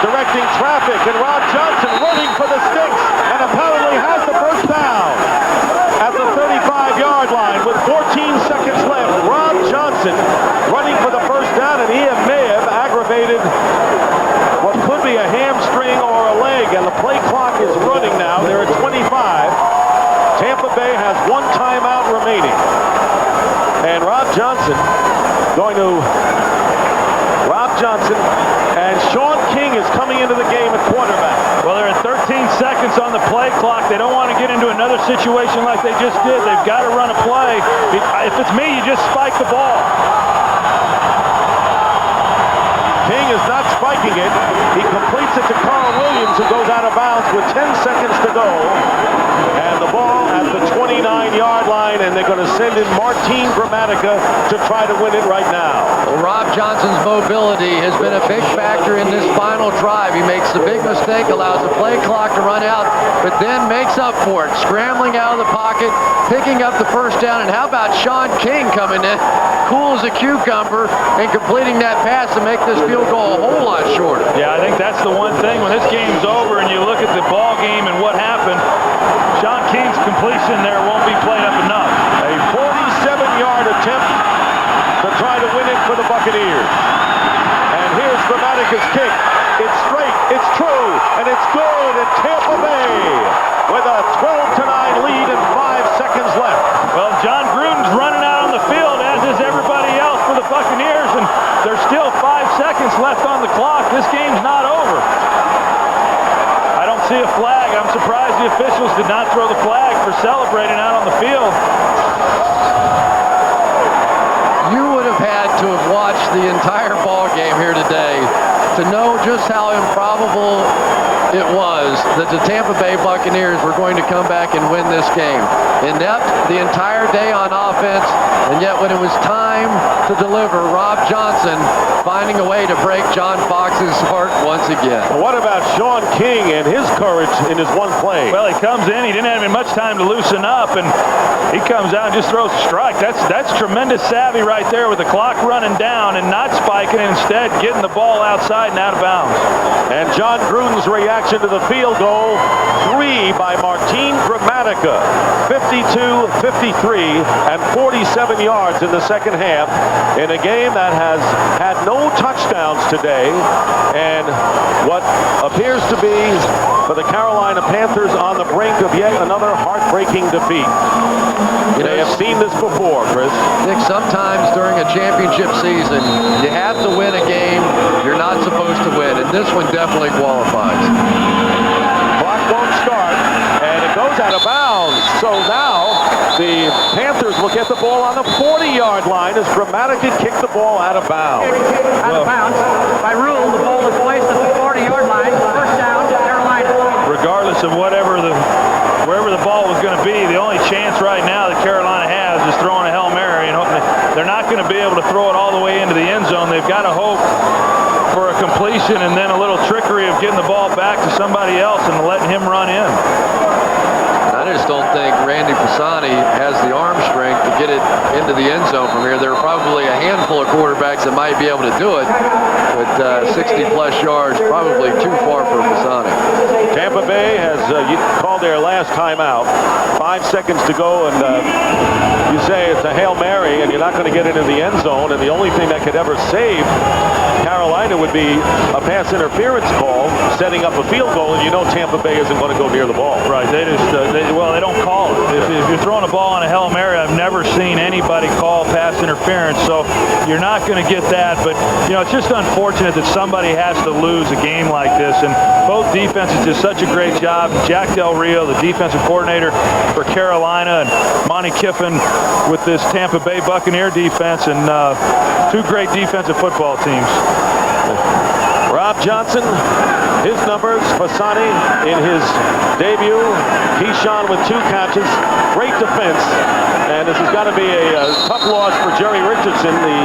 Directing traffic. And Rob Johnson running for the sticks. And apparently has the first down. At the 35-yard line with 14 seconds left. Rob Johnson running for the first down, and he may have aggravated what could be a hamstring or a leg, and the play clock is running now. They're at 25. Tampa Bay has 1 timeout remaining. And Rob Johnson and Sean King is coming into the game at quarterback. Well, they're at 13 seconds on the play clock. They don't want to get into another situation like they just did. They've got to run a play. If it's me, you just spike the ball. King is not spiking it. He completes it to Carl Williams, who goes out of bounds with 10 seconds to go. And the ball at the 29-yard line, and they're going to send in Martin Gramatica to try to win it right now. Well, Rob Johnson's mobility has been a big factor in this final drive. He makes the big mistake, allows the play clock to run out, but then makes up for it, scrambling out of the pocket, picking up the first down. And how about Sean King coming in, cool as a cucumber, and completing that pass to make this field goal a whole lot shorter. Yeah, I think that's the one thing. When this game's over and you look at the ball game and what happened, Sean King's completion there won't be played up enough. A 47-yard attempt to try to win it for the Buccaneers. And here's Gramatica's kick. It's straight, it's true, and it's good. And Tampa Bay with a 12-9 lead and 5 seconds left. Well, John Gruden's running out on the field, as is everybody else for the Buccaneers, and there's still 5 seconds left on the clock. This game's not over. I don't see a flag. I'm surprised the officials did not throw the flag for celebrating out on the field. You would have had to have watched the entire ball game here today to know just how improbable it was that the Tampa Bay Buccaneers were going to come back and win this game. Inept the entire day on offense, and yet when it was time to deliver, Rob Johnson finding a way to break John Fox's heart once again. What about Sean King and his courage in his one play? Well, he comes in. He didn't have much time to loosen up, and he comes out and just throws a strike. That's tremendous savvy right there with the clock running down and not spiking, and instead getting the ball outside and out of bounds. And John Gruden's reaction to the field goal, 3 by Martin Gramatica, 52-53 and 47 yards in the second half in a game that has had no touchdowns today, and what appears to be for the Carolina Panthers on the brink of yet another heartbreaking defeat. They have seen this before, Chris. Nick, sometimes during a championship season, you have to win a game you're not supposed to win, and this one definitely qualifies. Clock won't start, and it goes out of bounds. So now the Panthers will get the ball on the 40-yard line as Gramatica kicked the ball out of bounds. Out of bounds. By rule, the ball is placed at the 40-yard line. First down, Carolina. Regardless of wherever the ball was going to be, the only chance right now that Carolina has is throwing a Hail Mary, and hoping they're not going to be able to throw it all the way into the end zone. They've got to hope for a completion and then a little trickery of getting the ball back to somebody else and letting him run in. I just don't think Randy Pisani has the arm strength to get it into the end zone from here. There are probably a handful of quarterbacks that might be able to do it, but 60-plus yards, probably too far for Pisani. Tampa Bay has called their last timeout. 5 seconds to go, and you say it's a Hail Mary, and you're not going to get into the end zone, and the only thing that could ever save Carolina would be a pass interference call, setting up a field goal, and you know Tampa Bay isn't going to go near the ball. Right, they just, they don't call it. If you're throwing a ball on a Hail Mary, I've never seen anybody call pass interference, so you're not going to get that. But, you know, it's just unfortunate that somebody has to lose a game like this, and both defenses did such a great job. Jack Del Rio, the defensive coordinator for Carolina, and Monty Kiffin with this Tampa Bay Buccaneer defense, and two great defensive football teams. Rob Johnson, his numbers, Fasani in his debut, Keyshawn with 2 catches, great defense, and this has got to be a tough loss for Jerry Richardson, the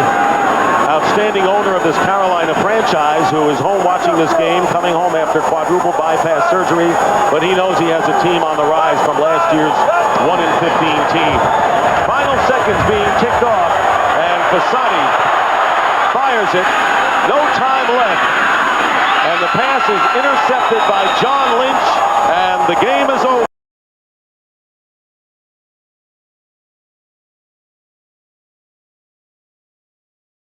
outstanding owner of this Carolina franchise, who is home watching this game, coming home after quadruple bypass surgery, but he knows he has a team on the rise from last year's 1-15 team. Final seconds being ticked off, and Fasani fires it, no time left. And the pass is intercepted by John Lynch, and the game is over.